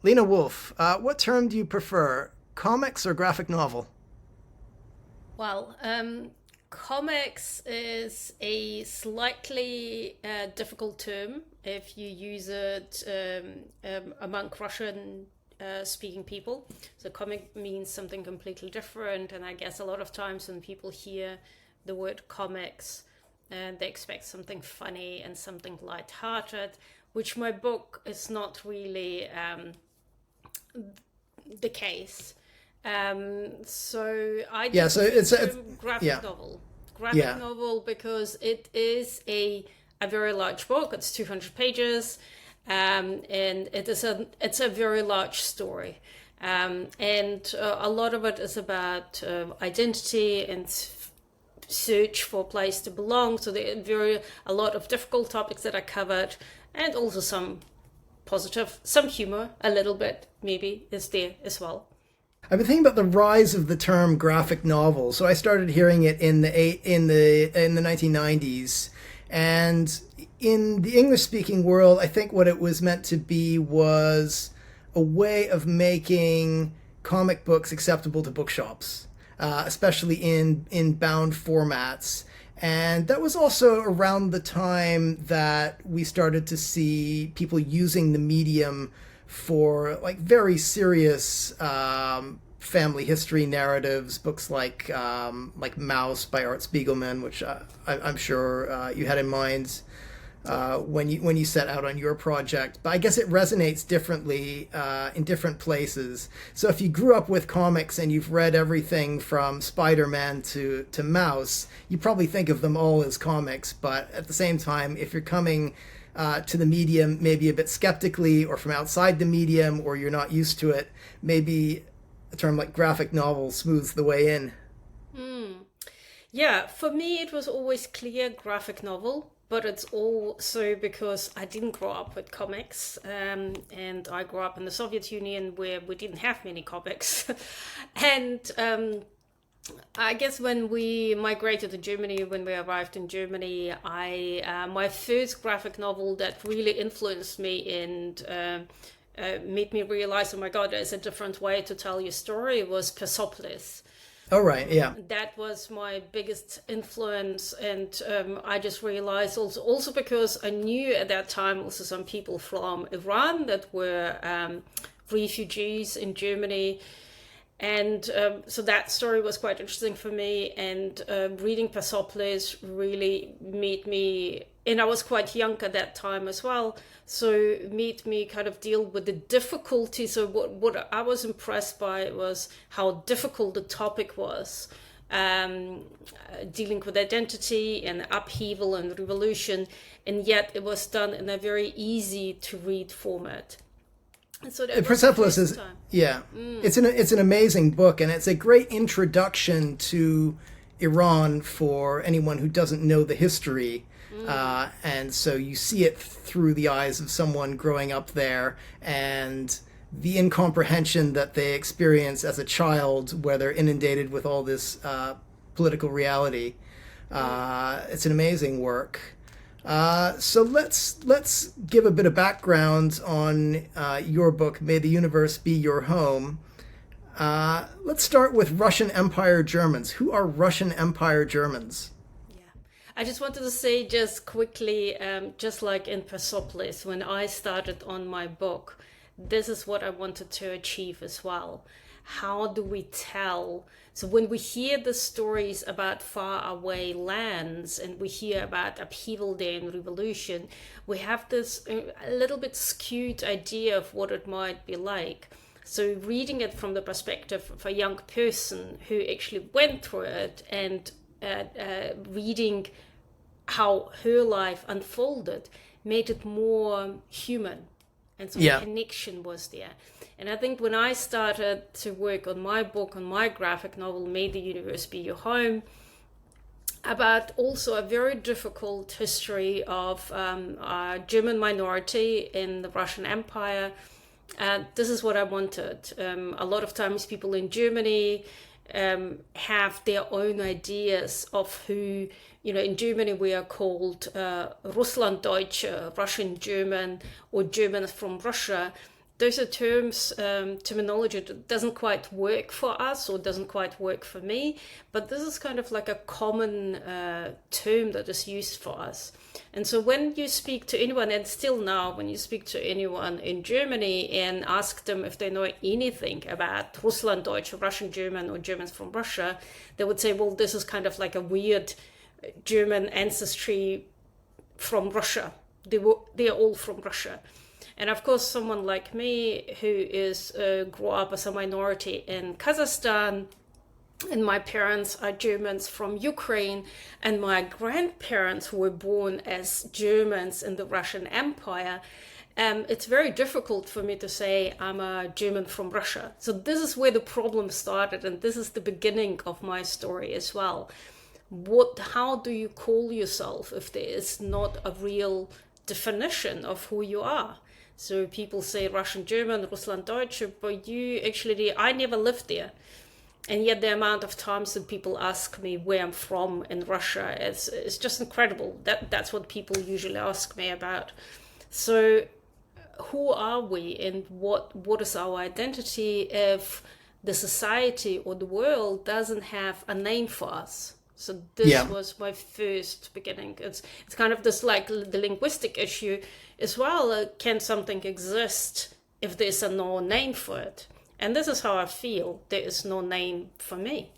Lena Wolf, what term do you prefer, comics or graphic novel? Well, comics is a slightly difficult term if you use it among Russian speaking people. So, comic means something completely different, and I guess a lot of times when people hear the word comics, they expect something funny and something light-hearted, which my book is not really the case. So I do Yeah, so prefer the it's term graphic yeah, novel. Graphic yeah. novel because it is a very large book. It's 200 pages, and it's a very large story. And a lot of it is about identity and search for a place to belong. So there are a lot of difficult topics that are covered, and also some positive, some humor, a little bit maybe is there as well. I've been thinking about the rise of the term graphic novel. So I started hearing it in the 1990s, and in the English speaking world, I think what it was meant to be was a way of making comic books acceptable to bookshops, especially in bound formats. And that was also around the time that we started to see people using the medium for like very serious family history narratives, books like Mouse by Art Spiegelman, which I'm sure you had in mind when you set out on your project. But I guess it resonates differently in different places. So if you grew up with comics and you've read everything from Spider-Man to Mouse, you probably think of them all as comics. But at the same time, if you're coming to the medium maybe a bit skeptically or from outside the medium, or you're not used to it, maybe a term like graphic novel smooths the way in. Yeah, for me, it was always clear graphic novel, but it's also because I didn't grow up with comics, and I grew up in the Soviet Union where we didn't have many comics. And I guess when we migrated to Germany, when we arrived in Germany, I my first graphic novel that really influenced me and made me realize, oh my God, there's a different way to tell your story was Persepolis. Oh, right, yeah. That was my biggest influence, and I just realized also because I knew at that time also some people from Iran that were refugees in Germany, and so that story was quite interesting for me. And reading Persepolis really made me, and I was quite young at that time as well, so made me kind of deal with the difficulty. So what I was impressed by was how difficult the topic was, dealing with identity and upheaval and revolution, and yet it was done in a very easy to read format. And so that was the Persepolis first is, time. yeah, it's an amazing book, and it's a great introduction to Iran for anyone who doesn't know the history. And so you see it through the eyes of someone growing up there, and the incomprehension that they experience as a child, where they're inundated with all this political reality. It's an amazing work. So let's give a bit of background on your book, May the Universe Be Your Home. Let's start with Russian Empire Germans. Who are Russian Empire Germans? Yeah. I just wanted to say just quickly, just like in Persepolis, when I started on my book, this is what I wanted to achieve as well. How do we tell? So when we hear the stories about far away lands and we hear about upheaval there and revolution, we have this a little bit skewed idea of what it might be like. So reading it from the perspective of a young person who actually went through it, and reading how her life unfolded made it more human, and so the Yeah. connection was there. And I think when I started to work on my book, on my graphic novel, May the Universe Be Your Home, about also a very difficult history of a German minority in the Russian Empire. This is what I wanted. A lot of times people in Germany have their own ideas of who, in Germany we are called Russlanddeutsche, Russian German, or Germans from Russia. those are terminology that doesn't quite work for us or doesn't quite work for me, but this is kind of like a common term that is used for us. And so when you speak to anyone, and still now, when you speak to anyone in Germany and ask them if they know anything about Russlanddeutsch, Russian German, or Germans from Russia, they would say, well, this is kind of like a weird German ancestry from Russia. They are all from Russia. And of course, someone like me who grew up as a minority in Kazakhstan, and my parents are Germans from Ukraine, and my grandparents were born as Germans in the Russian Empire, it's very difficult for me to say I'm a German from Russia. So this is where the problem started, and this is the beginning of my story as well. How do you call yourself if there is not a real definition of who you are? So people say Russian German, Russlanddeutsch, but I never lived there. And yet the amount of times that people ask me where I'm from in Russia is just incredible. That's what people usually ask me about. So who are we, and what is our identity if the society or the world doesn't have a name for us? So this was my first beginning. It's kind of this like the linguistic issue as well. Can something exist if there's no name for it? And this is how I feel. There is no name for me,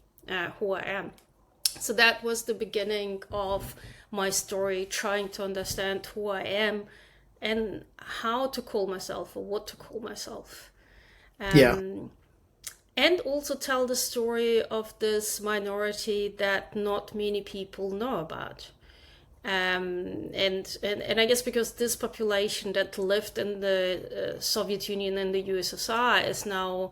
who I am. So that was the beginning of my story, trying to understand who I am and how to call myself or what to call myself. And also tell the story of this minority that not many people know about. And I guess because this population that lived in the Soviet Union and the USSR is now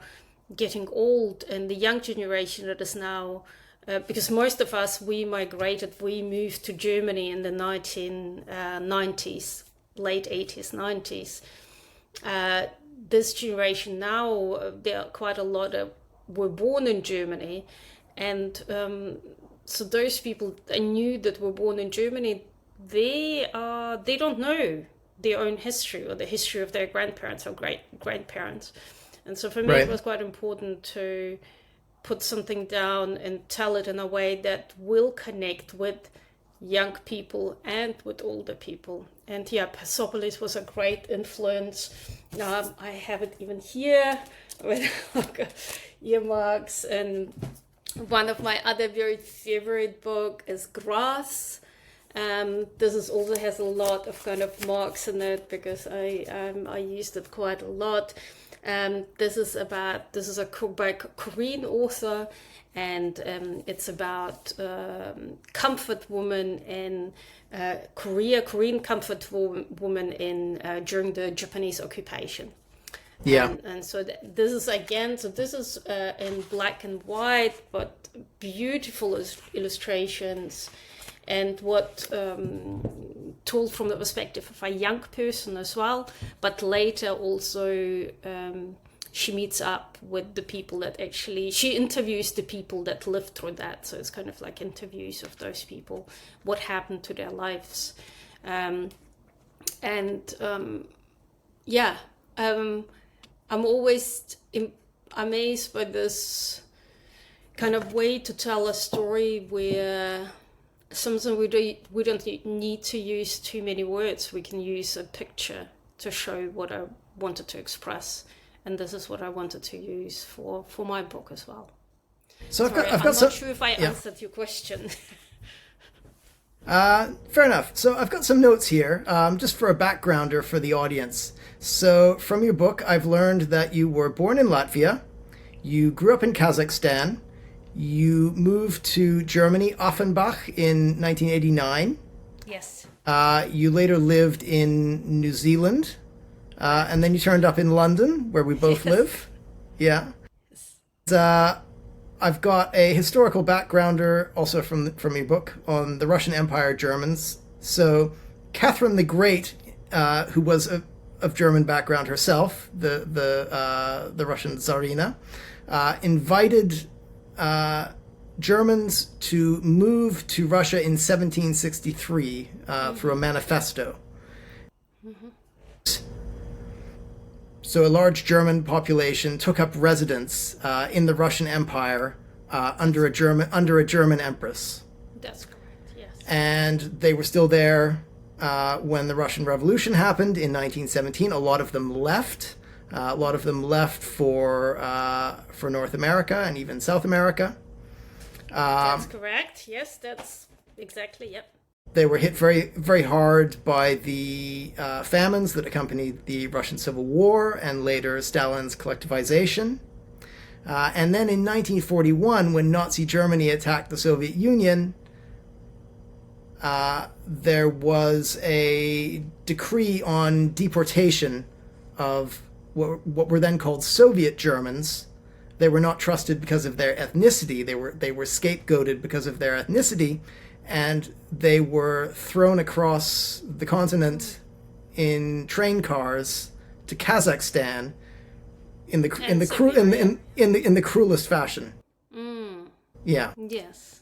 getting old, and the young generation that is now, because most of us, we moved to Germany in the 1990s, late 80s, 90s. This generation now, there are quite a lot of were born in Germany, and so those people I knew that were born in Germany, they don't know their own history or the history of their grandparents or great-grandparents. And so for me, It was quite important to put something down and tell it in a way that will connect with young people and with older people. And Persepolis was a great influence. I have it even here with earmarks. And one of my other very favorite book is Grass. This is also has a lot of kind of marks in it because I used it quite a lot. This is a Korean author, and it's about comfort woman in Korean comfort woman in during the Japanese occupation. And so this is in black and white, but beautiful illustrations, and told from the perspective of a young person as well. But later also she meets up with the people that she interviews the people that lived through that. So it's kind of like interviews of those people, what happened to their lives. I'm always amazed by this kind of way to tell a story where sometimes we don't need to use too many words. We can use a picture to show what I wanted to express. And this is what I wanted to use for my book as well. So I'm not sure if I answered your question. Fair enough. So I've got some notes here, just for a backgrounder for the audience. So from your book, I've learned that you were born in Latvia, you grew up in Kazakhstan, you moved to Germany, Offenbach, in 1989. Yes. You later lived in New Zealand, and then you turned up in London, where we both live. Yeah. I've got a historical backgrounder also from your book on the Russian Empire Germans. So Catherine the Great, who was of German background herself, the Russian Tsarina, invited Germans to move to Russia in 1763 through a manifesto. Mm-hmm. so a large German population took up residence in the Russian Empire under a German empress. That's correct. Yes. And they were still there when the Russian Revolution happened in 1917. A lot of them left. A lot of them left for North America and even South America. That's correct. Yes, that's exactly, yep. They were hit very, very hard by the famines that accompanied the Russian Civil War and later Stalin's collectivization. And then in 1941, when Nazi Germany attacked the Soviet Union, there was a decree on deportation of what were then called Soviet Germans. They were not trusted because of their ethnicity. They were scapegoated because of their ethnicity, and they were thrown across the continent in train cars to Kazakhstan in the cruelest fashion. Mm. Yeah. Yes,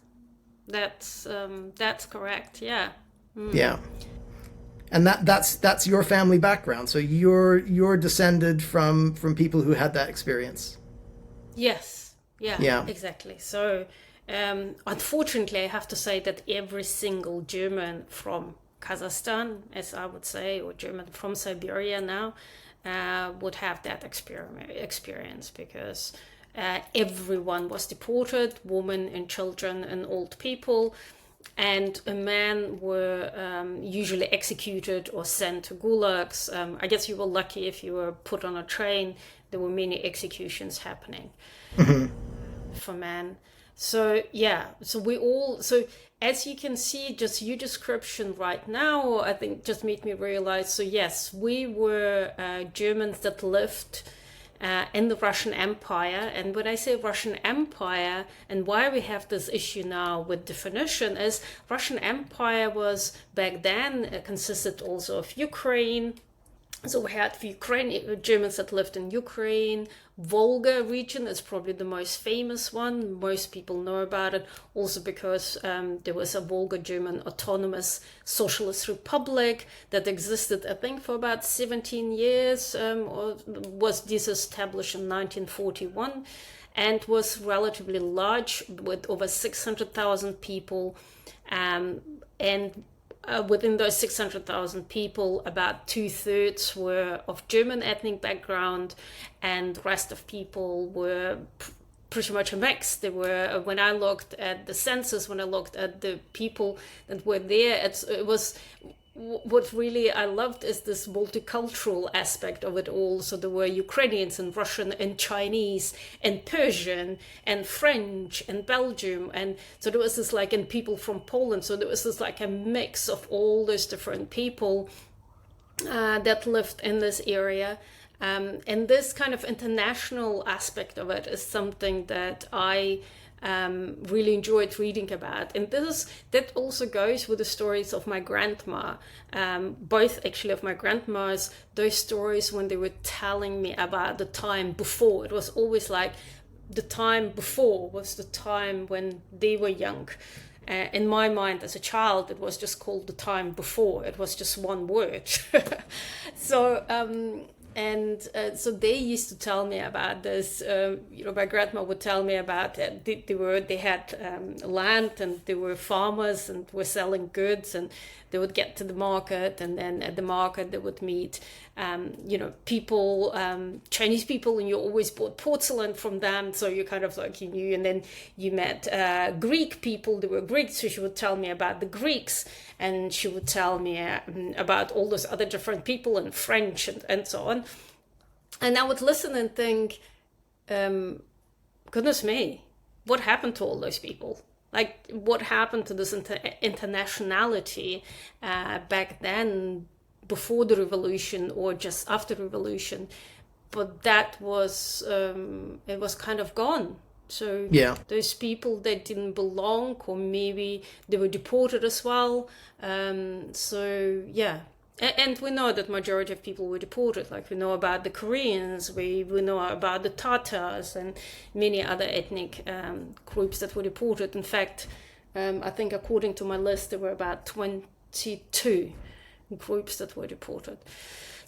that's correct. Yeah. Mm. Yeah. And that's your family background. So you're descended from people who had that experience. Yes. Yeah. Yeah. Exactly. So, unfortunately, I have to say that every single German from Kazakhstan, as I would say, or German from Siberia now, would have that experience because everyone was deported, women and children and old people. And men were usually executed or sent to gulags. I guess you were lucky if you were put on a train. There were many executions happening for men. So, yeah, so as you can see, just your description right now, I think just made me realize, so yes, we were Germans that lived in the Russian Empire. And when I say Russian Empire, and why we have this issue now with definition, is Russian Empire was back then consisted also of Ukraine. So we had Germans that lived in Ukraine. Volga region is probably the most famous one. Most people know about it also because there was a Volga German autonomous socialist republic that existed, I think, for about 17 years, or was disestablished in 1941, and was relatively large with over 600,000 people. And within those 600,000 people, about 2/3 were of German ethnic background, and the rest of people were pretty much a mix. They were, when I looked at the census, when I looked at the people that were there, it was, what really I loved is this multicultural aspect of it all. So there were Ukrainians and Russian and Chinese and Persian and French and Belgium. And so there was this and people from Poland. So there was this a mix of all those different people that lived in this area. And this kind of international aspect of it is something that I really enjoyed reading about. And that also goes with the stories of my grandma, both actually of my grandmas, those stories when they were telling me about the time before. It was always the time before was the time when they were young. In my mind as a child, it was just called the time before. It was just one word. So so they used to tell me about this. My grandma would tell me about it. They had land, and they were farmers and were selling goods, and they would get to the market, and then at the market they would meet people, Chinese people, and you always bought porcelain from them, so you kind of you knew. And then you met Greek people. They were Greeks, so she would tell me about the Greeks, and she would tell me about all those other different people, and French and so on. And I would listen and think, goodness me, what happened to all those people? What happened to this internationality back then, before the revolution or just after the revolution? But that was, it was kind of gone. So yeah, those people that didn't belong, or maybe they were deported as well. So yeah. And we know that majority of people were deported. We know about the Koreans, we know about the Tatars and many other ethnic groups that were deported. In fact, I think according to my list, there were about 22 groups that were deported.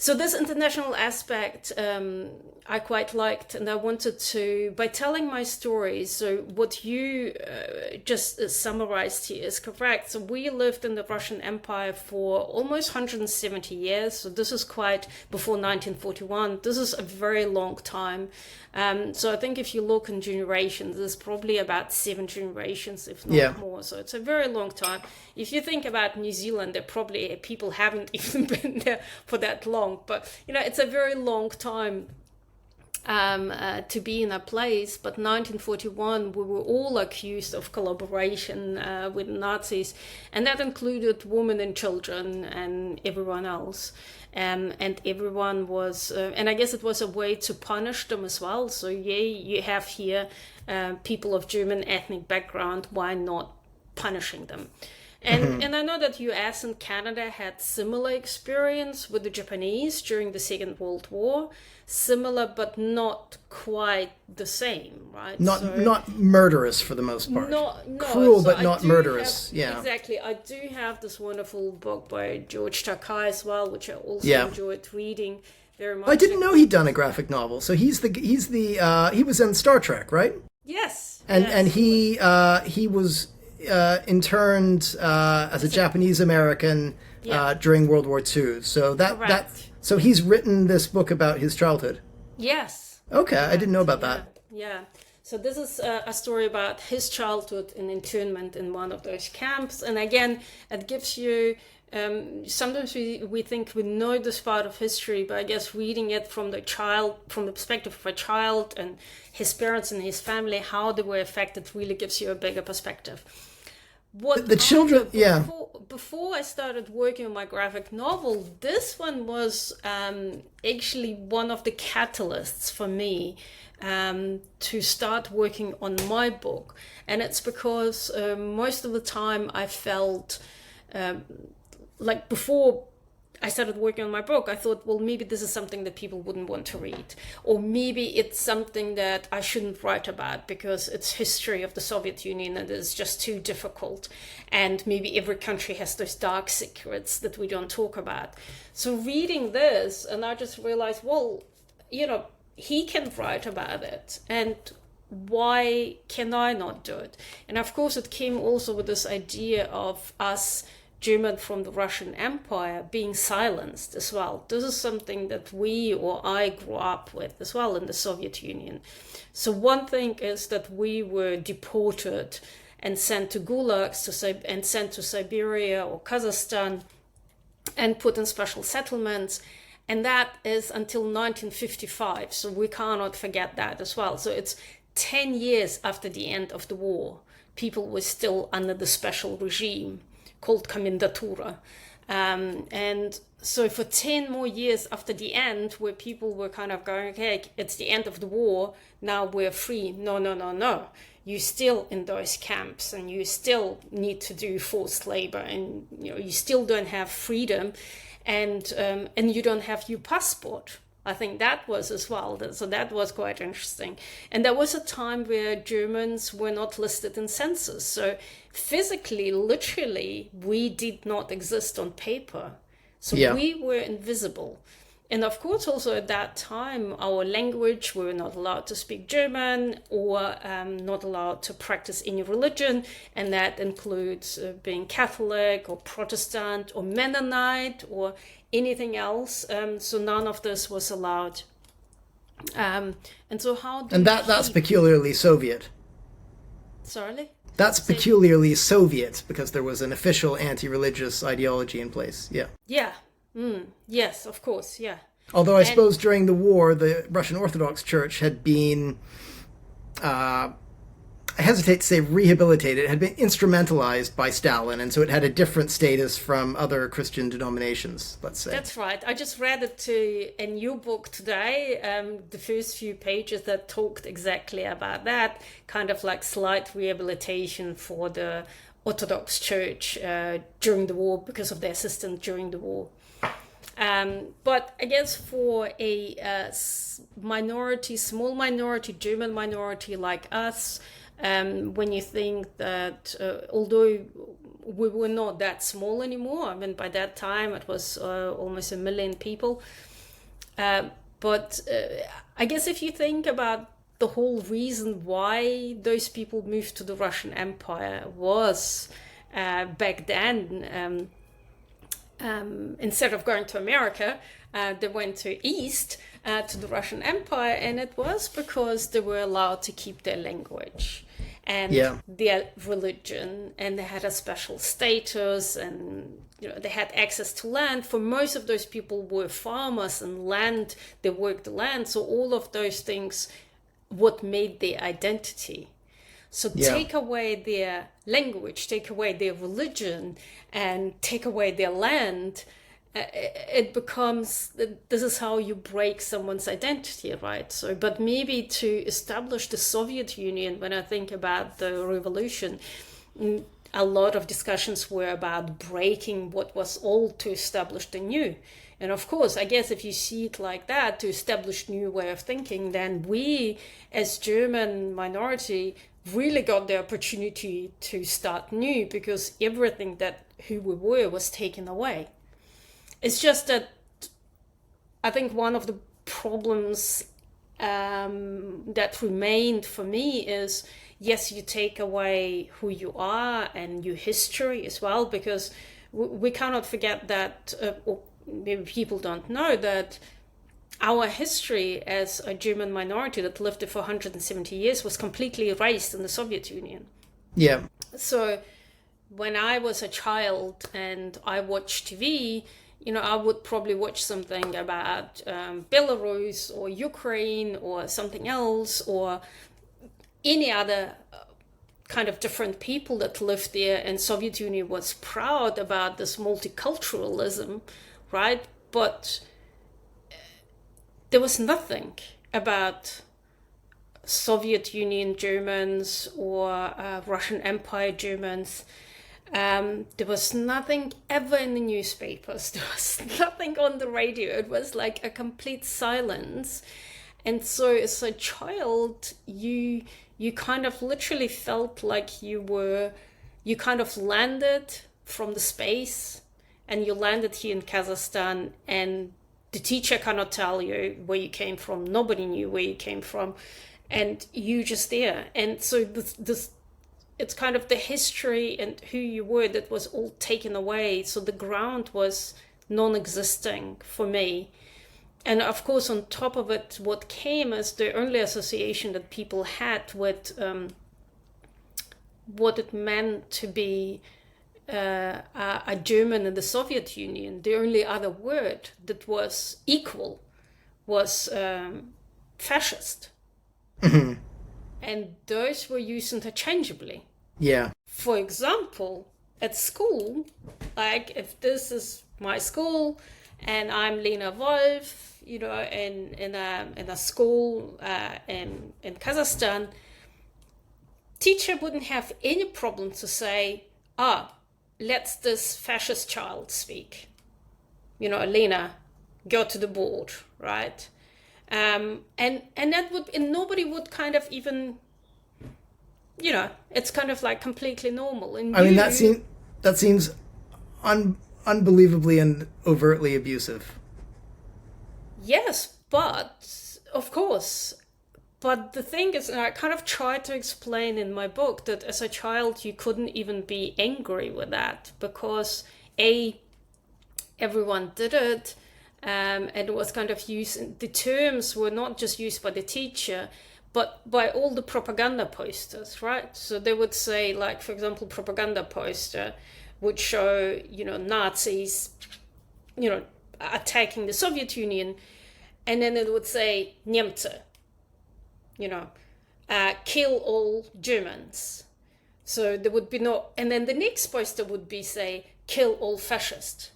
So this international aspect I quite liked, and I wanted to, by telling my stories, so what you just summarized here is correct. So we lived in the Russian Empire for almost 170 years. So this is quite before 1941. This is a very long time. So I think if you look in generations, there's probably about 7 generations, if not more. So it's a very long time. If you think about New Zealand, there probably people haven't even been there for that long. But, it's a very long time to be in a place. But 1941, we were all accused of collaboration with Nazis, and that included women and children and everyone else. And everyone was, and I guess it was a way to punish them as well. So you have here people of German ethnic background. Why not punishing them? And I know that US and Canada had similar experience with the Japanese during the Second World War. Similar, but not quite the same, right? Not murderous for the most part. No, cruel, but not murderous. Exactly. I do have this wonderful book by George Takei as well, which I also enjoyed reading very much. I didn't know he'd done a graphic novel. So he was in Star Trek, right? Yes. And he was interned as a Japanese American during World War II. So so he's written this book about his childhood. Yes. Okay, I didn't know about that. Yeah. So this is a story about his childhood and internment in one of those camps. And again, it gives you, sometimes we think we know this part of history, but I guess reading it from the perspective of a child and his parents and his family, how they were affected, really gives you a bigger perspective. Before I started working on my graphic novel, this one was actually one of the catalysts for me to start working on my book. And it's because most of the time I felt like before I started working on my book, I thought, well, maybe this is something that people wouldn't want to read. Or maybe it's something that I shouldn't write about because it's history of the Soviet Union and it's just too difficult. And maybe every country has those dark secrets that we don't talk about. So reading this, and I just realized, well, he can write about it. And why can I not do it? And of course, it came also with this idea of us German from the Russian Empire being silenced as well. This is something that I grew up with as well in the Soviet Union. So one thing is that we were deported and sent to gulags and sent to Siberia or Kazakhstan and put in special settlements. And that is until 1955. So we cannot forget that as well. So it's 10 years after the end of the war. People were still under the special regime called Komendatura. And so for 10 more years after the end, where people were kind of going, okay, it's the end of the war, now we're free. No. You're still in those camps and you still need to do forced labor and you still don't have freedom and you don't have your passport. I think that was as well. So that was quite interesting. And there was a time where Germans were not listed in census. So physically, literally, we did not exist on paper. So we were invisible. And of course, also at that time, our language, we were not allowed to speak German or not allowed to practice any religion. And that includes being Catholic or Protestant or Mennonite or anything else. So none of this was allowed. And so that's peculiarly Soviet. Sorry? That's peculiarly Soviet because there was an official anti-religious ideology in place. Yeah. Yeah. Yes, of course. Yeah. Although I suppose during the war, the Russian Orthodox Church had been, I hesitate to say rehabilitated, it had been instrumentalized by Stalin, and so it had a different status from other Christian denominations, let's say. That's right. I just read it in your book today, the first few pages that talked exactly about that, kind of like slight rehabilitation for the Orthodox Church during the war because of their system during the war. But I guess for a small minority, German minority like us, when you think that although we were not that small anymore, I mean, by that time it was almost 1 million people, But I guess if you think about the whole reason why those people moved to the Russian Empire was back then, instead of going to America, they went to East, to the Russian Empire, and it was because they were allowed to keep their language and their religion, and they had a special status, and they had access to land. For most of those people were farmers, and they worked the land, so all of those things what made their identity. So take away their language, take away their religion, and take away their land, it becomes, this is how you break someone's identity, right? So, but maybe to establish the Soviet Union, when I think about the revolution, a lot of discussions were about breaking what was old to establish the new. And of course, I guess if you see it like that, to establish new way of thinking, then we as German minority really got the opportunity to start new, because everything that who we were was taken away. It's just that I think one of the problems that remained for me is, yes, you take away who you are and your history as well, because we cannot forget that, or maybe people don't know, that our history as a German minority that lived there for 170 years was completely erased in the Soviet Union. Yeah. So when I was a child and I watched TV, I would probably watch something about Belarus or Ukraine or something else, or any other kind of different people that lived there. And Soviet Union was proud about this multiculturalism, right? But there was nothing about Soviet Union Germans or Russian Empire Germans. There was nothing ever in the newspapers. There was nothing on the radio. It was like a complete silence. And so as a child, you kind of literally felt like you kind of landed from the space, and you landed here in Kazakhstan, and the teacher cannot tell you where you came from. Nobody knew where you came from, and you just there. And so this it's kind of the history and who you were that was all taken away. So the ground was non-existing for me. And of course, on top of it, what came is the only association that people had with what it meant to be a German in the Soviet Union. The only other word that was equal was fascist. Mm-hmm. And those were used interchangeably. Yeah. For example, at school, like if this is my school and I'm Lena Wolf, in a school in Kazakhstan, teacher wouldn't have any problem to say, let this fascist child speak. Lena, go to the board, right? And that would, and nobody would kind of even, it's kind of like completely normal. And I mean, that seems unbelievably and overtly abusive. Yes, but of course. But the thing is, and I kind of tried to explain in my book, that as a child you couldn't even be angry with that, because everyone did it. And it was kind of used, the terms were not just used by the teacher, but by all the propaganda posters, right? So they would say, like, for example, propaganda poster would show, Nazis, attacking the Soviet Union, and then it would say, Немцы, kill all Germans. So there would be no, and then the next poster would be, say, kill all fascists.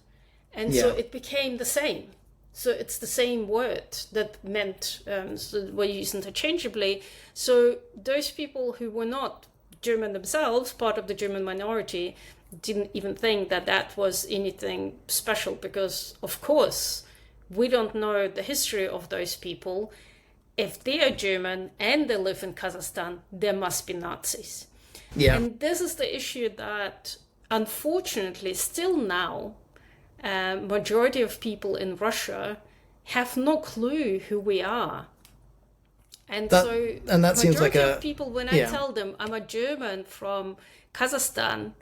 And so it became the same. So it's the same word that meant, so were used interchangeably. So those people who were not German themselves, part of the German minority, didn't even think that that was anything special, because, of course, we don't know the history of those people. If they are German and they live in Kazakhstan, there must be Nazis. Yeah. And this is the issue that, unfortunately, still now, majority of people in Russia have no clue who we are. And that seems like of people, when I tell them I'm a German from Kazakhstan,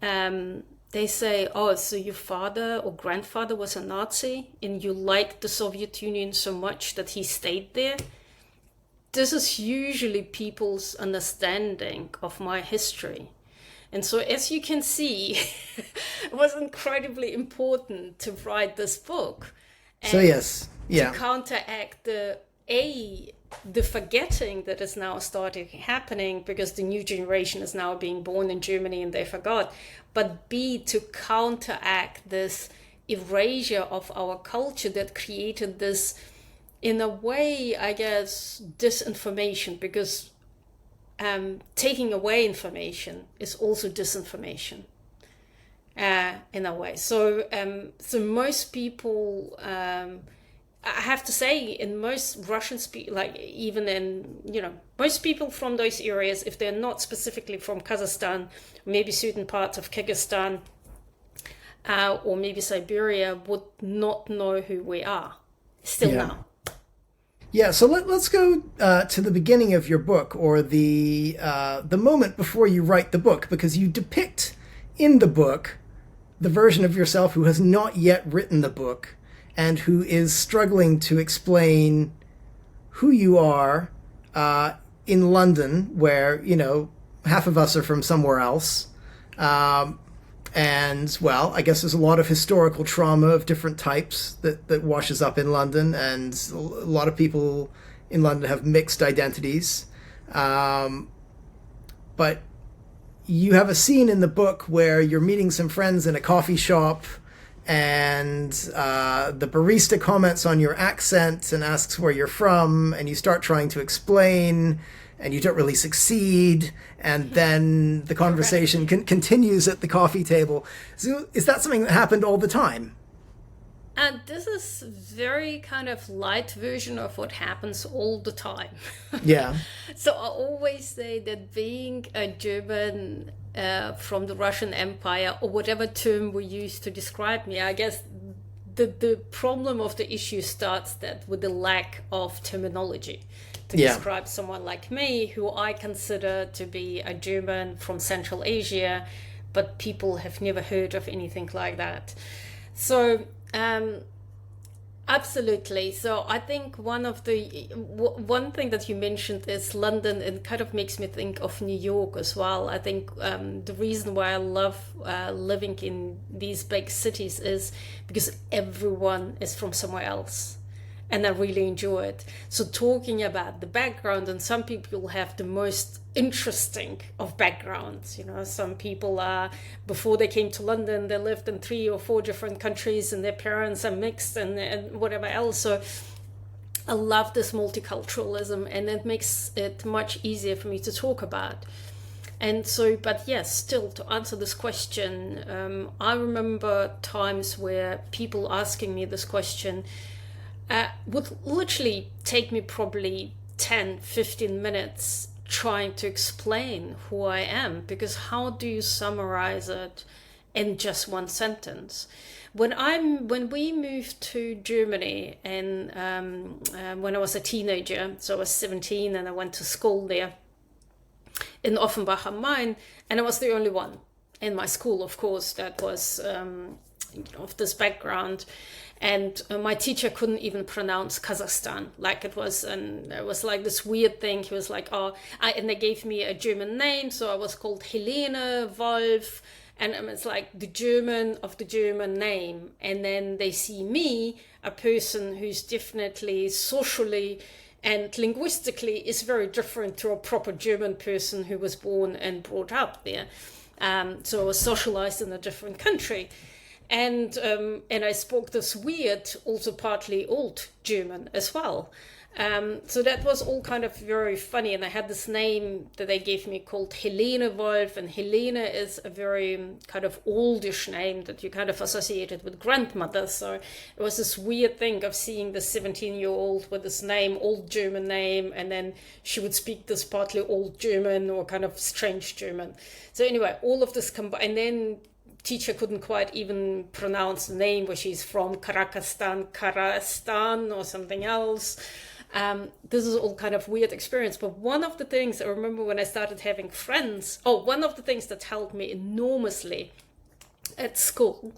they say, oh, so your father or grandfather was a Nazi and you liked the Soviet Union so much that he stayed there? This is usually people's understanding of my history. And so, as you can see, it was incredibly important to write this book. And to counteract the forgetting that is now starting happening because the new generation is now being born in Germany and they forgot. But B, to counteract this erasure of our culture that created this, in a way, I guess, disinformation, because taking away information is also disinformation in a way. So most people, I have to say, in most Russian like even in, most people from those areas, if they're not specifically from Kazakhstan, maybe certain parts of Kyrgyzstan or maybe Siberia, would not know who we are still now. Yeah, so let's go to the beginning of your book, or the moment before you write the book, because you depict in the book the version of yourself who has not yet written the book and who is struggling to explain who you are in London, where, half of us are from somewhere else. And, well, I guess there's a lot of historical trauma of different types that washes up in London, and a lot of people in London have mixed identities. But you have a scene in the book where you're meeting some friends in a coffee shop, and the barista comments on your accent and asks where you're from, and you start trying to explain, and you don't really succeed, and then the conversation continues at the coffee table. So is that something that happened all the time? And this is very kind of light version of what happens all the time. Yeah. So I always say that being a German from the Russian Empire, or whatever term we use to describe me, I guess the problem of the issue starts that with the lack of terminology to describe someone like me, who I consider to be a German from Central Asia, but people have never heard of anything like that. So absolutely. So I think one thing that you mentioned is London, and kind of makes me think of New York as well. I think the reason why I love living in these big cities is because everyone is from somewhere else. And I really enjoy it. So talking about the background, and some people have the most interesting of backgrounds. Some people before they came to London, they lived in 3 or 4 different countries, and their parents are mixed and whatever else. So I love this multiculturalism, and it makes it much easier for me to talk about. And so, but yes, still to answer this question, I remember times where people asking me this question would literally take me probably 10, 15 minutes trying to explain who I am, because how do you summarize it in just one sentence? When we moved to Germany, and when I was a teenager, so I was 17, and I went to school there in Offenbach am Main, and I was the only one in my school, of course, that was of this background. And my teacher couldn't even pronounce Kazakhstan. Like it was like this weird thing. He was like, and they gave me a German name. So I was called Lena Wolf. And it's like the German of the German name. And then they see me, a person who's definitely socially and linguistically is very different to a proper German person who was born and brought up there. So I was socialized in a different country. And I spoke this weird, also partly old German as well. So that was all kind of very funny. And I had this name that they gave me called Lena Wolf. And Helena is a very kind of oldish name that you kind of associated with grandmother. So it was this weird thing of seeing this 17-year-old with this name, old German name. And then she would speak this partly old German or kind of strange German. So anyway, all of this combined. And then teacher couldn't quite even pronounce the name, where she's from, Kazakhstan or something else. This is all kind of weird experience. But one of the things I remember when I started having friends, one of the things that helped me enormously at school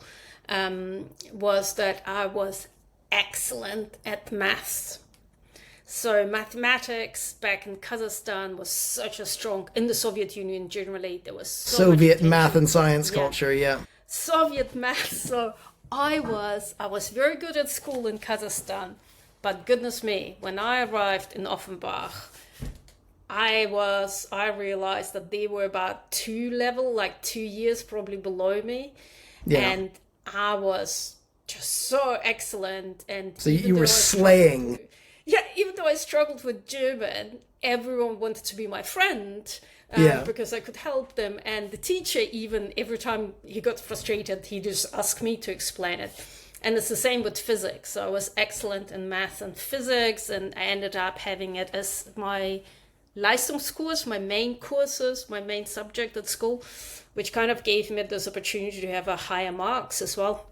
was that I was excellent at maths. So mathematics back in Kazakhstan was such a strong, in the Soviet Union generally, there was so Soviet math and science culture, yeah. Soviet math. So I was very good at school in Kazakhstan, but goodness me, when I arrived in Offenbach, I realized that they were about 2 level, like 2 years probably below me. Yeah. And I was just so excellent. And so you were slaying. Even though I struggled with German, everyone wanted to be my friend because I could help them. And the teacher, even every time he got frustrated, he just asked me to explain it. And it's the same with physics. So I was excellent in math and physics, and I ended up having it as my Leistungskurs, my main courses, my main subject at school, which kind of gave me this opportunity to have a higher marks as well.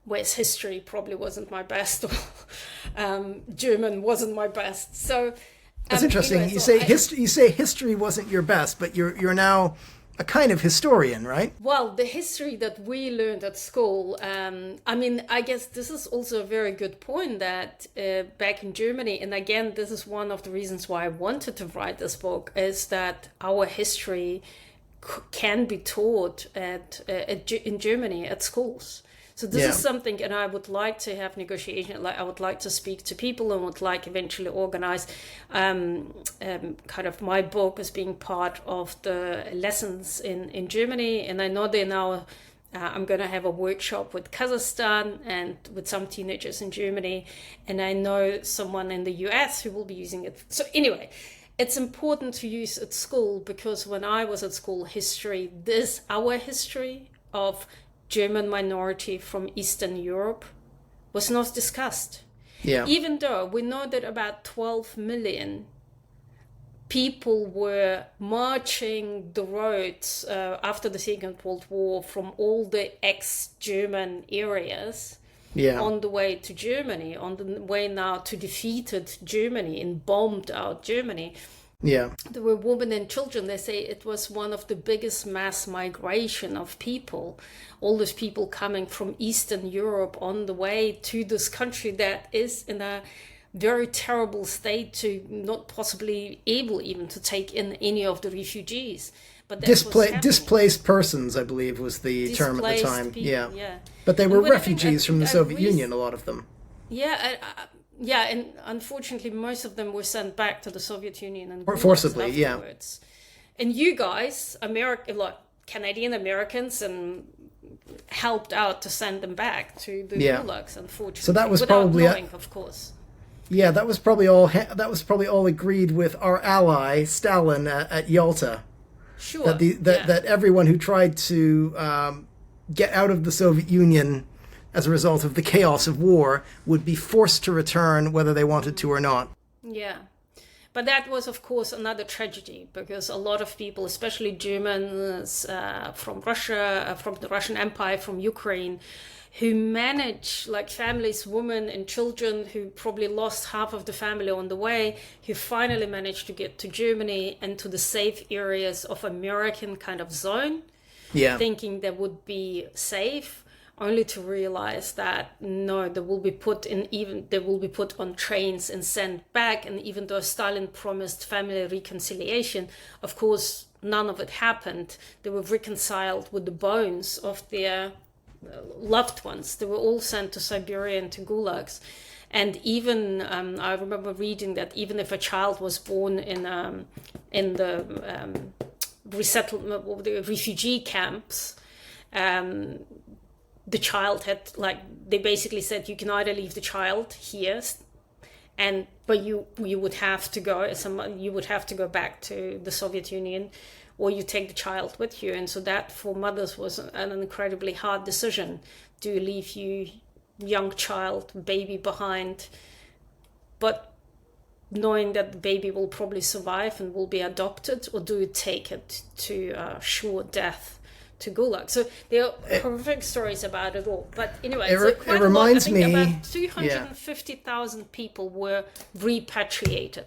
Whereas history probably wasn't my best, or German wasn't my best. So that's interesting. Anyway, you say history wasn't your best, but you're now a kind of historian, right? Well, the history that we learned at school, I guess this is also a very good point that back in Germany, and again, this is one of the reasons why I wanted to write this book, is that our history can be taught in Germany at schools. So this is something, and I would like to have negotiation. Like I would like to speak to people, and would like eventually organize kind of my book as being part of the lessons in Germany. And I know they're now. I'm going to have a workshop with Kazakhstan and with some teenagers in Germany, and I know someone in the US who will be using it. So anyway, it's important to use at school, because when I was at school, our history of German minority from Eastern Europe was not discussed. Yeah. Even though we know that about 12 million people were marching the roads after the Second World War from all the ex-German areas on the way to Germany, on the way now to defeated Germany and bombed out Germany. Yeah. There were women and children. They say it was one of the biggest mass migration of people. All those people coming from Eastern Europe on the way to this country that is in a very terrible state, to not possibly able even to take in any of the refugees. But displaced persons, I believe, was the term at the time. People, yeah. But they were refugees from the Soviet Union, a lot of them. Yeah. And unfortunately, most of them were sent back to the Soviet Union and forcibly afterwards. And you guys, Canadian Americans, and helped out to send them back to the gulags. Unfortunately, so that was probably knowing, of course. Yeah, that was probably all agreed with our ally Stalin at Yalta. Sure. That everyone who tried to get out of the Soviet Union as a result of the chaos of war would be forced to return whether they wanted to or not. Yeah. But that was, of course, another tragedy, because a lot of people, especially Germans from Russia, from the Russian Empire, from Ukraine, who managed, like families, women and children who probably lost half of the family on the way, who finally managed to get to Germany and to the safe areas of American kind of zone, thinking they would be safe, only to realize that no, they will be put on trains and sent back. And even though Stalin promised family reconciliation, of course, none of it happened. They were reconciled with the bones of their loved ones. They were all sent to Siberia and to gulags. And even I remember reading that even if a child was born in the resettlement, the refugee camps, the child had, they basically said, you can either leave the child here, but you would have to go back to the Soviet Union, or you take the child with you. And so that for mothers was an incredibly hard decision. Do you leave your young child, baby behind, but knowing that the baby will probably survive and will be adopted, or do you take it to sure death to Gulag. So there are horrific stories about it all. But anyway, it reminds me, about 250,000 people were repatriated.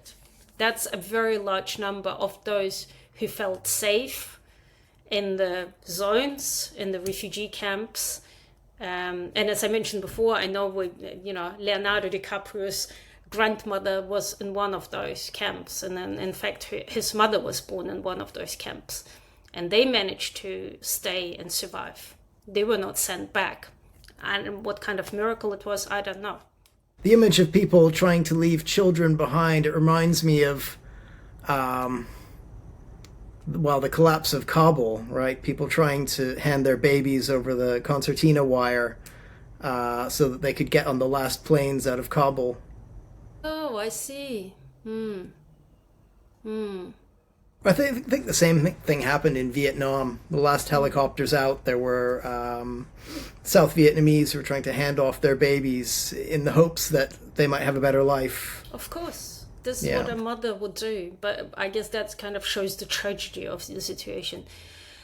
That's a very large number of those who felt safe in the zones, in the refugee camps. And as I mentioned before, I know Leonardo DiCaprio's grandmother was in one of those camps, and then in fact his mother was born in one of those camps, and they managed to stay and survive. They were not sent back, and what kind of miracle it was, I don't know. The image of people trying to leave children behind, it reminds me of the collapse of Kabul, right? People trying to hand their babies over the concertina wire so that they could get on the last planes out of Kabul. Oh, I see. I think the same thing happened in Vietnam. The last helicopters out, there were South Vietnamese who were trying to hand off their babies in the hopes that they might have a better life. Of course. This is what a mother would do. But I guess that kind of shows the tragedy of the situation.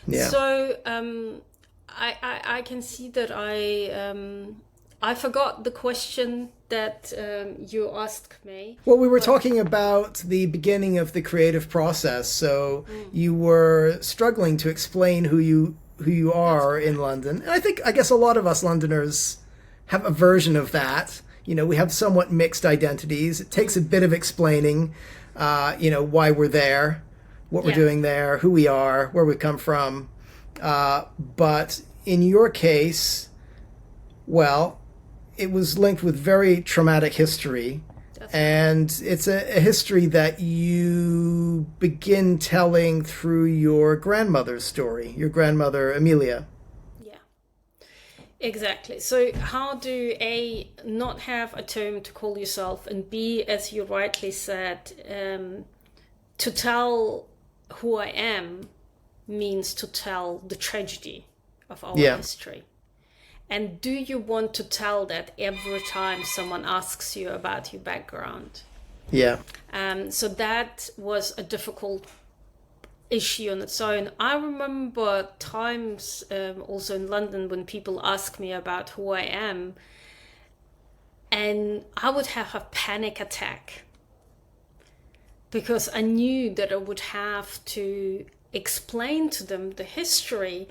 Yeah. So I can see that I forgot the question that you asked me. Well, we were talking about the beginning of the creative process. So you were struggling to explain who you are in London. And I guess a lot of us Londoners have a version of that. We have somewhat mixed identities. It takes a bit of explaining, why we're there, what we're doing there, who we are, where we come from. But in your case, well, it was linked with very traumatic history. And it's a history that you begin telling through your grandmother's story, your grandmother, Amelia. Yeah, exactly. So how do A, not have a term to call yourself, and B, as you rightly said, to tell who I am means to tell the tragedy of our history. And do you want to tell that every time someone asks you about your background? Yeah. So that was a difficult issue on its own. I remember times also in London when people ask me about who I am, and I would have a panic attack because I knew that I would have to explain to them the history.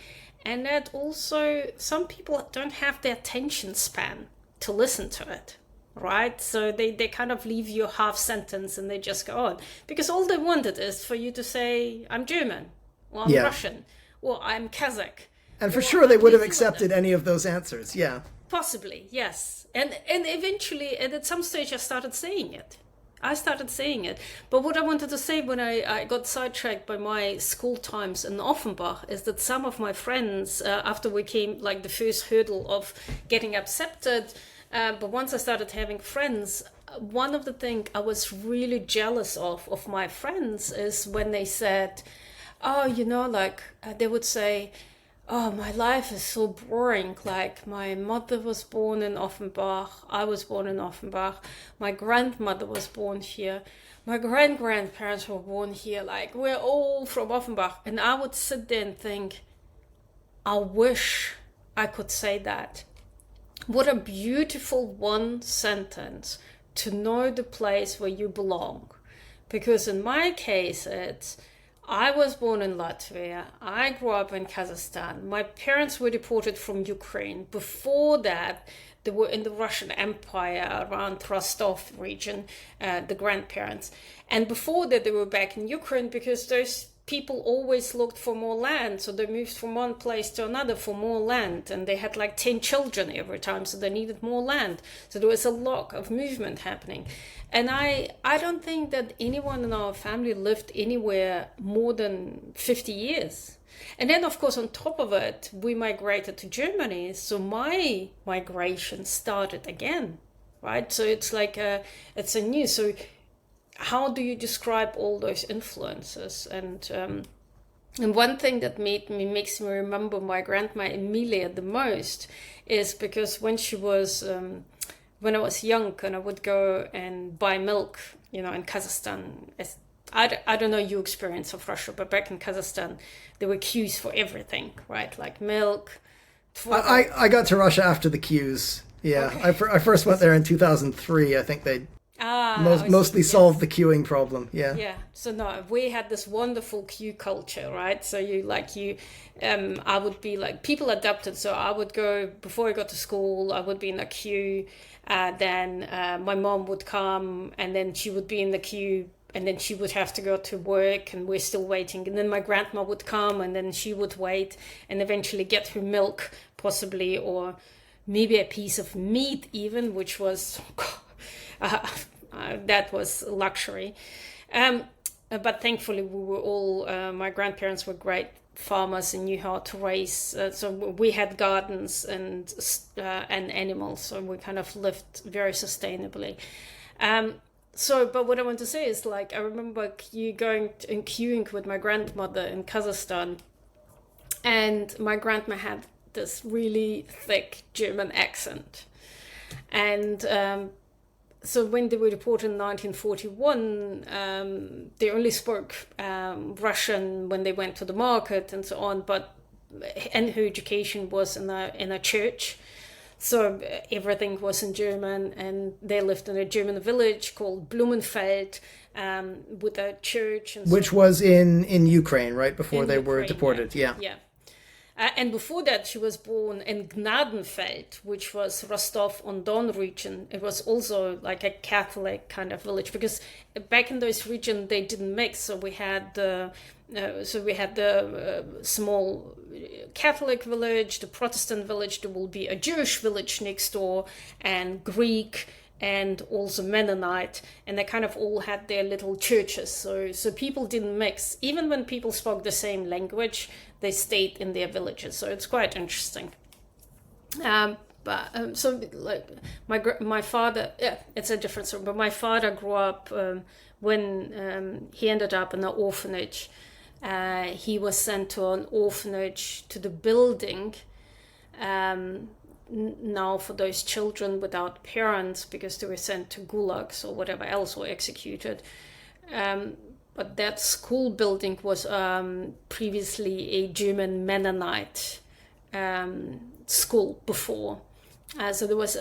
And that also, some people don't have the attention span to listen to it, right? So they kind of leave you half sentence and they just go on. Because all they wanted is for you to say, I'm German, or I'm Russian, or I'm Kazakh. And for sure they would have accepted any of those answers, yeah. Possibly, yes. And eventually, and at some stage I started saying it. But what I wanted to say when I got sidetracked by my school times in Offenbach is that some of my friends, after we came, like the first hurdle of getting accepted, but once I started having friends, one of the things I was really jealous of my friends is when they said, they would say, oh, my life is so boring. Like, my mother was born in Offenbach. I was born in Offenbach. My grandmother was born here. My grandparents were born here. Like, we're all from Offenbach. And I would sit there and think, I wish I could say that. What a beautiful one sentence to know the place where you belong. Because in my case, it's, I was born in Latvia. I grew up in Kazakhstan. My parents were deported from Ukraine. Before that, they were in the Russian Empire around Rostov region, the grandparents. And before that, they were back in Ukraine because those people always looked for more land. So they moved from one place to another for more land. And they had like 10 children every time, so they needed more land. So there was a lot of movement happening. And I don't think that anyone in our family lived anywhere more than 50 years. And then, of course, on top of it, we migrated to Germany. So my migration started again, right? So it's like it's a new. So how do you describe all those influences? And one thing that makes me remember my grandma Emilia the most is because when she was... when I was young and I would go and buy milk, in Kazakhstan, as I don't know your experience of Russia, but back in Kazakhstan, there were queues for everything, right? Like milk. I got to Russia after the queues. Yeah, okay. I first went there in 2003. I think they mostly solved the queuing problem. Yeah. Yeah. So no, we had this wonderful queue culture, right? So I would be like, people adapted. So I would go, before I got to school, I would be in a queue. Then my mom would come, and then she would be in the queue, and then she would have to go to work, and we're still waiting. And then my grandma would come, and then she would wait, and eventually get her milk, possibly, or maybe a piece of meat even, which was that was luxury. But thankfully, we were all my grandparents were great farmers and knew how to raise. So we had gardens and animals, so we kind of lived very sustainably. But what I want to say is, like, I remember going and queuing with my grandmother in Kazakhstan, and my grandma had this really thick German accent. And so when they were deported in 1941, they only spoke Russian when they went to the market and so on, and her education was in a church. So everything was in German, and they lived in a German village called Blumenfeld, with a church. And which was in Ukraine, right? Before they were deported, yeah. And before that, she was born in Gnadenfeld, which was Rostov-on-Don region. It was also like a Catholic kind of village, because back in those regions they didn't mix. So we had the small Catholic village, the Protestant village. There will be a Jewish village next door, and Greek, and also Mennonite, and they kind of all had their little churches. So people didn't mix. Even when people spoke the same language, they stayed in their villages. So it's quite interesting. So like my father, it's a different story. But my father grew up when he ended up in an orphanage. He was sent to an orphanage, to the building. Now for those children without parents, because they were sent to gulags or whatever else, or executed. But that school building was previously a German Mennonite school before. So there was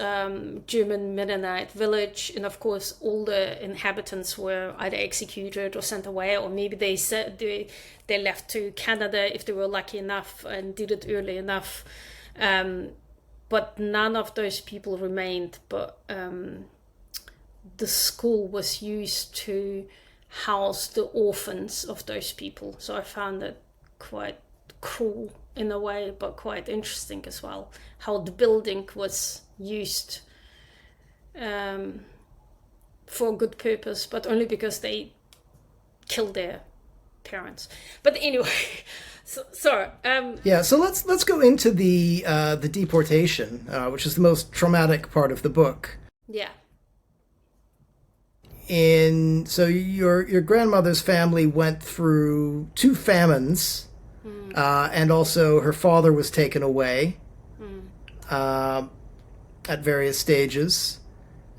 German Mennonite village, and of course all the inhabitants were either executed or sent away, or maybe they left to Canada if they were lucky enough and did it early enough. But none of those people remained. But the school was used to house the orphans of those people. So I found it quite cruel in a way, but quite interesting as well, how the building was used for a good purpose, but only because they killed their parents. But anyway, so let's go into the deportation, which is the most traumatic part of the book. Yeah. So your grandmother's family went through 2 famines, and also her father was taken away at various stages.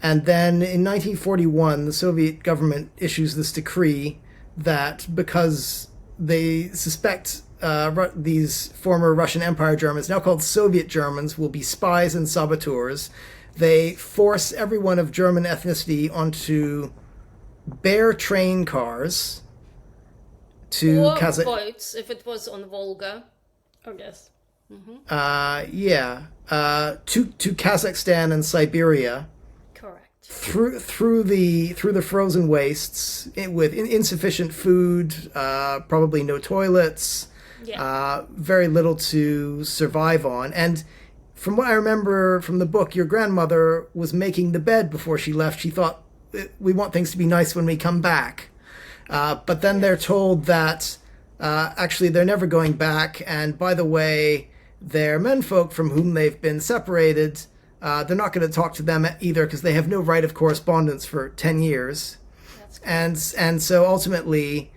And then in 1941, the Soviet government issues this decree that because they suspect these former Russian Empire Germans, now called Soviet Germans, will be spies and saboteurs, they force everyone of German ethnicity onto bare train cars to boats, if it was on Volga, I guess. To Kazakhstan and Siberia. Correct. Through the frozen wastes with insufficient food, probably no toilets, very little to survive on. And from what I remember from the book, your grandmother was making the bed before she left. She thought, we want things to be nice when we come back. But then they're told that actually they're never going back. And by the way, their menfolk from whom they've been separated, they're not going to talk to them either because they have no right of correspondence for 10 years. And so ultimately,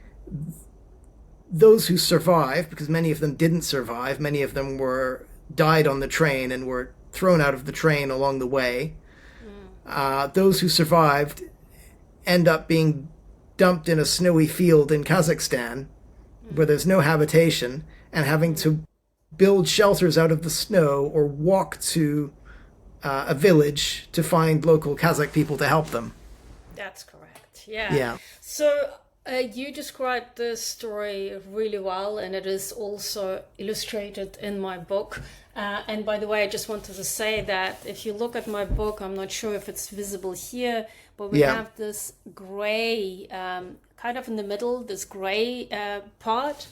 those who survive, because many of them didn't survive, many of them died on the train and were thrown out of the train along the way. Those who survived end up being dumped in a snowy field in Kazakhstan where there's no habitation and having to build shelters out of the snow or walk to a village to find local Kazakh people to help them. That's correct. Yeah. Yeah. So you described the story really well, and it is also illustrated in my book. And by the way, I just wanted to say that if you look at my book, I'm not sure if it's visible here, but we have this gray, kind of in the middle, this gray part.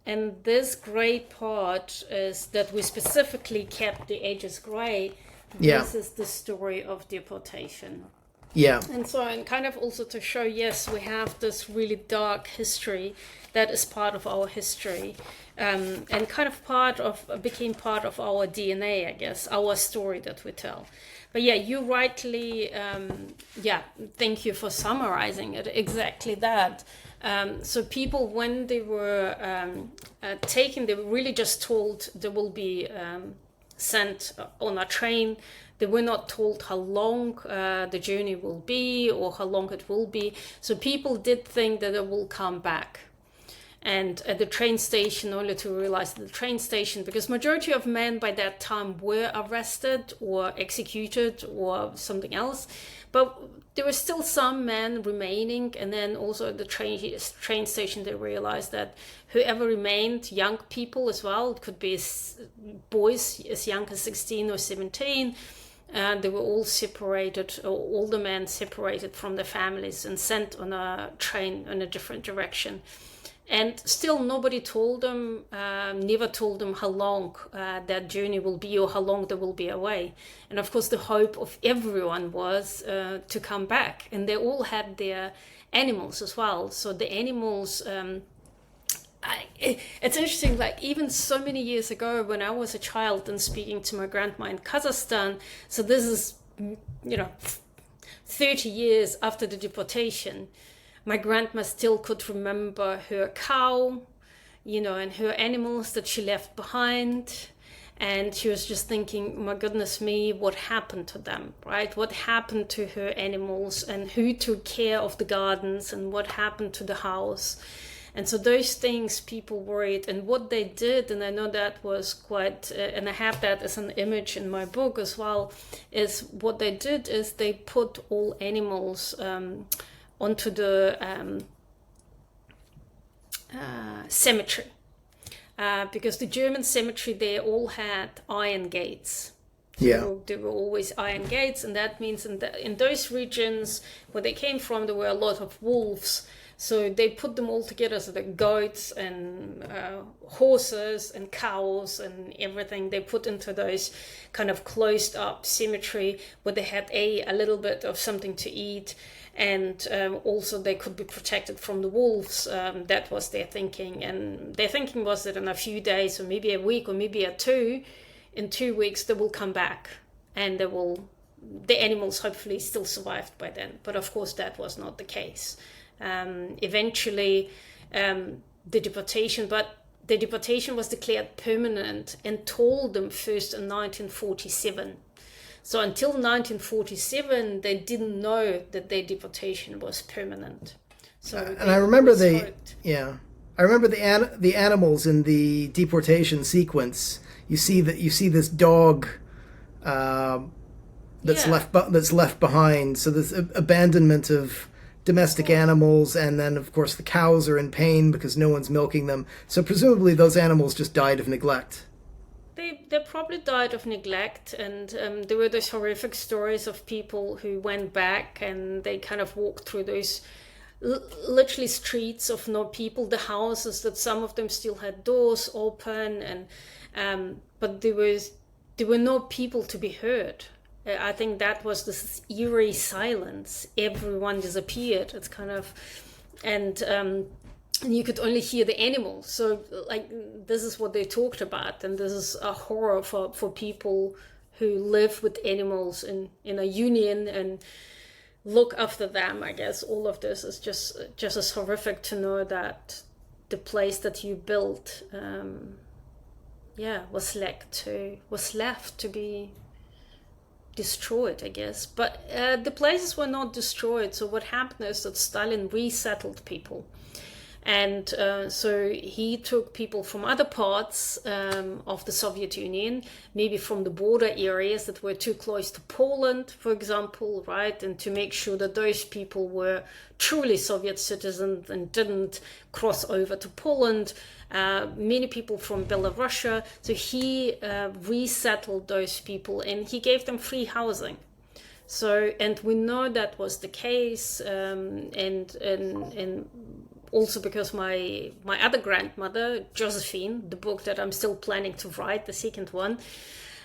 And this gray part is that we specifically kept the edges gray. This is the story of deportation. Yeah. And so, and kind of also to show, yes, we have this really dark history that is part of our history, and kind of became part of our DNA, I guess, our story that we tell. But yeah, you rightly, thank you for summarizing it, exactly that. So people, when they were taken, they were really just told they will be sent on a train. They were not told how long the journey will be or how long it will be. So people did think that it will come back. And at the train station, only to realize the train station, because majority of men by that time were arrested or executed or something else. But there were still some men remaining, and then also at the train station they realized that whoever remained, young people as well, it could be boys as young as 16 or 17, they were all separated, or all the men separated from their families and sent on a train in a different direction. And still nobody told them, never told them how long that journey will be or how long they will be away. And of course the hope of everyone was to come back. And they all had their animals as well. So the animals, it's interesting, like even so many years ago when I was a child and speaking to my grandma in Kazakhstan, so this is, 30 years after the deportation, my grandma still could remember her cow, and her animals that she left behind. And she was just thinking, my goodness me, what happened to them, right? What happened to her animals, and who took care of the gardens, and what happened to the house? And so those things people worried, and what they did, and I know that was quite, and I have that as an image in my book as well, is what they did is they put all animals onto the cemetery. Because the German cemetery, they all had iron gates. So there were always iron gates, and that means in those regions where they came from, there were a lot of wolves. So they put them all together, so the goats and horses and cows and everything they put into those kind of closed up cemetery where they had a little bit of something to eat. And also they could be protected from the wolves. That was their thinking. And their thinking was that in a few days or maybe a week or maybe in 2 weeks, they will come back. And the animals hopefully still survived by then. But of course, that was not the case. Eventually, the deportation was declared permanent and told them first in 1947. So until 1947, they didn't know that their deportation was permanent. So and I remember the animals in the deportation sequence. You see this dog that's left behind. So this abandonment of domestic animals, and then of course the cows are in pain because no one's milking them. So presumably those animals just died of neglect. They probably died of neglect, and there were those horrific stories of people who went back and they kind of walked through those literally streets of no people, the houses that some of them still had doors open, and but there were no people to be heard. I think that was this eerie silence. Everyone disappeared. It's kind of, and you could only hear the animals. So like this is what they talked about, and this is a horror for people who live with animals in a union and look after them. I guess all of this is just as horrific to know that the place that you built was left to be destroyed, I guess. But the places were not destroyed. So what happened is that Stalin resettled people. And so he took people from other parts of the Soviet Union, maybe from the border areas that were too close to Poland, for example, right? And to make sure that those people were truly Soviet citizens and didn't cross over to Poland. Many people from Belarus. So he resettled those people and he gave them free housing. So, and we know that was the case, and also because my other grandmother, Josephine, the book that I'm still planning to write, the second one,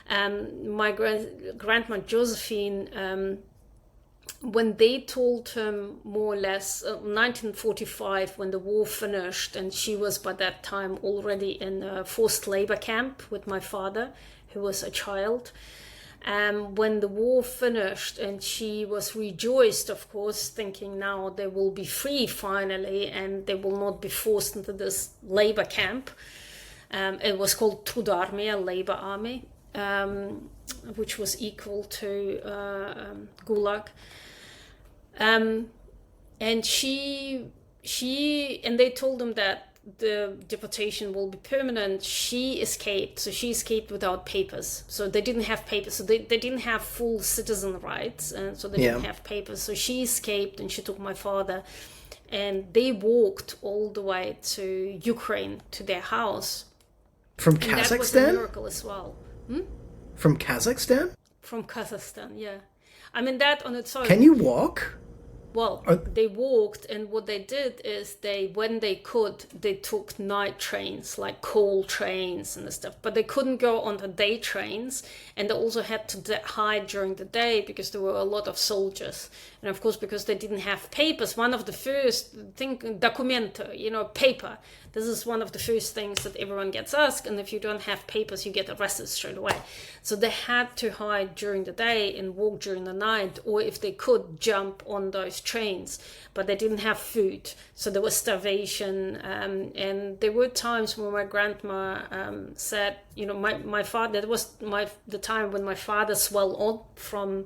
my grandma Josephine, when they told him more or less, 1945, when the war finished, and she was by that time already in a forced labor camp with my father, who was a child. When the war finished, and she was rejoiced, of course, thinking now they will be free finally and they will not be forced into this labor camp. It was called Trudarmia, labor army, which was equal to Gulag. And and they told them that the deportation will be permanent. She escaped. So she escaped without papers. So they didn't have papers. So they didn't have full citizen rights. And so they didn't have papers. So she escaped and she took my father. And they walked all the way to Ukraine, to their house. From and Kazakhstan? That was a miracle as well. From Kazakhstan? From Kazakhstan, yeah. I mean, that on its own. Can you walk? Well, they walked, and what they did is when they could, they took night trains, like coal trains and stuff, but they couldn't go on the day trains, and they also had to hide during the day because there were a lot of soldiers. And of course, because they didn't have papers, one of the first thing, documento, paper, this is one of the first things that everyone gets asked, and if you don't have papers, you get arrested straight away. So they had to hide during the day and walk during the night, or if they could, jump on those trains, but they didn't have food, so there was starvation. And there were times when my grandma said, my father, that was the time when my father swelled up from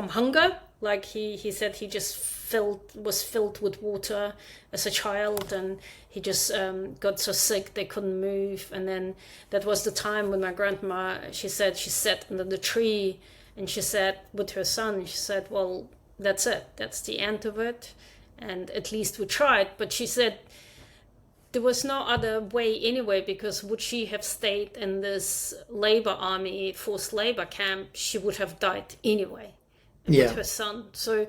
hunger. Like he said, he just was filled with water as a child, and he just got so sick they couldn't move. And then that was the time when my grandma, she said, she sat under the tree and she said with her son, she said, well, that's it, that's the end of it, and at least we tried. But she said there was no other way anyway, because would she have stayed in this labor army, forced labor camp, she would have died anyway with her son. So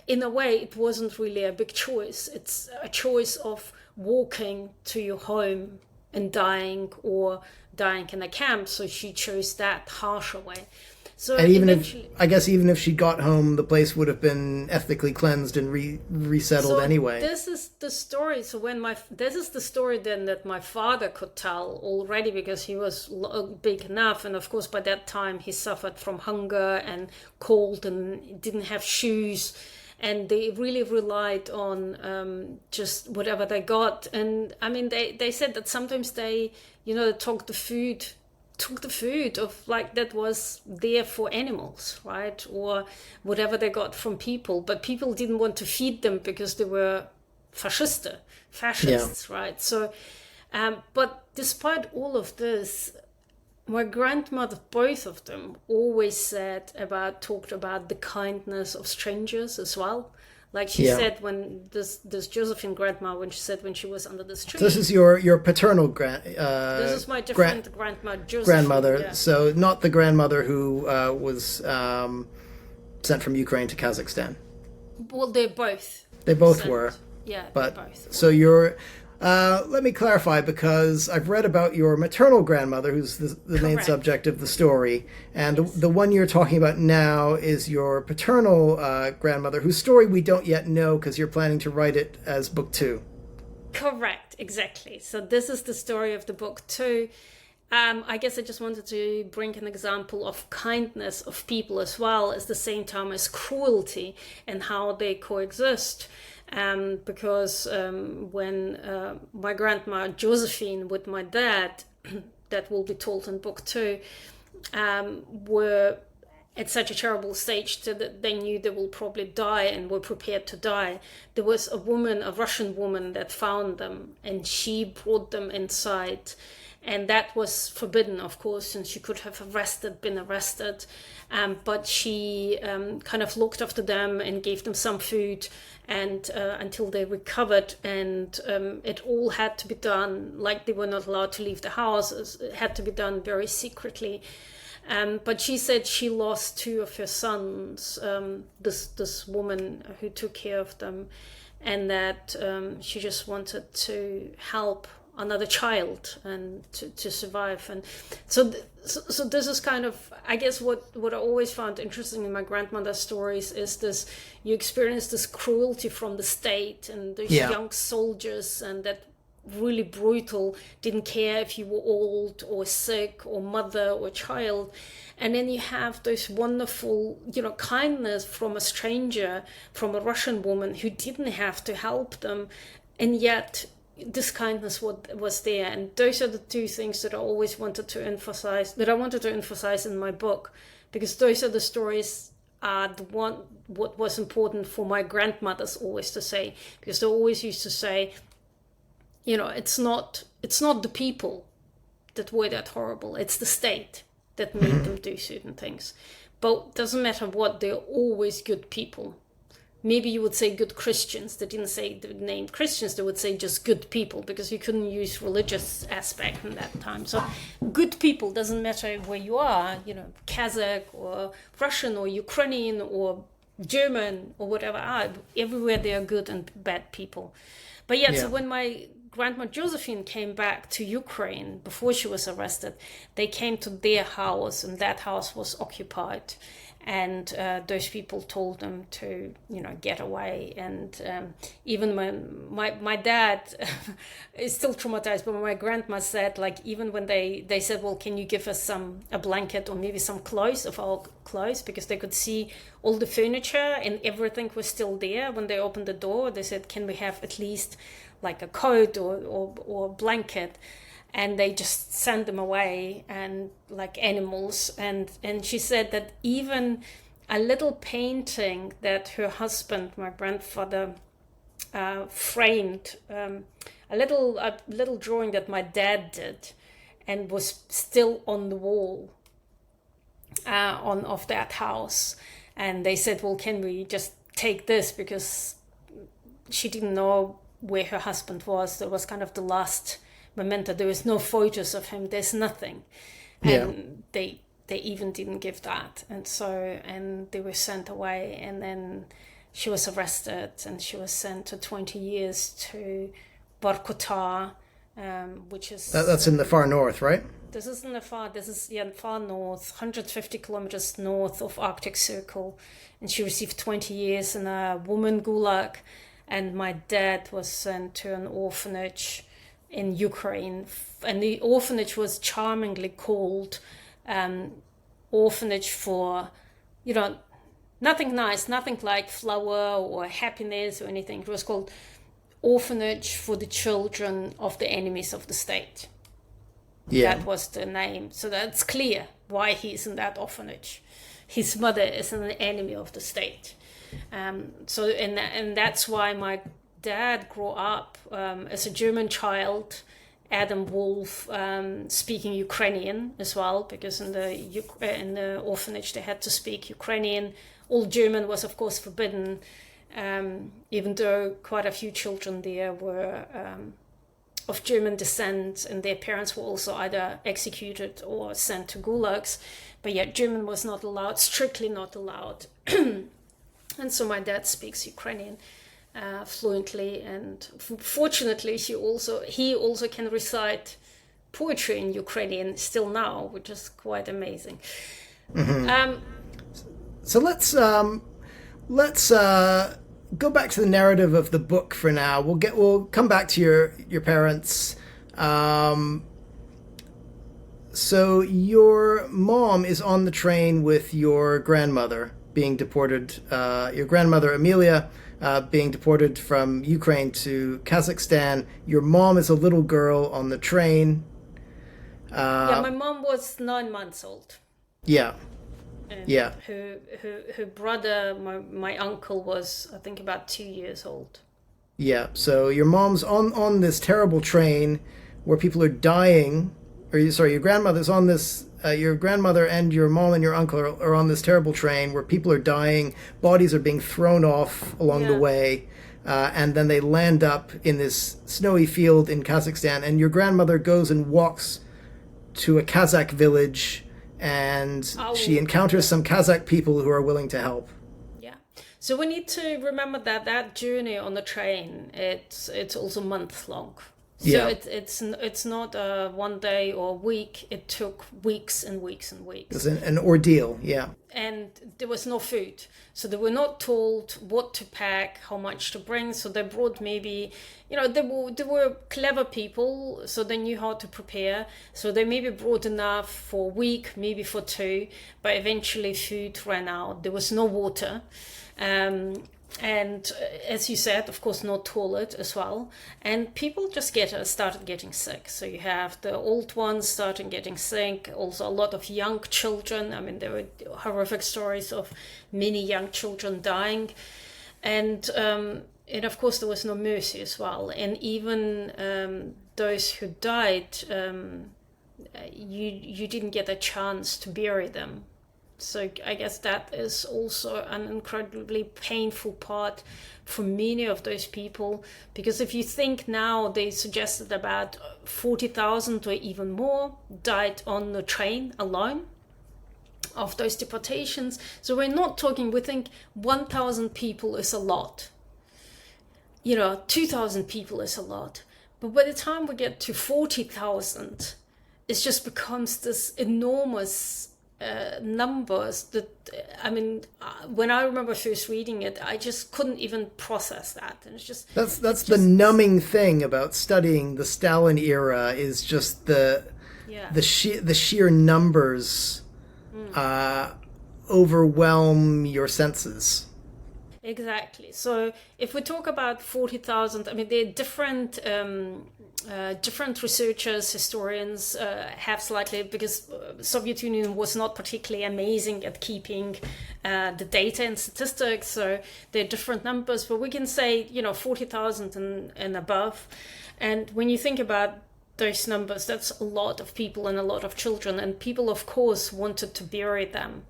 in a way, it wasn't really a big choice. It's a choice of walking to your home and dying, or dying in a camp. So she chose that harsher way. So and even if she got home, the place would have been ethnically cleansed and resettled anyway. This is the story. So this is the story then that my father could tell already, because he was big enough, and of course by that time he suffered from hunger and cold and didn't have shoes, and they really relied on just whatever they got. And I mean, they said that sometimes they took the food of like that was there for animals, right, or whatever they got from people, but people didn't want to feed them because they were fascists, right? So but despite all of this, my grandmother, both of them, always talked about the kindness of strangers as well. Like she said, when this Josephine grandma, when she was under this tree. This is your paternal this is my different grandma, Josephine. Grandmother. Yeah. So not the grandmother who was sent from Ukraine to Kazakhstan. Well, they both. They both were. Yeah, but they both. So you're. Let me clarify, because I've read about your maternal grandmother, who's the main subject of the story, and the one you're talking about now is your paternal grandmother, whose story we don't yet know because you're planning to write it as book 2. Correct, exactly. So this is the story of the book 2. I guess I just wanted to bring an example of kindness of people as well, at the same time as cruelty, and how they coexist. Because when my grandma Josephine with my dad, that will be told in book 2, were at such a terrible stage that they knew they will probably die and were prepared to die. There was a Russian woman that found them, and she brought them inside. And that was forbidden, of course, and she could have been arrested. But she kind of looked after them and gave them some food and until they recovered. And it all had to be done, like they were not allowed to leave the house. It had to be done very secretly. But she said she lost 2 of her sons, this woman who took care of them, and that she just wanted to help another child and to survive. And so this is kind of, I guess, what I always found interesting in my grandmother's stories is this: you experience this cruelty from the state and those young soldiers, and that really brutal, didn't care if you were old or sick or mother or child. And then you have those wonderful, kindness from a stranger, from a Russian woman who didn't have to help them, and yet this kindness was there. And those are the 2 things that I always wanted to emphasize, in my book, because those are the stories what was important for my grandmothers always to say, because they always used to say, it's not the people that were that horrible, it's the state that made them do certain things. But it doesn't matter what, they're always good people. Maybe you would say good Christians. They didn't say the name Christians, they would say just good people, because you couldn't use religious aspect in that time. So good people, doesn't matter where you are, Kazakh or Russian or Ukrainian or German or whatever, everywhere they are good and bad people. But so when my Grandma Josephine came back to Ukraine before she was arrested, they came to their house, and that house was occupied. And those people told them to, get away. And even when my dad is still traumatized, but my grandma said, like, even when they said, well, can you give us a blanket or maybe some clothes of our clothes, because they could see all the furniture and everything was still there. When they opened the door, they said, can we have at least like a coat or blanket? And they just sent them away and like animals. And she said that even a little painting that her husband, my grandfather, framed, a little drawing that my dad did, and was still on the wall of that house. And they said, well, can we just take this, because she didn't know where her husband was. That was kind of the last memento. There was no photos of him, there's nothing. And they even didn't give that. And they were sent away, and then she was arrested and she was sent to 20 years to Vorkuta, which is... That's in the far north, right? This is far north, 150 kilometers north of Arctic Circle. And she received 20 years in a woman gulag. And my dad was sent to an orphanage in Ukraine, and the orphanage was charmingly called orphanage for, nothing nice, nothing like flower or happiness or anything. It was called orphanage for the children of the enemies of the state. That was the name. So that's clear why he's in that orphanage. His mother is an enemy of the state. And that's why my dad grew up as a German child, Adam Wolf, speaking Ukrainian as well, because in the orphanage they had to speak Ukrainian. All German was of course forbidden, even though quite a few children there were of German descent, and their parents were also either executed or sent to gulags. But yet German was not allowed, strictly not allowed. And so my dad speaks Ukrainian fluently, and fortunately he also can recite poetry in Ukrainian still now, which is quite amazing. So let's go back to the narrative of the book for now. We'll come back to your parents. So your mom is on the train with your grandmother being deported. Your grandmother Amelia being deported from Ukraine to Kazakhstan. Your mom is a little girl on the train. My mom was 9 months old. Yeah. And Yeah. her brother, my uncle, was, I think, about 2 years old. Yeah. So your mom's on this terrible train where people are dying, sorry, your grandmother's on this. Your grandmother and your mom and your uncle are on this terrible train where people are dying, bodies are being thrown off along the Yeah. way, and then they land up in this snowy field in Kazakhstan. And your grandmother goes and walks to a Kazakh village, and Oh, she encounters some Kazakh people who are willing to help. yeah. So we need to remember that that journey on the train, it's also months long. So Yeah. it's not 1 day or a week. It took weeks and weeks and weeks. It's an ordeal. Yeah. And there was no food, so they were not told what to pack, how much to bring. So they brought maybe, they were clever people, so they knew how to prepare. So they maybe brought enough for a week, maybe for two, but eventually food ran out. There was no water. And as you said, of course, no toilet as well. And people just started getting sick. So you have the old ones starting getting sick. Also, a lot of young children. I mean, there were horrific stories of many young children dying. And of course, there was no mercy as well. And even those who died, you didn't get a chance to bury them. So I guess that is also an incredibly painful part for many of those people, because if you think now, they suggested about 40,000 or even more died on the train alone of those deportations. So we're not talking, we think 1,000 people is a lot. 2,000 people is a lot. But by the time we get to 40,000, it just becomes this enormous numbers that, when I remember first reading it, I just couldn't even process that. And it's just that's the numbing thing about studying the Stalin era, is just the sheer numbers overwhelm your senses. Exactly. So if we talk about 40,000, there are different researchers, historians have slightly, because Soviet Union was not particularly amazing at keeping the data and statistics, so there are different numbers, but we can say 40,000 and above. And when you think about those numbers, that's a lot of people and a lot of children, and people of course wanted to bury them.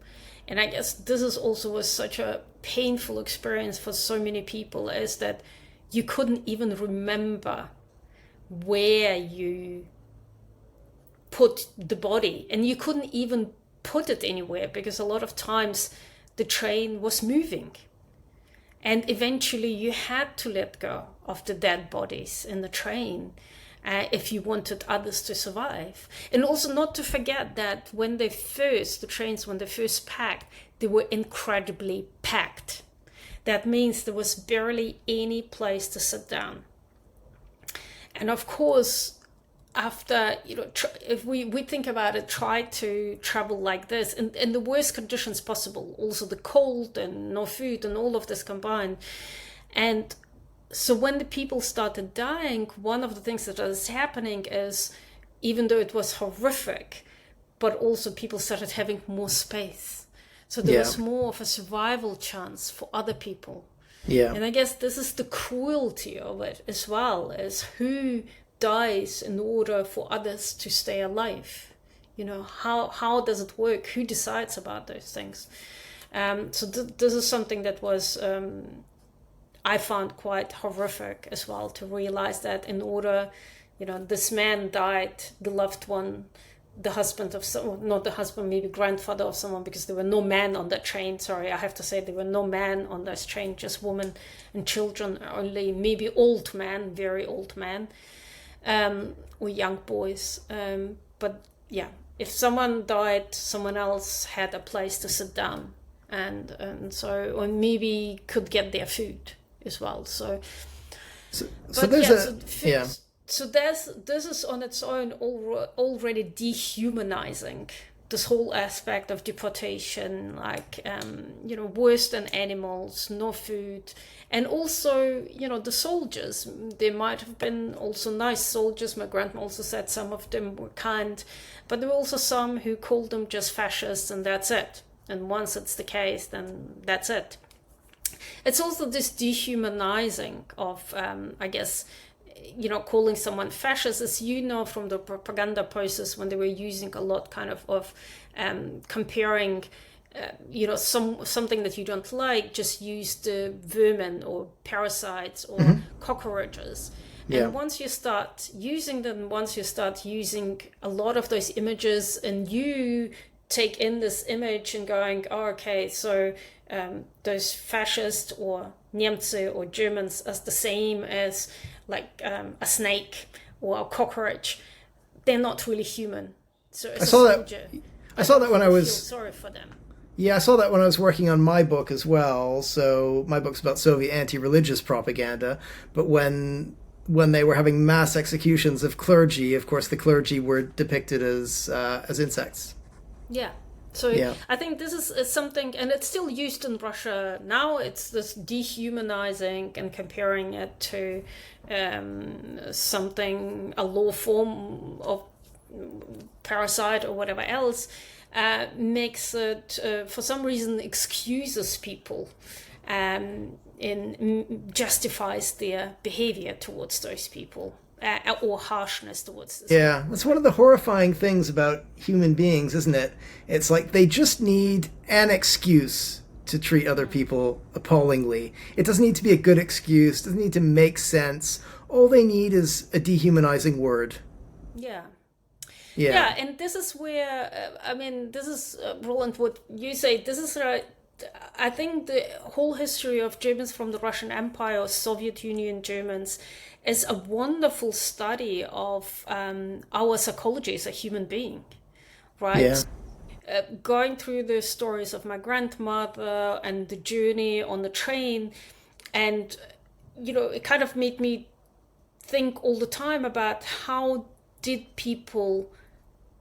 And I guess this is also was such a painful experience for so many people, is that you couldn't even remember where you put the body, and you couldn't even put it anywhere, because a lot of times the train was moving, and eventually you had to let go of the dead bodies in the train if you wanted others to survive. And also not to forget that when they first packed, they were incredibly packed. That means there was barely any place to sit down. And of course, after, if we think about it, try to travel like this in the worst conditions possible, also the cold and no food and all of this combined. And so when the people started dying, one of the things that is happening is, even though it was horrific, but also people started having more space. So there was more of a survival chance for other people. Yeah. And I guess this is the cruelty of it as well, is who dies in order for others to stay alive. How does it work? Who decides about those things? So this is something that was, I found quite horrific as well, to realize that in order, this man died, the loved one, the husband of someone, not the husband, maybe grandfather of someone, because there were no men on that train. Sorry, I have to say there were no men on this train, just women and children, only maybe old men, very old men, or young boys. But yeah, if someone died, someone else had a place to sit down, and so, or maybe could get their food as well. So there's So this is on its own already dehumanizing this whole aspect of deportation, like, worse than animals, no food. And also, the soldiers, there might have been also nice soldiers. My grandma also said some of them were kind, but there were also some who called them just fascists, and that's it. And once it's the case, then that's it. It's also this dehumanizing of, I guess, calling someone fascist, as you know from the propaganda process when they were using a lot kind of comparing, something that you don't like, just use the vermin or parasites or cockroaches. Yeah. And once you start using them, once you start using a lot of those images and you take in this image and going, oh, okay, so those fascists or Niemcy or Germans are the same as like a snake or a cockroach. They're not really human. So as I saw that when I was... feel sorry for them. Yeah, I saw that when I was working on my book as well. So my book's about Soviet anti-religious propaganda. But when they were having mass executions of clergy, of course, the clergy were depicted as insects. Yeah. So yeah. I think this is something, and it's still used in Russia now. It's this dehumanizing and comparing it to something, a law form of parasite or whatever else, makes it, for some reason, excuses people and justifies their behavior towards those people. Or harshness towards this. Yeah, that's one of the horrifying things about human beings, isn't it? It's like they just need an excuse to treat other people appallingly. It doesn't need to be a good excuse, doesn't need to make sense. All they need is a dehumanizing word. Yeah. Yeah, and this is where, this is, Roland, what you say, this is right. I think the whole history of Germans from the Russian Empire, or Soviet Union Germans, is a wonderful study of our psychology as a human being, right? Yeah. Going through the stories of my grandmother and the journey on the train, and, it kind of made me think all the time about how did people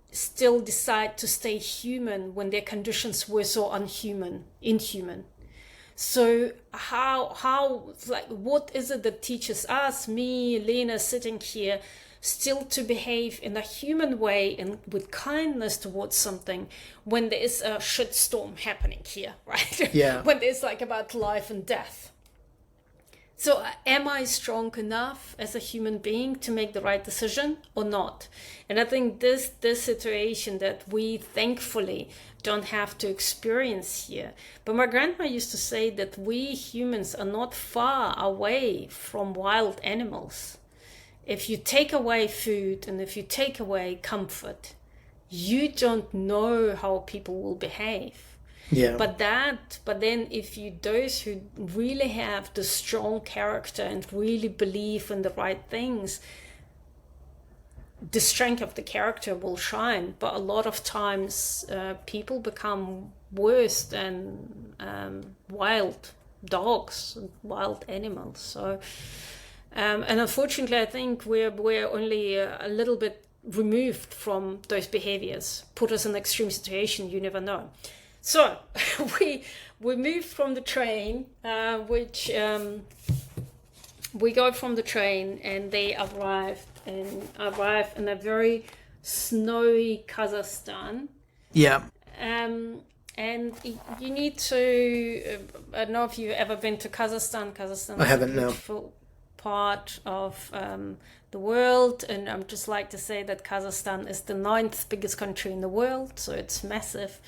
still decide to stay human when their conditions were so inhuman. So how like, what is it that teaches us, me, Lena, sitting here, still to behave in a human way and with kindness towards something when there is a shitstorm happening here, right? Yeah. When there's like about life and death. So am I strong enough as a human being to make the right decision or not? And I think this situation that we thankfully don't have to experience here. But my grandma used to say that we humans are not far away from wild animals. If you take away food and if you take away comfort, you don't know how people will behave. Yeah. But then if those who really have the strong character and really believe in the right things, the strength of the character will shine. But a lot of times people become worse than wild dogs, wild animals. So, and unfortunately, I think we're only a little bit removed from those behaviors. Put us in an extreme situation, you never know. So we moved from the train, we go from the train, and they arrive in a very snowy Kazakhstan. Yeah. And you need to. I don't know if you've ever been to Kazakhstan. Kazakhstan. I haven't. No. Beautiful part of the world, and I'd just like to say that Kazakhstan is the 9th biggest country in the world, so it's massive.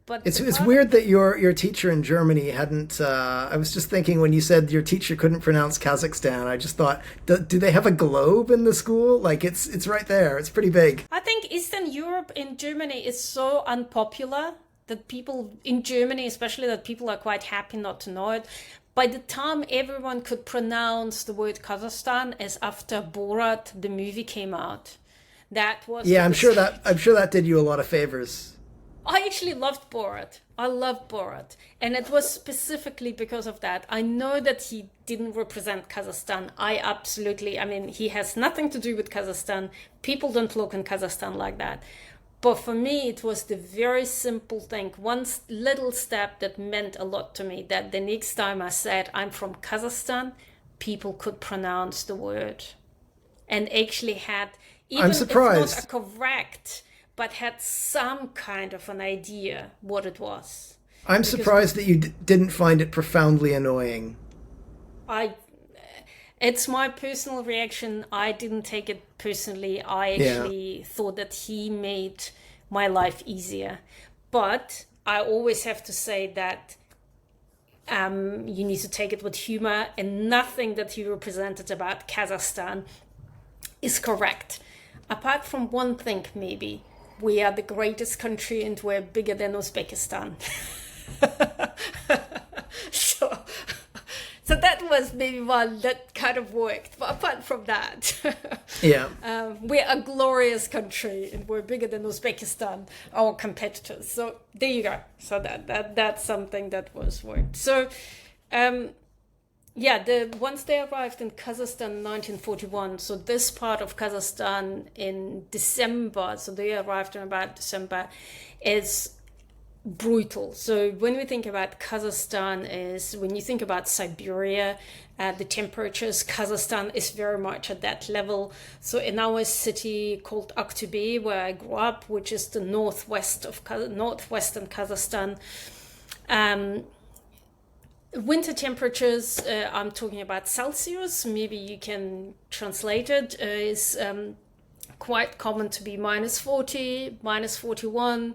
But it's weird that your teacher in Germany hadn't. I was just thinking when you said your teacher couldn't pronounce Kazakhstan, I just thought, do they have a globe in the school? Like it's right there. It's pretty big. I think Eastern Europe in Germany is so unpopular that people in Germany, especially, that people are quite happy not to know it. By the time everyone could pronounce the word Kazakhstan, as after Borat the movie came out, that was I'm sure that did you a lot of favors. I actually loved Borat. I loved Borat. And it was specifically because of that. I know that he didn't represent Kazakhstan. He has nothing to do with Kazakhstan. People don't look in Kazakhstan like that. But for me, it was the very simple thing, one little step that meant a lot to me, that the next time I said I'm from Kazakhstan, people could pronounce the word. And actually had, even I'm surprised. if it's not a correct, but had some kind of an idea what it was. I'm surprised that you didn't find it profoundly annoying. It's my personal reaction. I didn't take it personally. I actually thought that he made my life easier. But I always have to say that you need to take it with humor, and nothing that he represented about Kazakhstan is correct. Apart from one thing, maybe. We are the greatest country and we're bigger than Uzbekistan. So that was maybe one that kind of worked. But apart from that, we're a glorious country and we're bigger than Uzbekistan, our competitors. So there you go. So that's something that was worked. So once they arrived in Kazakhstan in 1941, so this part of Kazakhstan in December, so they arrived in about December, is brutal. So when we think about Kazakhstan, is when you think about Siberia, the temperatures, Kazakhstan is very much at that level. So in our city called Aktobe, where I grew up, which is the northwestern Kazakhstan, winter temperatures, I'm talking about Celsius, maybe you can translate it, is quite common to be minus 40, minus 41,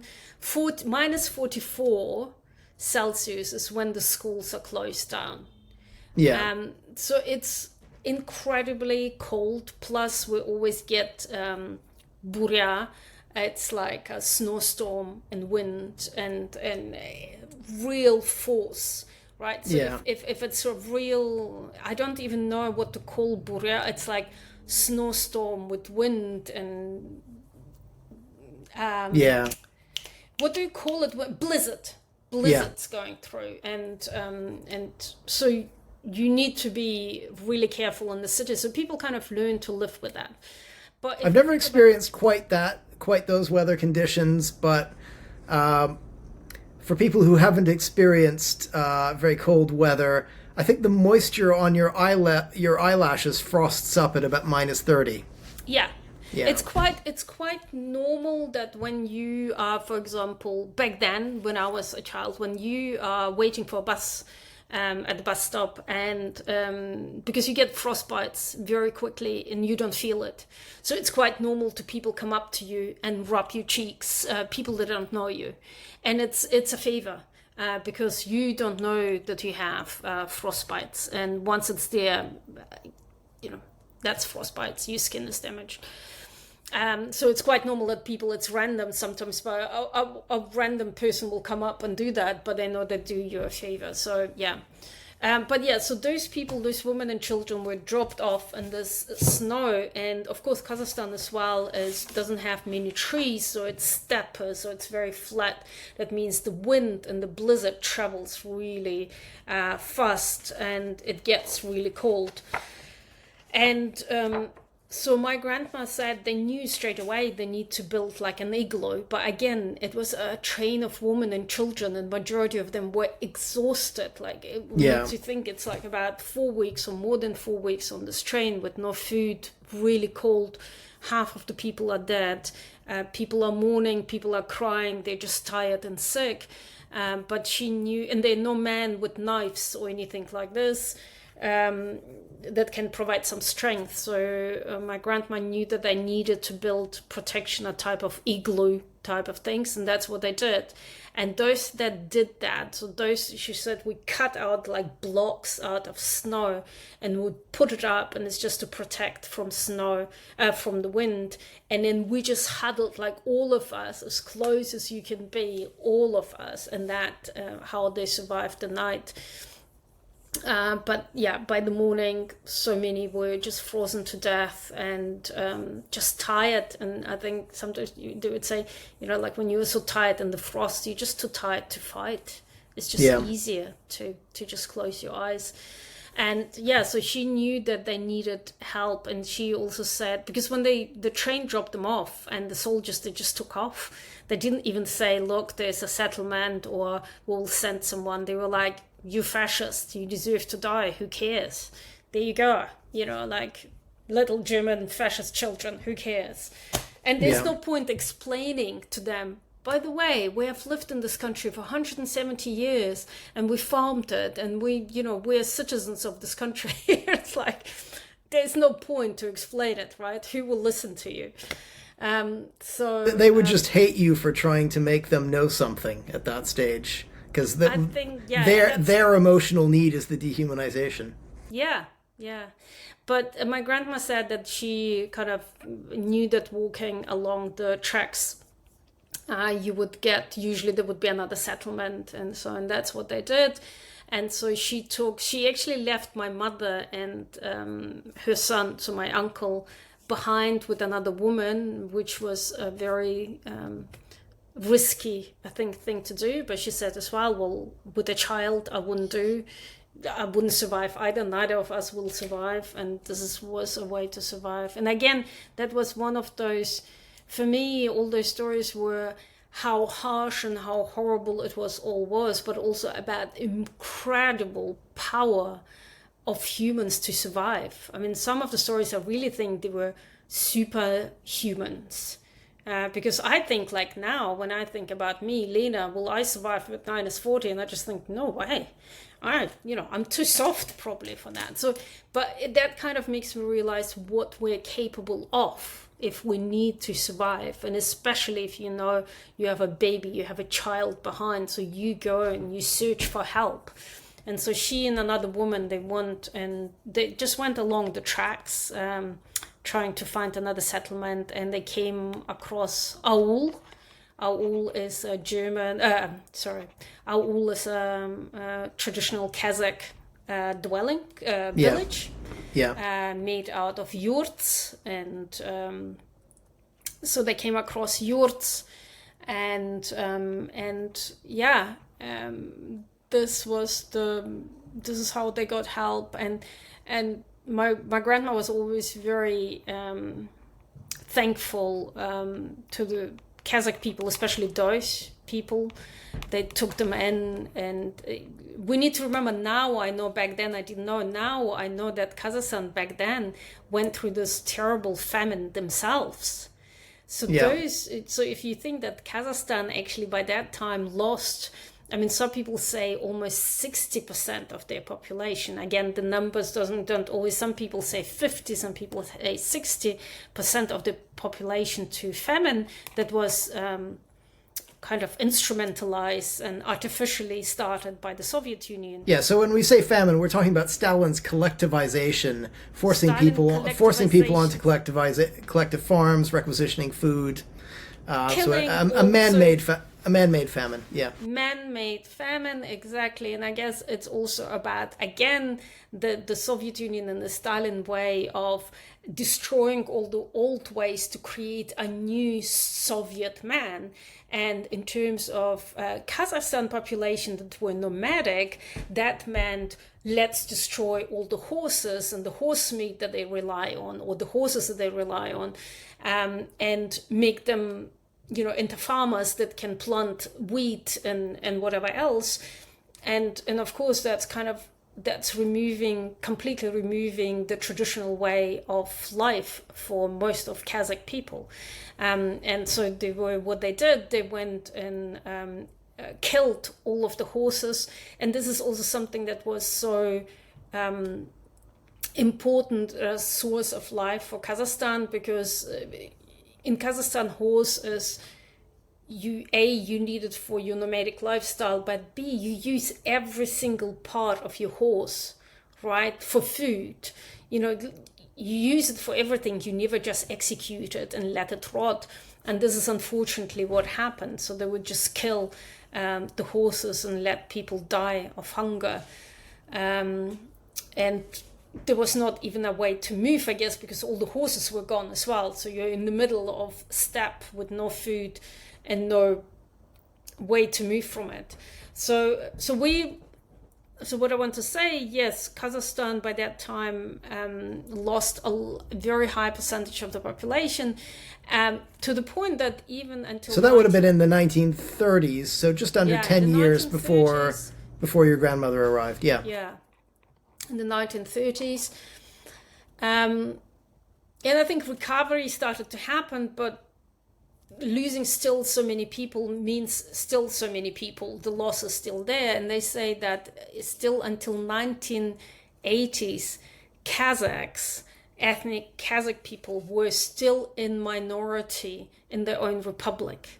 minus 44 Celsius is when the schools are closed down. Yeah. So it's incredibly cold. Plus, we always get burya. It's like a snowstorm and wind and real force, right? So if it's sort of real, I don't even know what to call burya. It's like snowstorm with wind and what do you call it? Blizzard's going through, and so you need to be really careful in the city. So people kind of learn to live with that. But I've never experienced quite those weather conditions, but for people who haven't experienced very cold weather, I think the moisture on your eyelashes frosts up at about minus 30. Yeah. It's quite normal that when you are, for example, back then when I was a child, when you are waiting for a bus at the bus stop, and because you get frostbites very quickly and you don't feel it, so it's quite normal to people come up to you and rub your cheeks, people that don't know you, and it's a favor. Because you don't know that you have frostbites, and once it's there, that's frostbites. Your skin is damaged. So it's quite normal that it's random sometimes, but a random person will come up and do that, but they know they do you a favor. So so those people, those women and children were dropped off in this snow, and of course Kazakhstan as well doesn't have many trees, so it's steppe, so it's very flat. That means the wind and the blizzard travels really fast, and it gets really cold. And so my grandma said they knew straight away they need to build like an igloo. But again, it was a train of women and children, and majority of them were exhausted. Need to think it's like about 4 weeks or more than 4 weeks on this train with no food, really cold. Half of the people are dead. People are mourning, people are crying, they're just tired and sick. But she knew, and there are no men with knives or anything like this. That can provide some strength. So my grandma knew that they needed to build protection, a type of igloo type of things, and that's what they did. And those that did that, so those, she said, we cut out like blocks out of snow and would put it up, and it's just to protect from snow, from the wind. And then we just huddled, like all of us, as close as you can be, all of us, and that how they survived the night. But by the morning, so many were just frozen to death and just tired. And I think sometimes they would say, like when you were so tired in the frost, you're just too tired to fight. It's just easier to just close your eyes. And so she knew that they needed help. And she also said, because when the train dropped them off and the soldiers, they just took off. They didn't even say, look, there's a settlement or we'll send someone. They were like, you fascist, you deserve to die, who cares? There you go, like little German fascist children, who cares? And there's Yeah. no point explaining to them, by the way, we have lived in this country for 170 years and we farmed it and we're citizens of this country. It's like, there's no point to explain it, right? Who will listen to you? So They would just hate you for trying to make them know something at that stage, because I think, yeah, their emotional need is the dehumanization. yeah, yeah. But my grandma said that she kind of knew that walking along the tracks, usually there would be another settlement, and so, and that's what they did. And so she actually left my mother and her son, so my uncle, behind with another woman, which was a very risky, I think, thing to do. But she said as well, with a child, I wouldn't survive either. Neither of us will survive. And was a way to survive. And again, that was one of those, for me, all those stories were how harsh and how horrible it was, but also about incredible power of humans to survive. I mean, some of the stories I really think they were superhumans. Because I think, like now, when I think about me, Lena, will I survive with -40? And I just think, no way. I'm too soft probably for that. So, but that kind of makes me realize what we're capable of if we need to survive. And especially if you have a baby, you have a child behind, so you go and you search for help. And so she and another woman, they just went along the tracks, trying to find another settlement, and they came across Aul. Aul is a German, Aul is a traditional Kazakh village. Yeah. Made out of yurts, and so they came across yurts, and this is how they got help, and my grandma was always very thankful to the Kazakh people, especially those people. They took them in, and we need to remember, now I know, back then I didn't know, now I know that Kazakhstan back then went through this terrible famine themselves. So so if you think that Kazakhstan actually by that time lost, I mean, some people say almost 60% of their population. Again, the numbers don't always, some people say 50, some people say 60% of the population to famine that was kind of instrumentalized and artificially started by the Soviet Union. Yeah, so when we say famine, we're talking about Stalin's collectivization, forcing people onto collective farms, requisitioning food. Killing, a man-made famine, yeah. Man-made famine, exactly. And I guess it's also about, again, the Soviet Union and the Stalin way of destroying all the old ways to create a new Soviet man. And in terms of Kazakhstan population that were nomadic, that meant let's destroy all the horses and the horse meat that they rely on, or the horses that they rely on, and make them into farmers that can plant wheat and whatever else. And of course that's completely removing the traditional way of life for most of Kazakh people. And so they went and killed all of the horses. And this is also something that was so important source of life for Kazakhstan, because in Kazakhstan, horse is you need it for your nomadic lifestyle, but B, you use every single part of your horse, right, for food. You use it for everything. You never just execute it and let it rot. And this is unfortunately what happened. So they would just kill the horses and let people die of hunger. And there was not even a way to move, I guess, because all the horses were gone as well. So you're in the middle of steppe with no food and no way to move from it. So what I want to say, yes, Kazakhstan by that time lost a very high percentage of the population, to the point that even until... So that would have been in the 1930s, so just under 10 years 1930s. before your grandmother arrived, yeah. Yeah. In the 1930s. And I think recovery started to happen, but losing still so many people means still so many people. The loss is still there. And they say that still until 1980s, Kazakhs, ethnic Kazakh people, were still in minority in their own republic.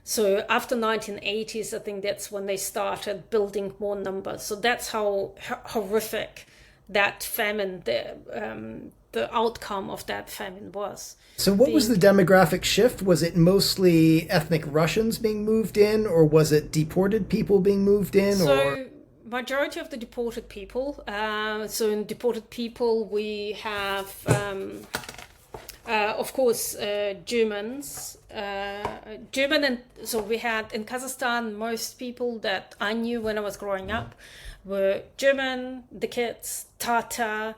So after 1980s, I think that's when they started building more numbers. So that's how horrific that famine, the outcome of that famine was. So what was the demographic shift? Was it mostly ethnic Russians being moved in, or was it deported people being moved in? So majority of the deported people. So in deported people, we have, of course, Germans. And so we had in Kazakhstan, most people that I knew when I was growing up were German, the kids, Tatar,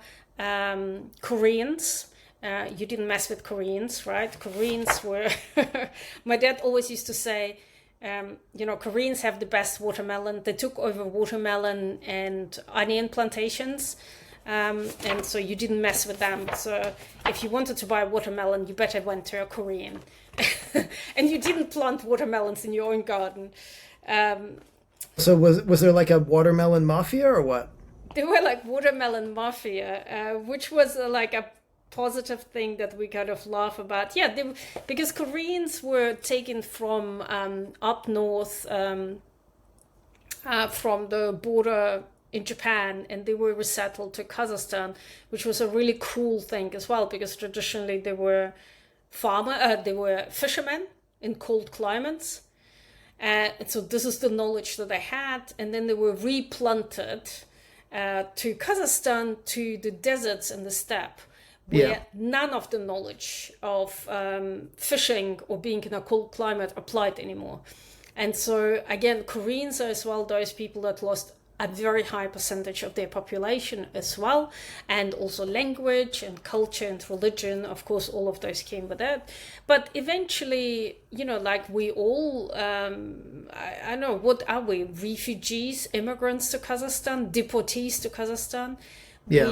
Koreans. You didn't mess with Koreans, right? Koreans were, my dad always used to say, Koreans have the best watermelon. They took over watermelon and onion plantations. And so you didn't mess with them. So if you wanted to buy watermelon, you better went to a Korean. And you didn't plant watermelons in your own garden. So was there like a watermelon mafia or what? They were like watermelon mafia, which was like a positive thing that we kind of laugh about. Yeah, because Koreans were taken from up north, from the border in Japan, and they were resettled to Kazakhstan, which was a really cruel thing as well, because traditionally they were fishermen in cold climates. And so this is the knowledge that they had, and then they were replanted to Kazakhstan, to the deserts and the steppe, where none of the knowledge of fishing or being in a cold climate applied anymore. And so again, Koreans are as well those people that lost a very high percentage of their population as well, and also language and culture and religion. Of course, all of those came with it. But eventually, like we all, I know, what are we? Refugees, immigrants to Kazakhstan, deportees to Kazakhstan. Yeah.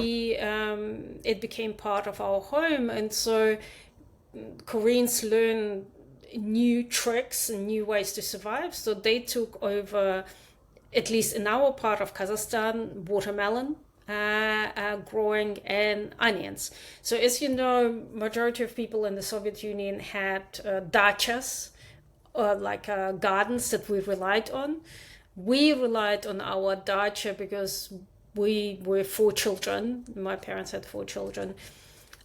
It became part of our home. And so Koreans learn new tricks and new ways to survive. So they took over, at least in our part of Kazakhstan, watermelon growing and onions. So as you know, majority of people in the Soviet Union had dachas, like gardens that we relied on. We relied on our dacha because we were 4 children. My parents had 4 children.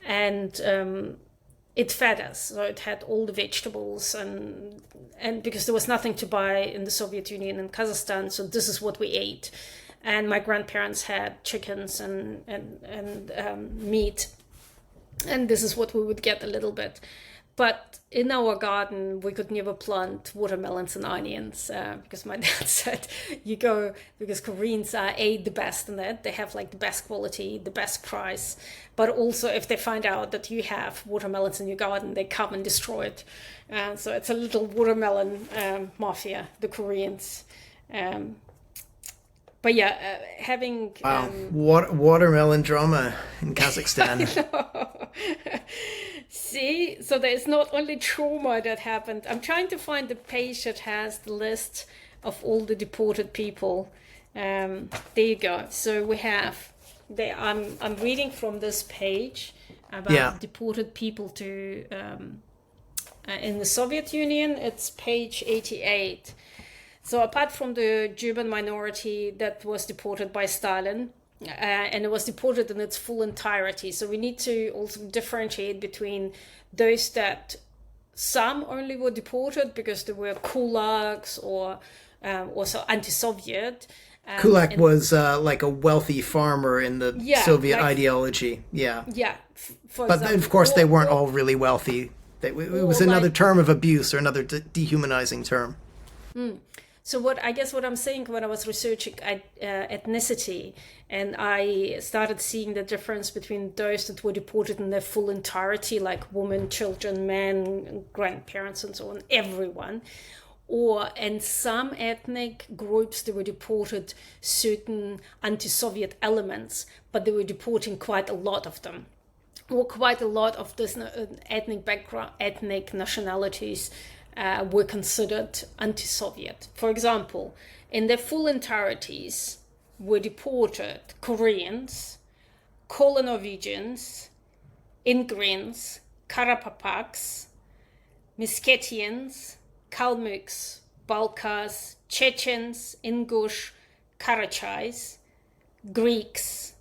And it fed us. So it had all the vegetables and because there was nothing to buy in the Soviet Union and Kazakhstan, so this is what we ate. And my grandparents had chickens and meat, and this is what we would get a little bit. But in our garden, we could never plant watermelons and onions because my dad said, because Koreans are the best in that. They have like the best quality, the best price. But also if they find out that you have watermelons in your garden, they come and destroy it. So it's a little watermelon mafia, the Koreans. But yeah, having... watermelon drama in Kazakhstan. See, so there's not only trauma that happened. I'm trying to find the page that has the list of all the deported people. There you go. So we have... I'm reading from this page about deported people to... in the Soviet Union, it's page 88. So apart from the German minority that was deported by Stalin, and it was deported in its full entirety. So we need to also differentiate between those that some only were deported because they were kulaks or also anti-Soviet. Kulak was like a wealthy farmer in the Soviet ideology. Yeah. Yeah. But of course, they weren't all really wealthy. It was another term of abuse or another dehumanizing term. So what I'm saying when I was researching ethnicity, and I started seeing the difference between those that were deported in their full entirety, like women, children, men, grandparents, and so on, everyone, and some ethnic groups, they were deported certain anti-Soviet elements, but they were deporting quite a lot of them. or quite a lot of this ethnic background, ethnic nationalities were considered anti-Soviet. For example, in their full entireties were deported Koreans, Kolo-Norwegians, Ingrians, Karapapaks, Meskhetians, Kalmyks, Balkars, Chechens, Ingush, Karachais, Greeks,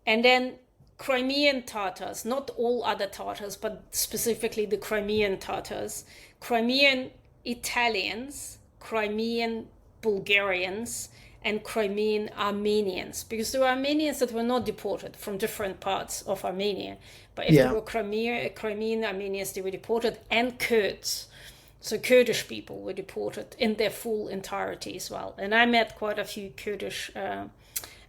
and then Crimean Tatars, not all other Tatars, but specifically the Crimean Tatars, Crimean Italians, Crimean Bulgarians, and Crimean Armenians, because there were Armenians that were not deported from different parts of Armenia, but if there were Crimean Armenians, they were deported, and Kurds. So Kurdish people were deported in their full entirety as well. And I met quite a few Kurdish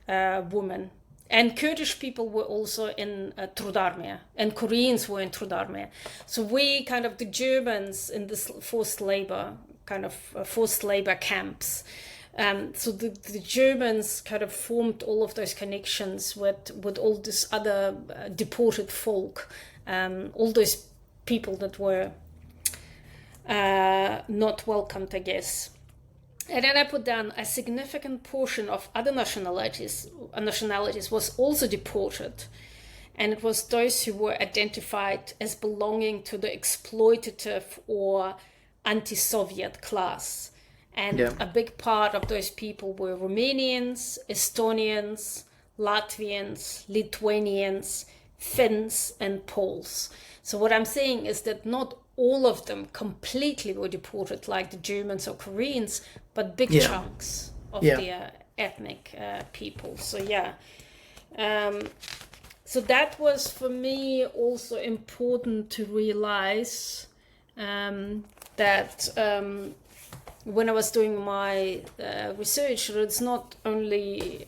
women. And Kurdish people were also in Trudarmia, and Koreans were in Trudarmia. So we kind of, the Germans in this forced labor camps. So the Germans kind of formed all of those connections with all this other deported folk, all those people that were not welcomed, I guess. And then I put down a significant portion of other nationalities was also deported. And it was those who were identified as belonging to the exploitative or anti-Soviet class. And a big part of those people were Romanians, Estonians, Latvians, Lithuanians, Finns, and Poles. So what I'm saying is that not all of them completely were deported like the Germans or Koreans, but big chunks of the ethnic people. So so that was for me also important to realize that when I was doing my research, it's not only,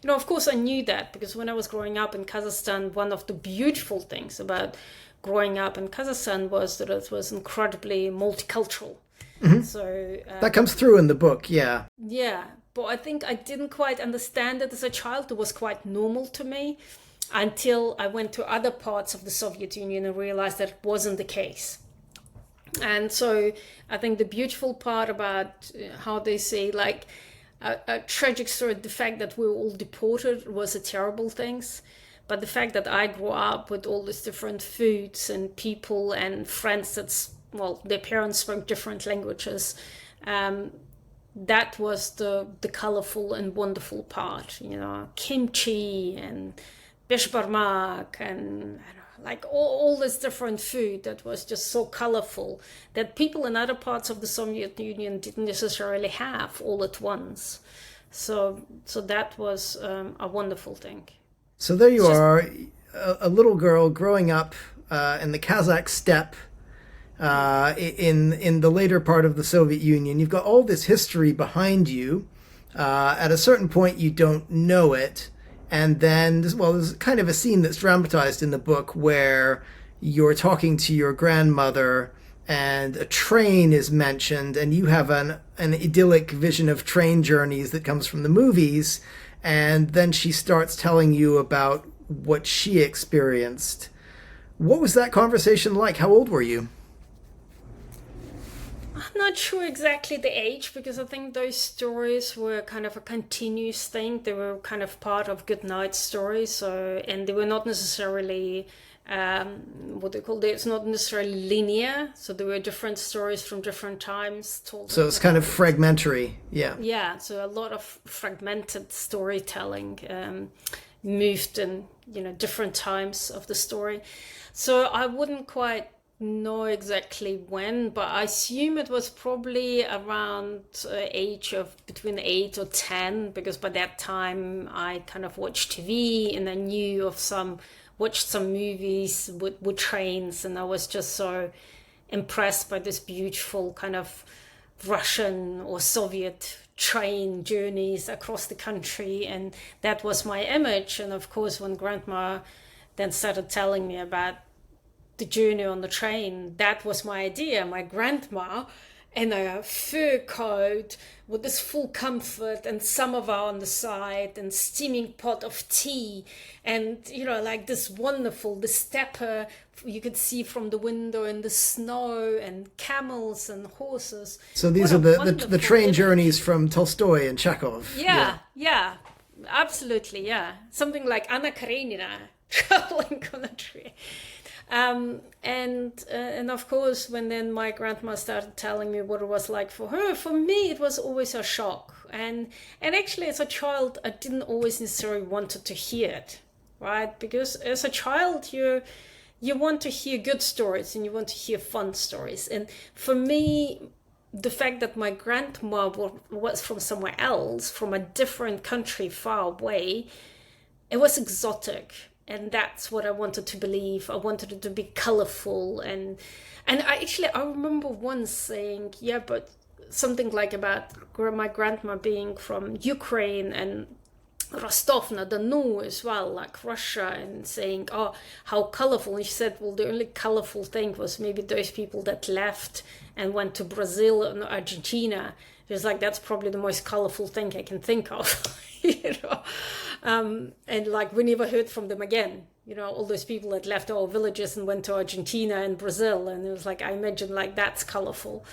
of course I knew that, because when I was growing up in Kazakhstan, one of the beautiful things about growing up in Kazakhstan was that it was incredibly multicultural. Mm-hmm. So that comes through in the book, yeah. Yeah, but I think I didn't quite understand it as a child. It was quite normal to me until I went to other parts of the Soviet Union and realized that it wasn't the case. And so I think the beautiful part about how they say, like, a tragic story, the fact that we were all deported was a terrible thing. But the fact that I grew up with all these different foods and people and friends their parents spoke different languages, that was the colorful and wonderful part, kimchi and beshbarmak and like all this different food that was just so colorful that people in other parts of the Soviet Union didn't necessarily have all at once. So that was a wonderful thing. So there you are, a little girl growing up in the Kazakh steppe in the later part of the Soviet Union. You've got all this history behind you. At a certain point, you don't know it. And then, there's kind of a scene that's dramatized in the book where you're talking to your grandmother and a train is mentioned, and you have an idyllic vision of train journeys that comes from the movies. And then she starts telling you about what she experienced. What was that conversation like? How old were you? I'm not sure exactly the age, because I think those stories were kind of a continuous thing. They were kind of part of Good Night stories, and they were not necessarily it's not necessarily linear. So there were different stories from different times told. So it's kind of fragmentary, yeah. Yeah, so a lot of fragmented storytelling moved in different times of the story. So I wouldn't quite know exactly when, but I assume it was probably around age of between 8 or 10, because by that time I kind of watched TV and I knew of watched some movies with trains, and I was just so impressed by this beautiful kind of Russian or Soviet train journeys across the country, and that was my image. And of course, when Grandma then started telling me about the journey on the train, that was my idea. My grandma in a fur coat with this full comfort and samovar on the side and steaming pot of tea, and like this wonderful, the stepper you could see from the window in the snow, and camels and horses. So these are the train journeys from Tolstoy and Chekhov. Yeah, absolutely, yeah. Something like Anna Karenina traveling on a train. And of course, when then my grandma started telling me what it was like for her, for me it was always a shock. And actually, as a child, I didn't always necessarily wanted to hear it, right? Because as a child, you want to hear good stories and you want to hear fun stories. And for me, the fact that my grandma was from somewhere else, from a different country far away, it was exotic. And that's what I wanted to believe. I wanted it to be colorful. And I remember once saying, yeah, but something like about my grandma being from Ukraine and Rostov-na-Don as well, like Russia, and saying, oh, how colorful. And she said, well, the only colorful thing was maybe those people that left and went to Brazil and Argentina. She was like, that's probably the most colorful thing I can think of. And like we never heard from them again, all those people that left our villages and went to Argentina and Brazil, and it was like, I imagine like that's colorful,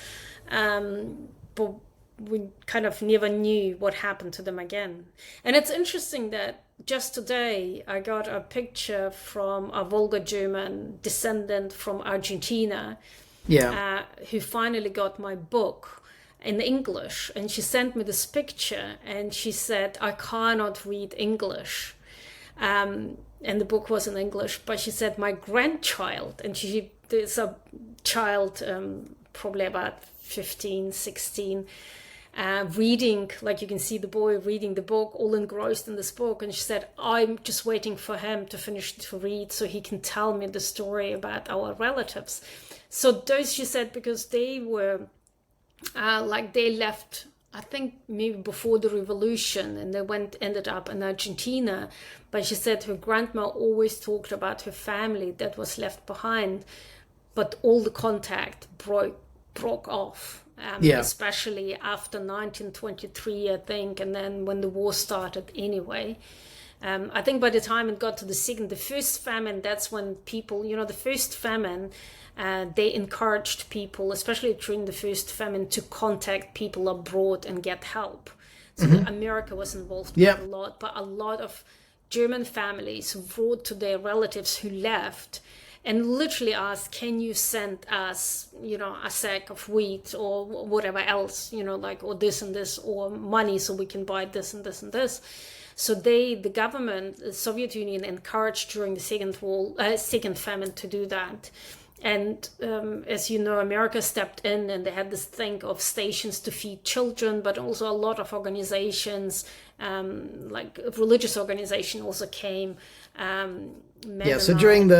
but we kind of never knew what happened to them again. And it's interesting that just today I got a picture from a Volga German descendant from Argentina, who finally got my book in English, and she sent me this picture and she said, I cannot read English, and the book was in English, but she said my grandchild, and there's a child probably about 15, 16, reading, like you can see the boy reading the book, all engrossed in this book, and she said, I'm just waiting for him to finish to read so he can tell me the story about our relatives. So those, she said, because they were they left, I think maybe before the revolution, and they ended up in Argentina. But she said her grandma always talked about her family that was left behind, but all the contact broke off, especially after 1923, I think, and then when the war started anyway. I think by the time it got to the first famine, that's when people, the first famine, they encouraged people, especially during the first famine, to contact people abroad and get help. So America was involved with a lot, but a lot of German families wrote to their relatives who left and literally asked, can you send us, a sack of wheat or whatever else, or this and this, or money so we can buy this and this and this. So the government, the Soviet Union, encouraged during the second famine to do that. And as you know, America stepped in, and they had this thing of stations to feed children, but also a lot of organizations, like religious organization also came. So during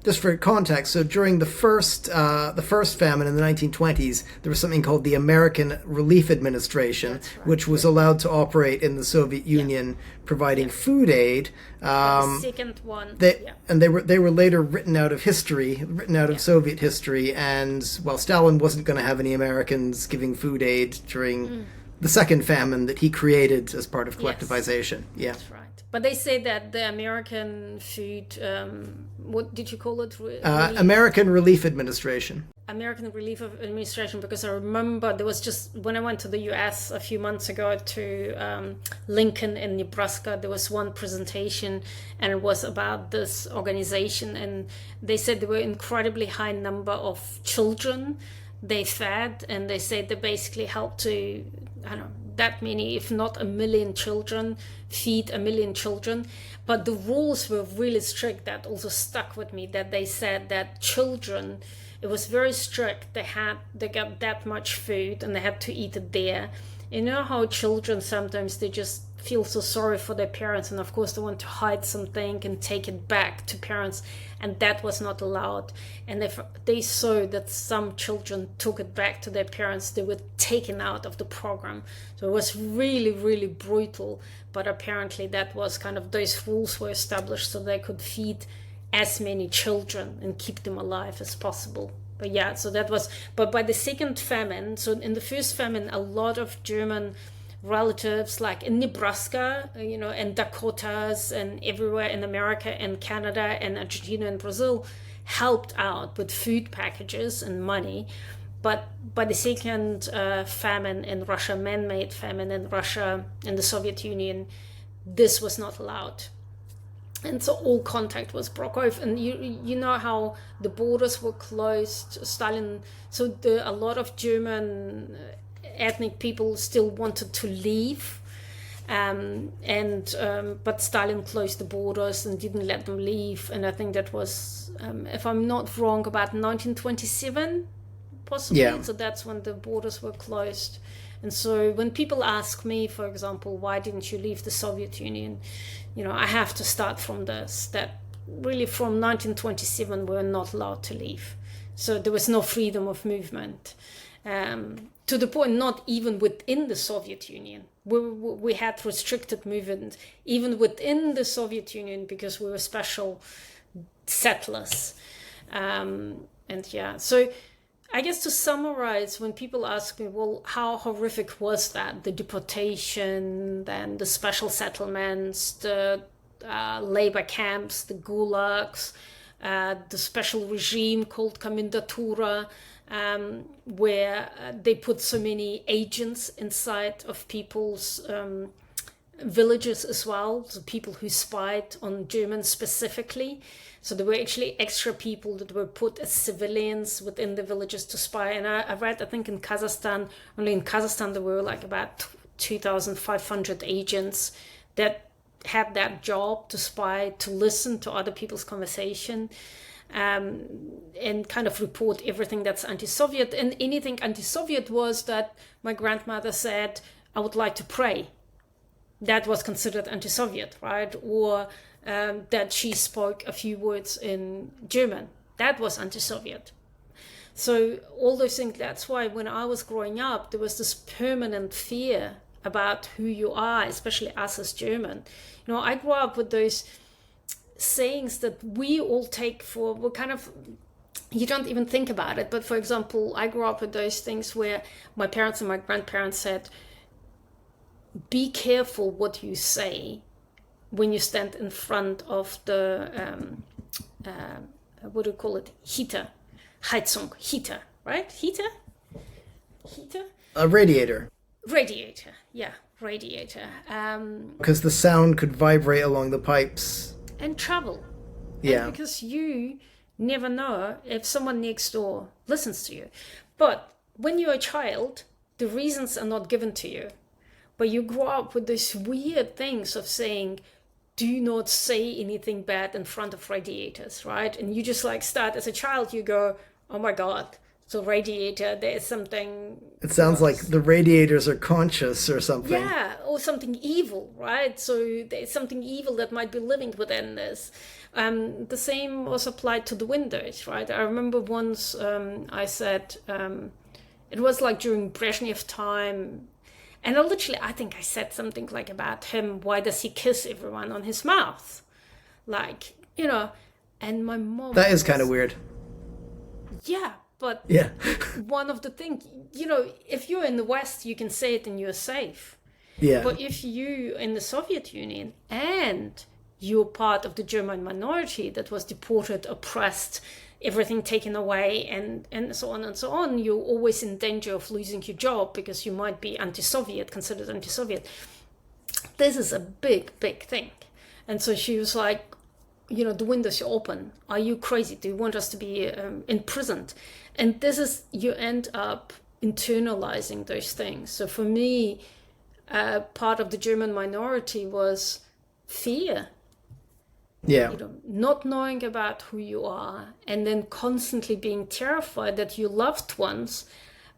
just for context, so during the first famine in the 1920s, there was something called the American Relief Administration, which was allowed to operate in the Soviet Union, providing food aid. The second one, and they were later written out of Soviet history. And Stalin wasn't going to have any Americans giving food aid during the second famine that he created as part of collectivization. Yes. That's right. But they say that the American food, what did you call it? American Relief Administration. American Relief Administration, because I remember there was just, when I went to the US a few months ago to Lincoln in Nebraska, there was one presentation and it was about this organization, and they said there were incredibly high number of children they fed, and they said they basically helped to, that many, if not 1 million children, feed 1 million children. But the rules were really strict. That also stuck with me, that they said that children, it was very strict. They got that much food and they had to eat it there. You know how children sometimes, they just feel so sorry for their parents, and of course they want to hide something and take it back to parents, and that was not allowed. And if they saw that some children took it back to their parents, they were taken out of the program. So it was really, really brutal, but apparently that was kind of, those rules were established so they could feed as many children and keep them alive as possible. But yeah, so that was, but by the second famine, so in the first famine, a lot of German relatives, like in Nebraska, and Dakotas and everywhere in America and Canada and Argentina and Brazil, helped out with food packages and money. But by the second famine in Russia, man-made famine in Russia and the Soviet Union, this was not allowed. And so all contact was broke off. And you know how the borders were closed. Stalin, so a lot of German ethnic people still wanted to leave. But Stalin closed the borders and didn't let them leave. And I think that was, if I'm not wrong, about 1927, possibly. Yeah. So that's when the borders were closed. And so when people ask me, for example, why didn't you leave the Soviet Union? I have to start from this, that really from 1927 we were not allowed to leave. So there was no freedom of movement. To the point, not even within the Soviet Union. We had restricted movement even within the Soviet Union because we were special settlers. So I guess to summarize, when people ask me, well, how horrific was that? The deportation, then the special settlements, the labor camps, the gulags, the special regime called Komendatura, where they put so many agents inside of people's villages as well, so people who spied on Germans specifically. So there were actually extra people that were put as civilians within the villages to spy. And I read, I think in Kazakhstan, only in Kazakhstan there were like about 2,500 agents that had that job to spy, to listen to other people's conversation, and kind of report everything that's anti-Soviet. And anything anti-Soviet was that my grandmother said, I would like to pray. That was considered anti-Soviet, right? Or that she spoke a few words in German. That was anti-Soviet. So all those things, that's why when I was growing up, there was this permanent fear about who you are, especially us as German. I grew up with those sayings that we all take for, we're kind of, you don't even think about it. But for example, I grew up with those things where my parents and my grandparents said, be careful what you say when you stand in front of the, what do you call it? Heater. Heizung. Heater, right? Heater? A radiator. Radiator, yeah. Radiator. Because the sound could vibrate along the pipes. And travel. Yeah. And because you never know if someone next door listens to you. But when you're a child, the reasons are not given to you. But you grow up with these weird things of saying, do not say anything bad in front of radiators, right? And you just start as a child, you go, oh my God, so radiator, there is something. It sounds like the radiators are conscious or something. Yeah, or something evil, right? So there's something evil that might be living within this. The same was applied to the windows, right? I remember once I said, it was during Brezhnev time, and I think I said something about him, why does he kiss everyone on his mouth? And my mom... That is kind of weird. Yeah, but yeah. One of the things, if you're in the West, you can say it and you're safe. Yeah. But if you in the Soviet Union and you're part of the German minority that was deported, oppressed, everything taken away, and so on, you're always in danger of losing your job because you might be anti-Soviet, considered anti-Soviet. This is a big, big thing. And so she was like, the windows are open. Are you crazy? Do you want us to be imprisoned? And this is, you end up internalizing those things. So for me, part of the German minority was fear. Yeah. Not knowing about who you are, and then constantly being terrified that your loved ones,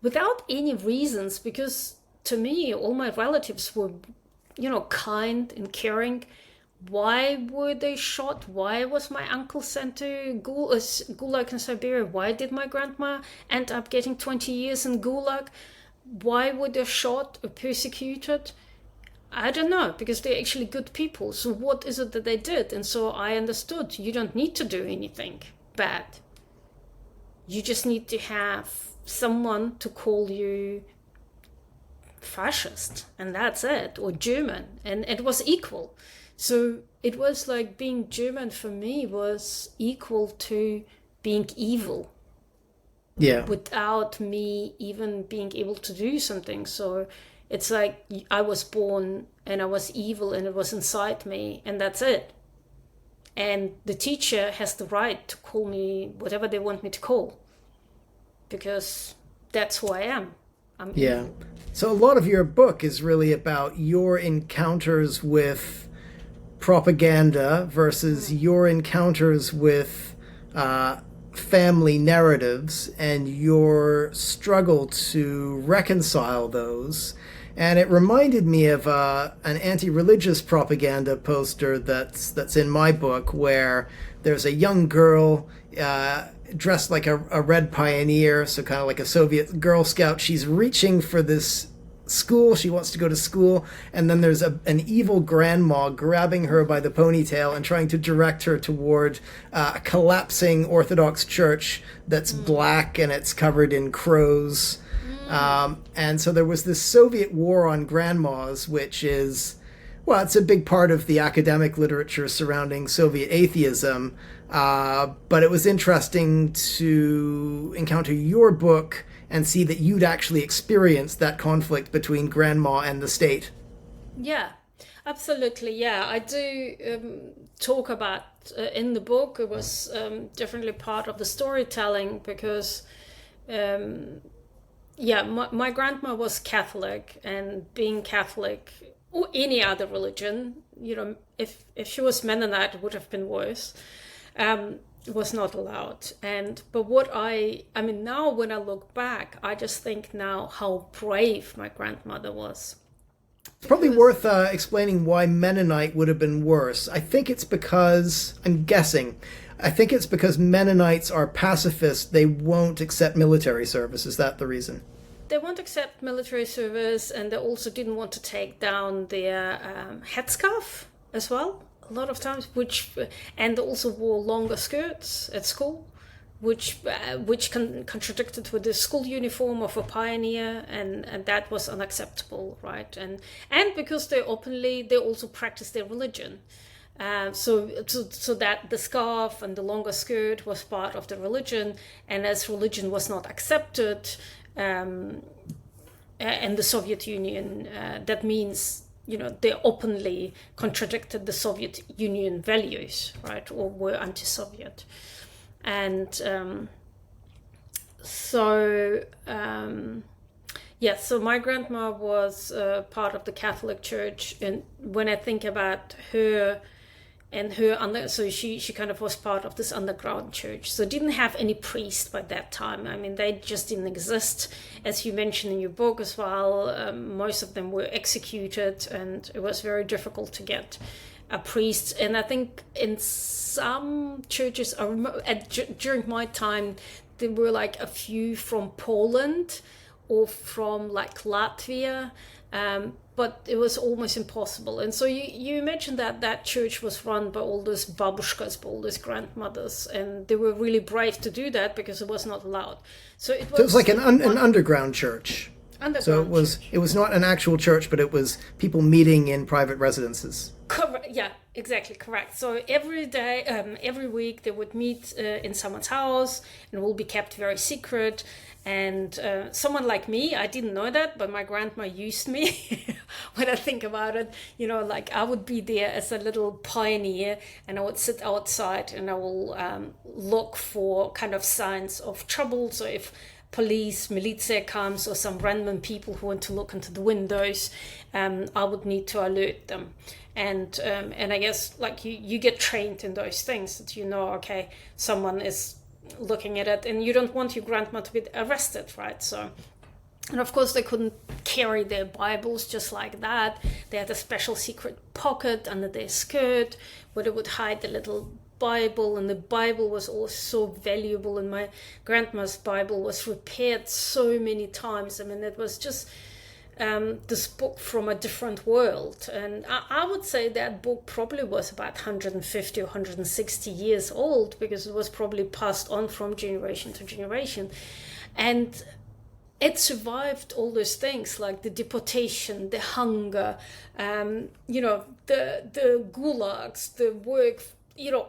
without any reasons, because to me, all my relatives were, kind and caring. Why were they shot? Why was my uncle sent to Gulag in Siberia? Why did my grandma end up getting 20 years in Gulag? Why were they shot or persecuted? I don't know, because they're actually good people. So what is it that they did? And so I understood, you don't need to do anything bad. You just need to have someone to call you fascist, and that's it, or German, and it was equal. So it was like being German for me was equal to being evil. Yeah. Without me even being able to do something. So it's like I was born and I was evil and it was inside me, and that's it. And the teacher has the right to call me whatever they want me to call, because that's who I am. I'm evil. So a lot of your book is really about your encounters with propaganda versus your encounters with family narratives and your struggle to reconcile those. And it reminded me of an anti-religious propaganda poster that's in my book, where there's a young girl dressed like a red pioneer, so kind of like a Soviet Girl Scout. She's reaching for this school. She wants to go to school, and then there's an evil grandma grabbing her by the ponytail and trying to direct her toward a collapsing Orthodox church that's black and it's covered in crows. And so there was this Soviet war on grandmas, which is, well, it's a big part of the academic literature surrounding Soviet atheism. But it was interesting to encounter your book and see that you'd actually experienced that conflict between grandma and the state. Yeah, absolutely. Yeah, I do talk about in the book. It was definitely part of the storytelling because, my grandma was Catholic, and being Catholic or any other religion, if she was Mennonite, it would have been worse. Was not allowed. But now when I look back, I just think now how brave my grandmother was. It's probably worth explaining why Mennonite would have been worse. I think it's because Mennonites are pacifists. They won't accept military service. Is that the reason? They won't accept military service, and they also didn't want to take down their headscarf as well. A lot of times, and they also wore longer skirts at school, which contradicted with the school uniform of a pioneer, and that was unacceptable, right? And because they also practiced their religion, so that the scarf and the longer skirt was part of the religion, and as religion was not accepted, and the Soviet Union, that means, they openly contradicted the Soviet Union values, right, or were anti-Soviet. And so my grandma was part of the Catholic Church, and when I think about her and so she kind of was part of this underground church. So didn't have any priest by that time. I mean, they just didn't exist, as you mentioned in your book as well. Most of them were executed, and it was very difficult to get a priest. And I think in some churches, during my time, there were like a few from Poland or from like Latvia, but it was almost impossible. And so you mentioned that church was run by all those babushkas, by all those grandmothers, and they were really brave to do that because it was not allowed. So it was like an underground church. So it was not an actual church, but it was people meeting in private residences. Correct. Yeah, exactly correct. So every day, every week, they would meet in someone's house, and it will be kept very secret. And someone like me, I didn't know that, but my grandma used me. When I think about it, like I would be there as a little pioneer, and I would sit outside, and I will look for kind of signs of trouble. So if police, militia comes, or some random people who want to look into the windows, I would need to alert them. And I guess like you get trained in those things that okay, someone is looking at it, and you don't want your grandma to be arrested, right? So, and of course they couldn't carry their Bibles just like that. They had a special secret pocket under their skirt where they would hide the little Bible, and the Bible was also valuable, and my grandma's Bible was repaired so many times. I mean, it was just this book from a different world. And I would say that book probably was about 150 or 160 years old, because it was probably passed on from generation to generation. And it survived all those things like the deportation, the hunger, the gulags, the work,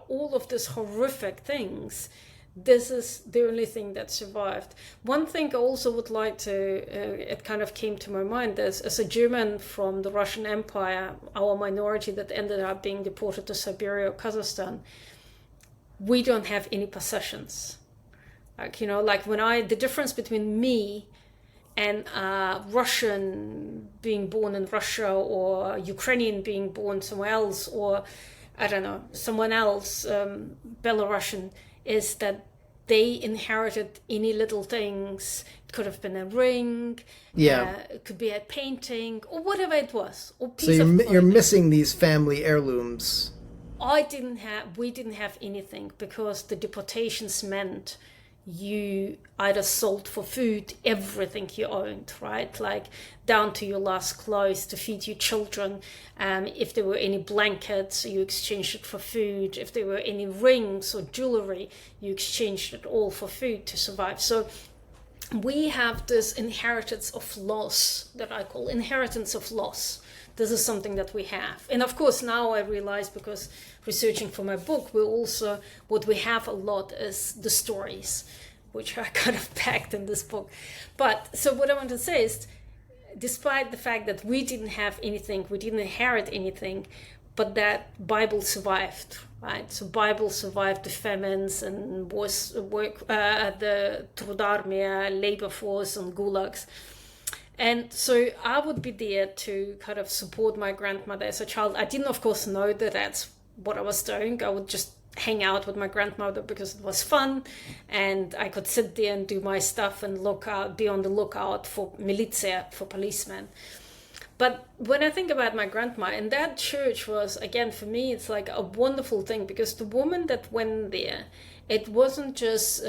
all of these horrific things. This is the only thing that survived. One thing I also would like to, it kind of came to my mind, as a German from the Russian Empire, our minority that ended up being deported to Siberia or Kazakhstan, we don't have any possessions. The difference between me and a Russian being born in Russia, or Ukrainian being born somewhere else, or I don't know, someone else, Belarusian, is that they inherited any little things. It could have been a ring, it could be a painting, or whatever it was, or piece of clothing. You're missing these family heirlooms. We didn't have anything, because the deportations meant you either sold for food everything you owned, right? Like down to your last clothes to feed your children. If there were any blankets, you exchanged it for food. If there were any rings or jewelry, you exchanged it all for food to survive. So we have this inheritance of loss that I call inheritance of loss. This is something that we have. And of course, now I realize, because researching for my book, what we have a lot is the stories, which I kind of packed in this book. But so what I want to say is, despite the fact that we didn't have anything, we didn't inherit anything, but that Bible survived, right? So Bible survived the famines and was the Trudarmia, labor force and gulags. And so I would be there to kind of support my grandmother as a child. I didn't, of course, know that that's what I was doing. I would just hang out with my grandmother because it was fun, and I could sit there and do my stuff and be on the lookout for militia, for policemen. But when I think about my grandma, and that church was, again, for me, it's like a wonderful thing, because the woman that went there, it wasn't just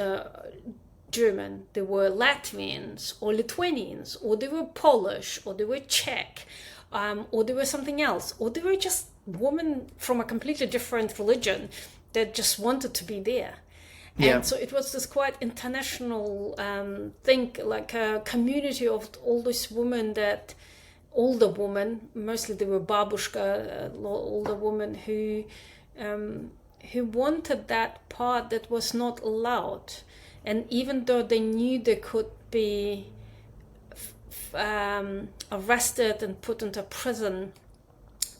German. They were Latvians or Lithuanians, or they were Polish, or they were Czech, or they were something else, or they were just women from a completely different religion that just wanted to be there. And so it was this quite international thing, like a community of all these women, that older women, mostly they were babushka, older women who wanted that part that was not allowed. And even though they knew they could be arrested and put into prison,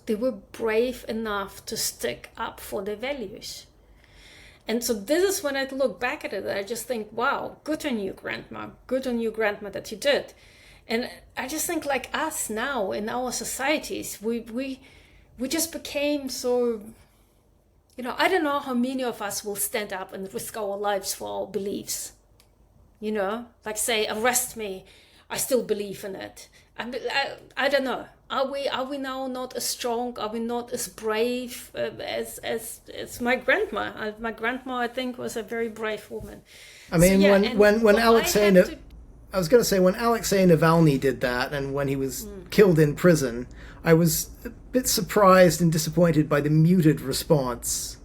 they were brave enough to stick up for their values. And so this is when I look back at it, I just think, wow, good on you, grandma. Good on you, grandma, that you did. And I just think, like us now in our societies, we just became so, I don't know how many of us will stand up and risk our lives for our beliefs. Like say, arrest me, I still believe in it. I don't know. Are we now not as strong? Are we not as brave as my grandma? My grandma, I think, was a very brave woman. I mean, when Alexei, I was going to say, when Alexei Navalny did that, and when he was killed in prison, I was a bit surprised and disappointed by the muted response,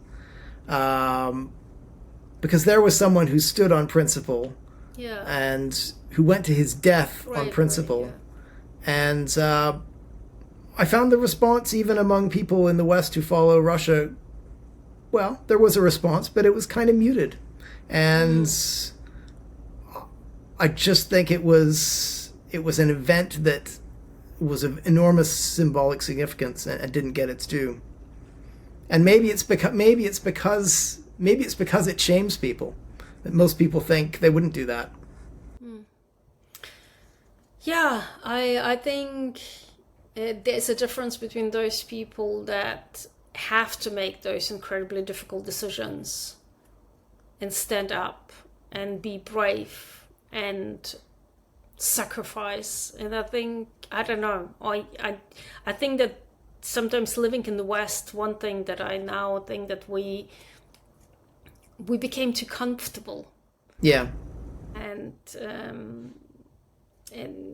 because there was someone who stood on principle, and who went to his death on principle, and I found the response, even among people in the West who follow Russia, well, there was a response, but it was kind of muted. And I just think it was an event that was of enormous symbolic significance and didn't get its due. And maybe it's because it shames people, that most people think they wouldn't do that. Yeah, I think there's a difference between those people that have to make those incredibly difficult decisions and stand up and be brave and sacrifice. And I think, I don't know, I think that sometimes living in the West, one thing that I now think that we became too comfortable. Yeah. And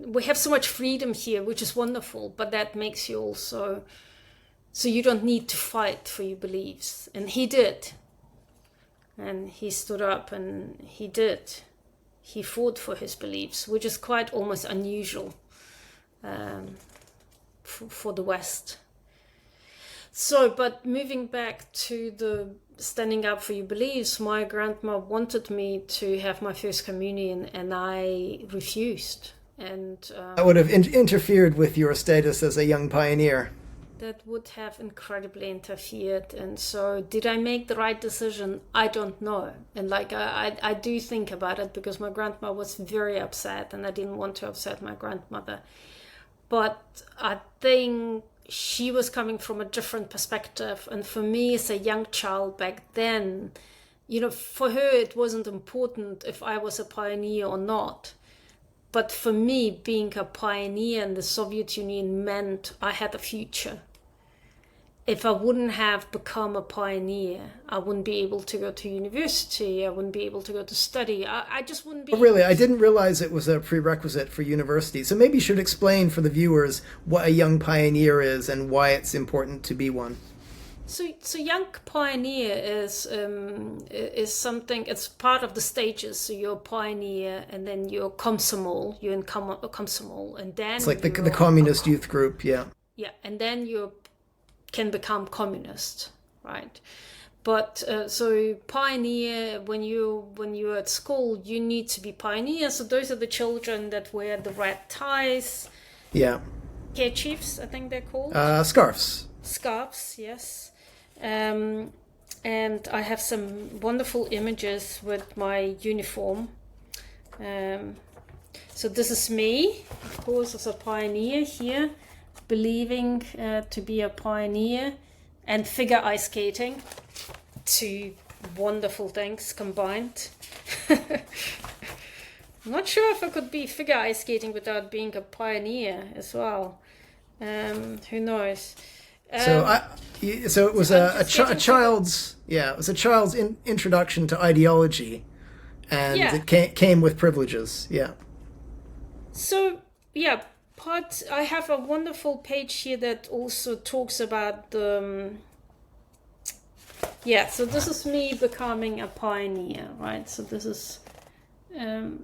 we have so much freedom here, which is wonderful, but that makes you also, so you don't need to fight for your beliefs. And he did. And he stood up and he did. He fought for his beliefs, which is quite almost unusual for the West. So, but moving back to the standing up for your beliefs, my grandma wanted me to have my first communion and I refused. And that would have interfered with your status as a young pioneer. That would have incredibly interfered. And so did I make the right decision? I don't know. And like I do think about it because my grandma was very upset and I didn't want to upset my grandmother. But I think she was coming from a different perspective. And for me as a young child back then, for her it wasn't important if I was a pioneer or not. But for me, being a pioneer in the Soviet Union meant I had a future. If I wouldn't have become a pioneer, I wouldn't be able to go to university. I wouldn't be able to go to study. I just wouldn't be. Oh, really? I didn't realize it was a prerequisite for university. So maybe you should explain for the viewers what a young pioneer is and why it's important to be one. So young pioneer is something. It's part of the stages. So you're a pioneer, and then you're komsomol. You're in komsomol, and then it's like the communist youth group. Yeah. Yeah, and then you can become communist, right? But so pioneer, when you're at school, you need to be pioneer. So those are the children that wear the red ties. Yeah. Kerchiefs, I think they're called. Scarves. Scarves, yes. And I have some wonderful images with my uniform. So this is me, of course, as a pioneer here, believing to be a pioneer, and figure ice skating. Two wonderful things combined. I'm not sure if I could be figure ice skating without being a pioneer as well. Who knows? So it was a child's introduction to ideology, and it came with privileges. Yeah. So yeah, I have a wonderful page here that also talks about the. So this is me becoming a pioneer, right? So this is.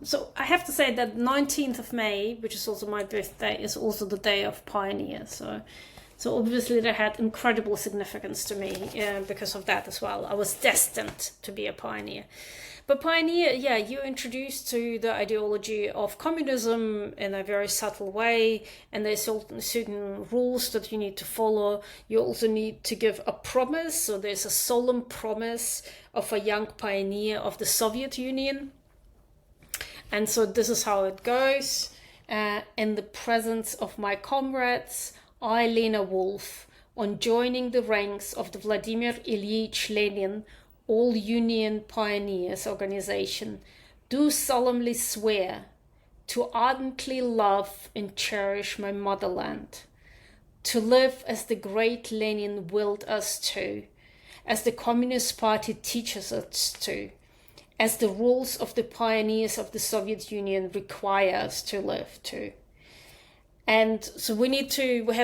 So I have to say that 19th of May, which is also my birthday, is also the day of pioneer. So obviously that had incredible significance to me because of that as well. I was destined to be a pioneer. But pioneer, you're introduced to the ideology of communism in a very subtle way, and there's certain rules that you need to follow. You also need to give a promise. So there's a solemn promise of a young pioneer of the Soviet Union. And so this is how it goes. In the presence of my comrades, I, Lena Wolf, on joining the ranks of the Vladimir Ilyich Lenin All Union Pioneers Organization, do solemnly swear to ardently love and cherish my motherland, to live as the great Lenin willed us to, as the Communist Party teaches us to, as the rules of the pioneers of the Soviet Union require us to live to. And so we had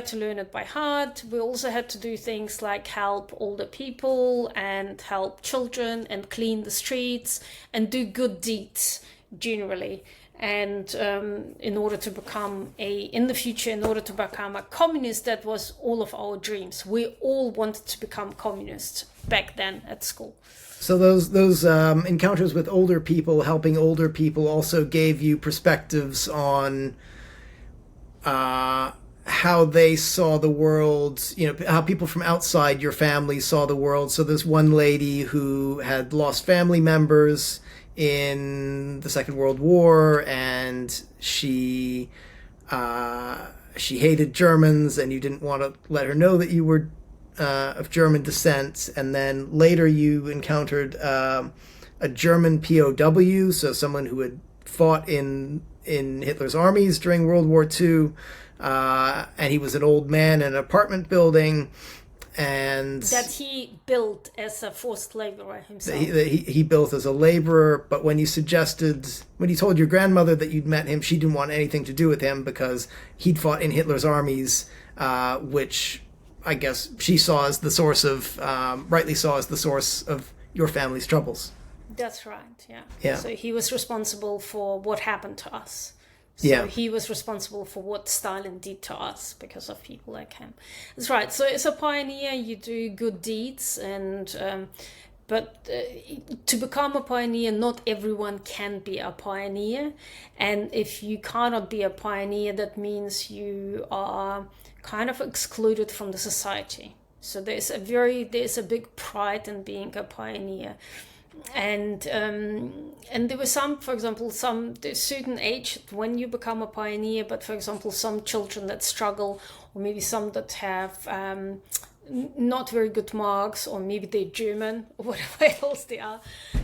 to learn it by heart. We also had to do things like help older people and help children and clean the streets and do good deeds generally. And in order to become in the future, in order to become a communist, that was all of our dreams. We all wanted to become communists back then at school. So those encounters with older people, helping older people, also gave you perspectives on how they saw the world, how people from outside your family saw the world. So there's one lady who had lost family members in the Second World War, and she hated Germans, and you didn't want to let her know that you were of German descent. And then later you encountered a German POW, so someone who had fought in Hitler's armies during World War II, and he was an old man in an apartment building, and that he built as a forced laborer himself. He built as a laborer, but when you told your grandmother that you'd met him, she didn't want anything to do with him because he'd fought in Hitler's armies, which I guess she saw as the source of, rightly saw as the source of your family's troubles. That's right, yeah. Yeah. So he was responsible for what happened to us. So yeah. He was responsible for what Stalin did to us because of people like him. That's right. So as a pioneer, you do good deeds, but to become a pioneer, not everyone can be a pioneer. And if you cannot be a pioneer, that means you are kind of excluded from the society. So there's a big pride in being a pioneer. And there were some, for example, there's certain age when you become a pioneer, but for example, some children that struggle, or maybe some that have not very good marks, or maybe they're German or whatever else they are,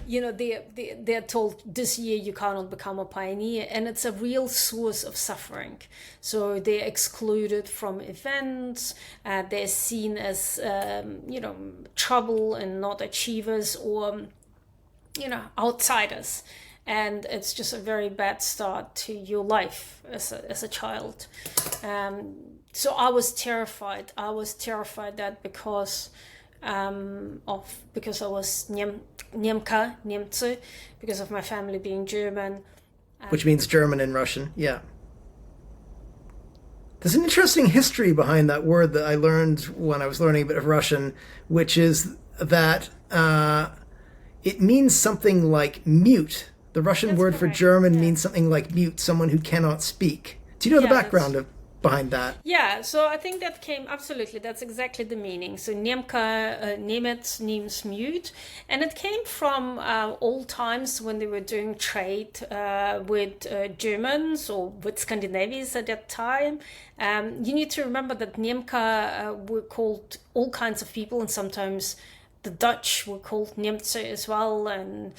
they're told this year you cannot become a pioneer, and it's a real source of suffering. So they're excluded from events, they're seen as trouble and not achievers, or outsiders, and it's just a very bad start to your life as a child. So I was terrified. That because I was Niemce, because of my family being German. Which means German in Russian, yeah. There's an interesting history behind that word that I learned when I was learning a bit of Russian, which is that it means something like mute. The Russian That's word correct. for German means something like mute, someone who cannot speak. Do you know the background behind that? Yeah, so I think that came, absolutely, that's exactly the meaning. So Nemec means mute, and it came from old times when they were doing trade with Germans or with Scandinavians at that time. You need to remember that Nemca were called all kinds of people, and sometimes the Dutch were called Nemce as well, and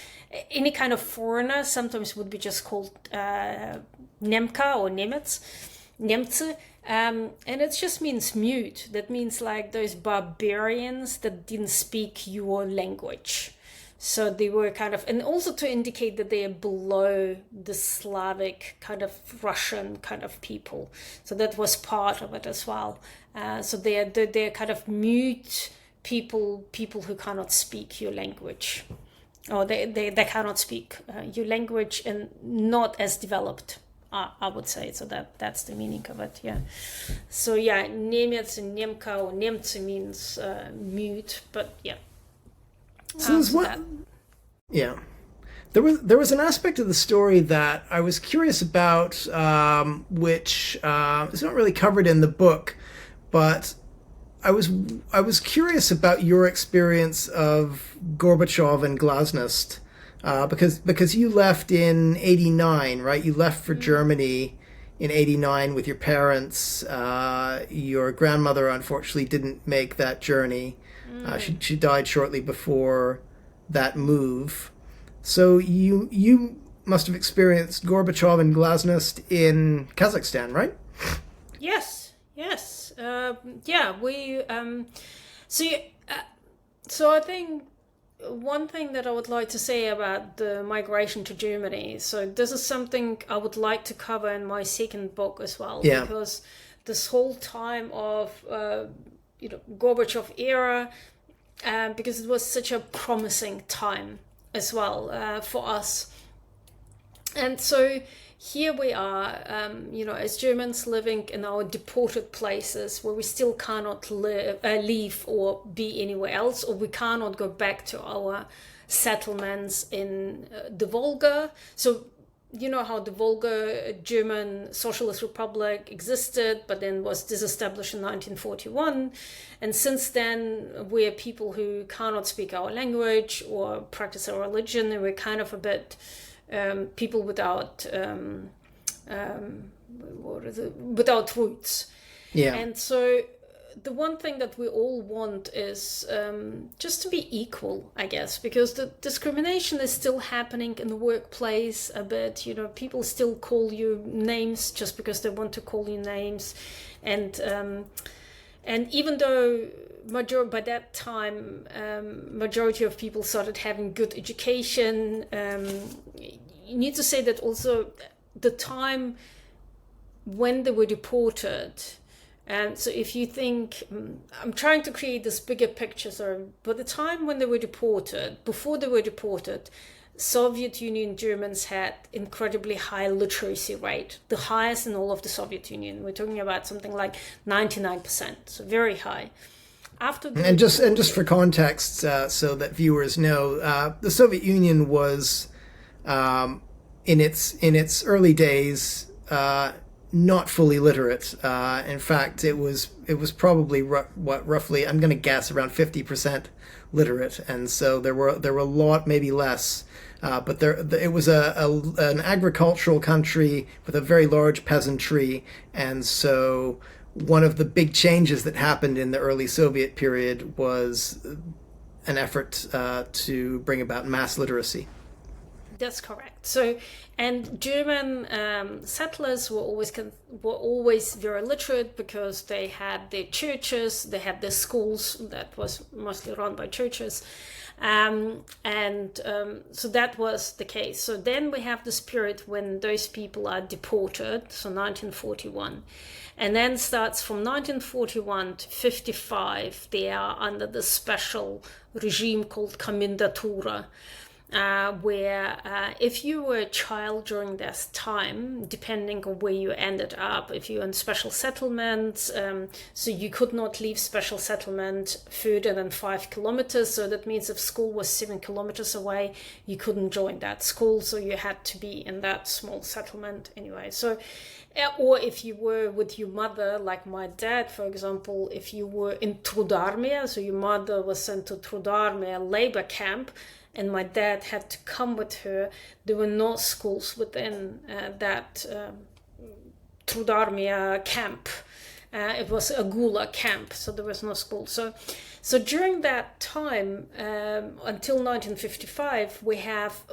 any kind of foreigner sometimes would be just called Nemka or Nemets. Nemce, and it just means mute. That means like those barbarians that didn't speak your language. So they were kind of, and also to indicate that they are below the Slavic kind of Russian kind of people. So that was part of it as well. So they're kind of mute people who cannot speak your language, or they cannot speak your language, and not as developed. I would say. So that's the meaning of it, yeah. So yeah, Nemec and Nemka or Nemce means mute, but yeah. So there's one, yeah. There was an aspect of the story that I was curious about, which is not really covered in the book, but I was curious about your experience of Gorbachev and glasnost. Because you left in '89, right? You left for Germany in '89 with your parents. Your grandmother, unfortunately, didn't make that journey. She died shortly before that move. So you must have experienced Gorbachev and glasnost in Kazakhstan, right? Yes. Yeah, we. So I think. One thing that I would like to say about the migration to Germany, so this is something I would like to cover in my second book as well, because this whole time of Gorbachev era, because it was such a promising time as well for us, and so here we are, as Germans living in our deported places where we still cannot leave or be anywhere else, or we cannot go back to our settlements in the Volga. So you know how the Volga German Socialist Republic existed, but then was disestablished in 1941. And since then, we're people who cannot speak our language or practice our religion, and we're kind of a bit... people without without roots. Yeah. And so the one thing that we all want is just to be equal, I guess, because the discrimination is still happening in the workplace a bit. People still call you names just because they want to call you names, and even though by that time, majority of people started having good education. You need to say that also the time when they were deported. And so if you think, I'm trying to create this bigger picture, so by the time when they were deported, before they were deported, Soviet Union Germans had incredibly high literacy rate, the highest in all of the Soviet Union. We're talking about something like 99%, so very high. And just for context, so that viewers know, the Soviet Union was in its early days not fully literate. In fact, it was probably roughly, I'm going to guess, around 50% literate, and so there were a lot, maybe less. But it was an agricultural country with a very large peasantry, and so one of the big changes that happened in the early Soviet period was an effort to bring about mass literacy. That's correct. So, and German settlers were always very literate because they had their churches, they had their schools that was mostly run by churches. So that was the case. So then we have this period when those people are deported, so 1941. And then starts from 1941 to 55, they are under the special regime called Kommandatura, where if you were a child during this time, depending on where you ended up, if you were in special settlements, so you could not leave special settlement further than 5 kilometers. So that means if school was 7 kilometers away, you couldn't join that school. So you had to be in that small settlement anyway. So, or if you were with your mother, like my dad, for example, if you were in Trudarmia, so your mother was sent to Trudarmia labor camp, and my dad had to come with her, there were no schools within that Trudarmia camp. It was a Gulag camp, so there was no school. So during that time, until 1955, we have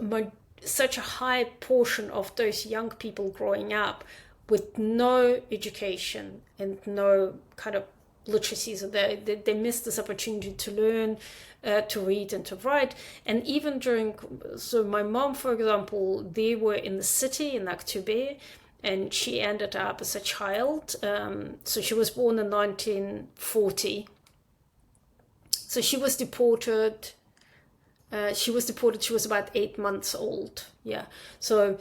such a high portion of those young people growing up with no education and no kind of literacy. So they missed this opportunity to learn, to read and to write. And even so my mom, for example, they were in the city in Aktobe, and she ended up as a child. So she was born in 1940. So she was deported. She was about 8 months old. Yeah. So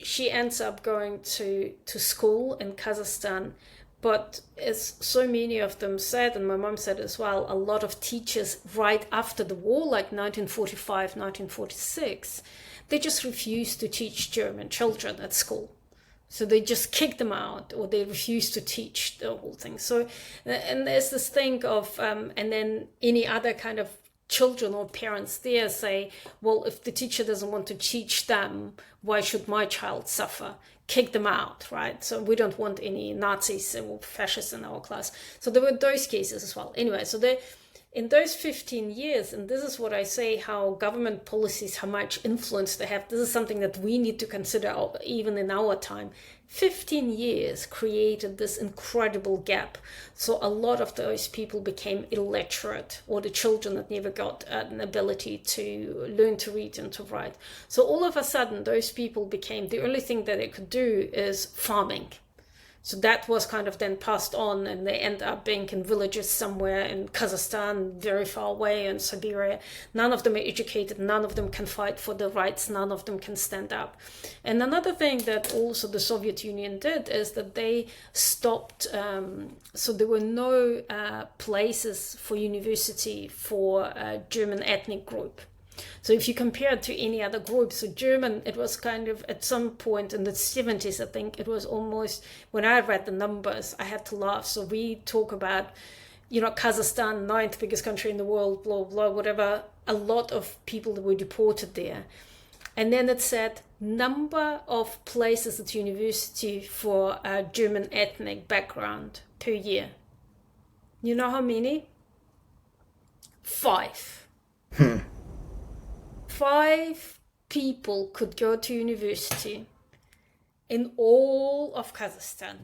she ends up going to school in Kazakhstan. But as so many of them said, and my mom said as well, a lot of teachers right after the war, like 1945, 1946, they just refused to teach German children at school. So they just kicked them out, or they refused to teach the whole thing. So, and there's this thing of, and then any other kind of children or parents there say, well, if the teacher doesn't want to teach them, why should my child suffer? Kick them out, right? So we don't want any Nazis or fascists in our class. So there were those cases as well. Anyway, so in those 15 years, and this is what I say, how government policies, how much influence they have, this is something that we need to consider even in our time. 15 years created this incredible gap. So a lot of those people became illiterate, or the children that never got an ability to learn to read and to write. So all of a sudden, those people became, the only thing that they could do is farming. So that was kind of then passed on, and they end up being in villages somewhere in Kazakhstan, very far away, in Siberia. None of them are educated, none of them can fight for their rights, none of them can stand up. And another thing that also the Soviet Union did is that they stopped, so there were no places for university for a German ethnic group. So if you compare it to any other group, so German, it was kind of at some point in the 70s, I think, it was almost, when I read the numbers, I had to laugh. So we talk about, Kazakhstan, 9th biggest country in the world, blah, blah, whatever, a lot of people that were deported there. And then it said number of places at university for a German ethnic background per year. You know how many? 5. 5 people could go to university in all of Kazakhstan.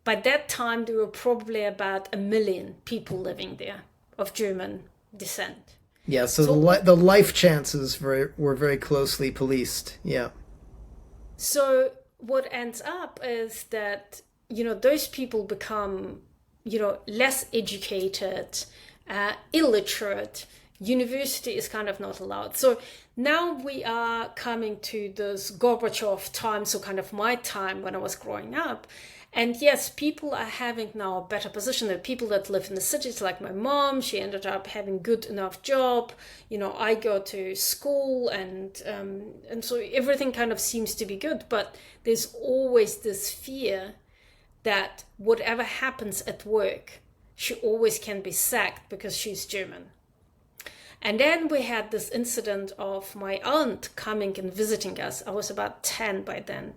by that time there were probably about 1 million people living there of German descent. Yeah, so the life chances were very closely policed. Yeah. So what ends up is that, those people become, less educated, illiterate. University is kind of not allowed. So now we are coming to this Gorbachev time, so kind of my time when I was growing up. And yes, people are having now a better position. There are people that live in the cities, like my mom. She ended up having good enough job. I go to school, and so everything kind of seems to be good. But there's always this fear that whatever happens at work, she always can be sacked because she's German. And then we had this incident of my aunt coming and visiting us. I was about 10 by then.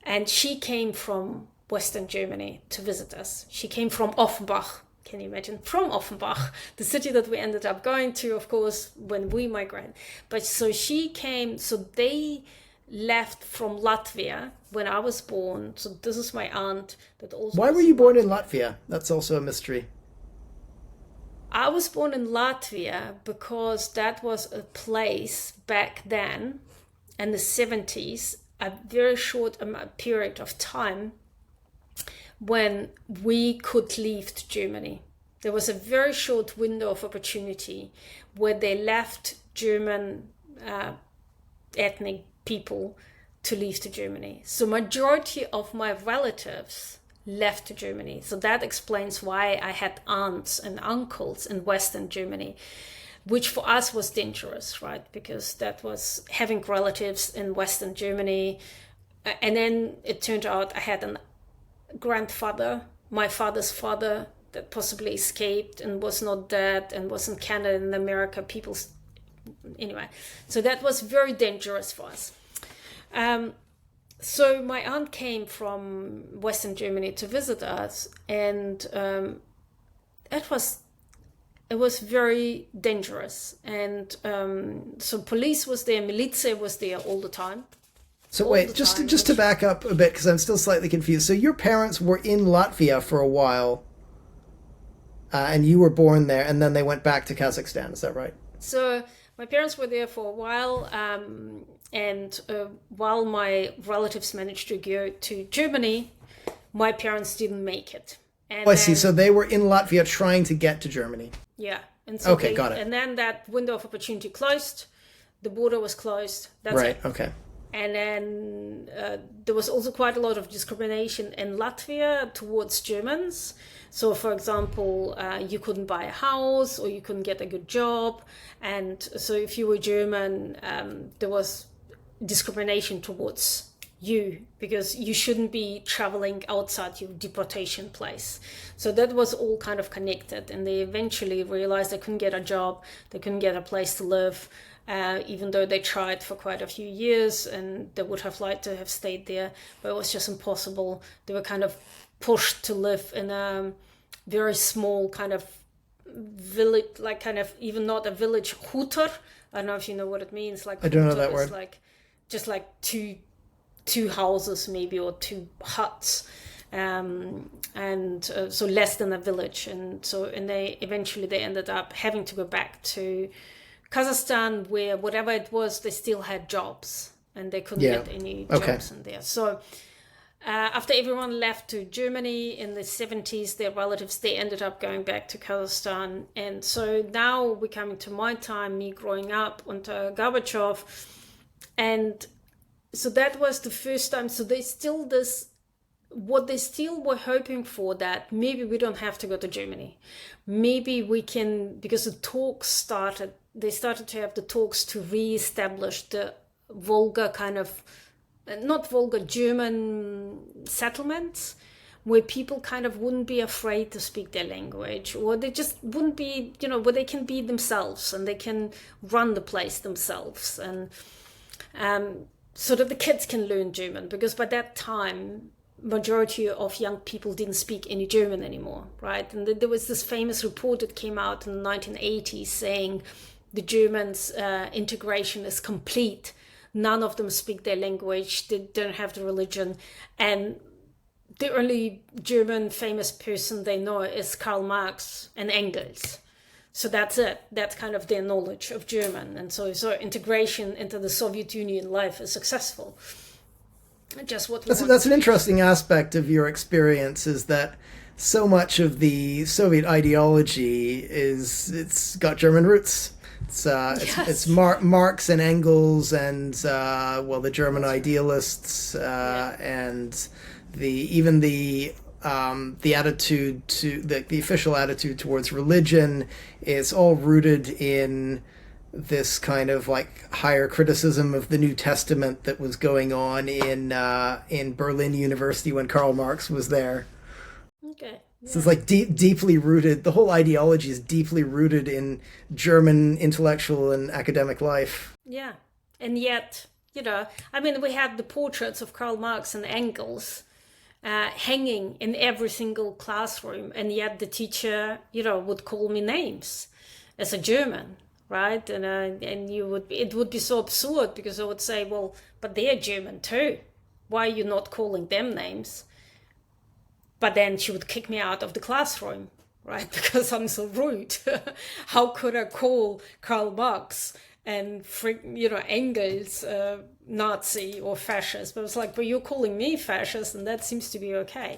And she came from Western Germany to visit us. She came from Offenbach. Can you imagine? From Offenbach, the city that we ended up going to, of course, when we migrated. But so she came, so they left from Latvia when I was born. So this is my aunt that also... Why were you born in Latvia? That's also a mystery. I was born in Latvia because that was a place back then in the 70s, a very short period of time when we could leave to Germany. There was a very short window of opportunity where they left German ethnic people to leave to Germany. So majority of my relatives left to Germany. So that explains why I had aunts and uncles in Western Germany, which for us was dangerous, right? Because that was having relatives in Western Germany. And then it turned out I had a grandfather, my father's father, that possibly escaped and was not dead and was in Canada and America. Anyway, so that was very dangerous for us. So my aunt came from Western Germany to visit us, and it was very dangerous. And so police was there, militia was there all the time. So wait, just to back up a bit, because I'm still slightly confused. So your parents were in Latvia for a while, and you were born there, and then they went back to Kazakhstan. Is that right? So my parents were there for a while, and while my relatives managed to go to Germany, my parents didn't make it. And I see. So they were in Latvia trying to get to Germany. Yeah. And so okay, got it. And then that window of opportunity closed. The border was closed. That's right. it. Okay. And then there was also quite a lot of discrimination in Latvia towards Germans. So, for example, you couldn't buy a house or you couldn't get a good job. And so if you were German, there was discrimination towards you because you shouldn't be traveling outside your deportation place. So that was all kind of connected. And they eventually realized they couldn't get a job, they couldn't get a place to live. Even though they tried for quite a few years and they would have liked to have stayed there, but it was just impossible. They were kind of pushed to live in a very small kind of village, like kind of even not a village, hutor. I don't know if you know what it means. Like I don't know that word. Like just like two houses maybe, or two huts. So less than a village. And they eventually ended up having to go back to Kazakhstan, where whatever it was, they still had jobs and they couldn't get any jobs in there. So after everyone left to Germany in the 70s, their relatives, they ended up going back to Kazakhstan. And so now we're coming to my time, me growing up under Gorbachev. And so that was the first time. So they still what they still were hoping for, that maybe we don't have to go to Germany. Maybe we can, because the talks started, they started to have the talks to re-establish the Volga kind of, not Volga, German settlements, where people kind of wouldn't be afraid to speak their language, or they just wouldn't be, where they can be themselves and they can run the place themselves. And so that the kids can learn German, because by that time, majority of young people didn't speak any German anymore, right? And there was this famous report that came out in the 1980s saying the Germans' integration is complete. None of them speak their language. They don't have the religion. And the only German famous person they know is Karl Marx and Engels. So that's it. That's kind of their knowledge of German. And so integration into the Soviet Union life is successful. Just what that's an interesting aspect of your experience, is that so much of the Soviet ideology it's got German roots. It's Marx and Engels and the German idealists and the attitude to the official attitude towards religion is all rooted in this kind of like higher criticism of the New Testament that was going on in Berlin University when Karl Marx was there. Okay. Yeah. So it's like deeply rooted. The whole ideology is deeply rooted in German intellectual and academic life. Yeah. And yet, we had the portraits of Karl Marx and Engels hanging in every single classroom. And yet the teacher, would call me names as a German, right? And it would be so absurd, because I would say, well, but they're German too. Why are you not calling them names? But then she would kick me out of the classroom, right? Because I'm so rude. How could I call Karl Marx and Engels Nazi or fascist? But it's like, but you're calling me fascist, and that seems to be okay.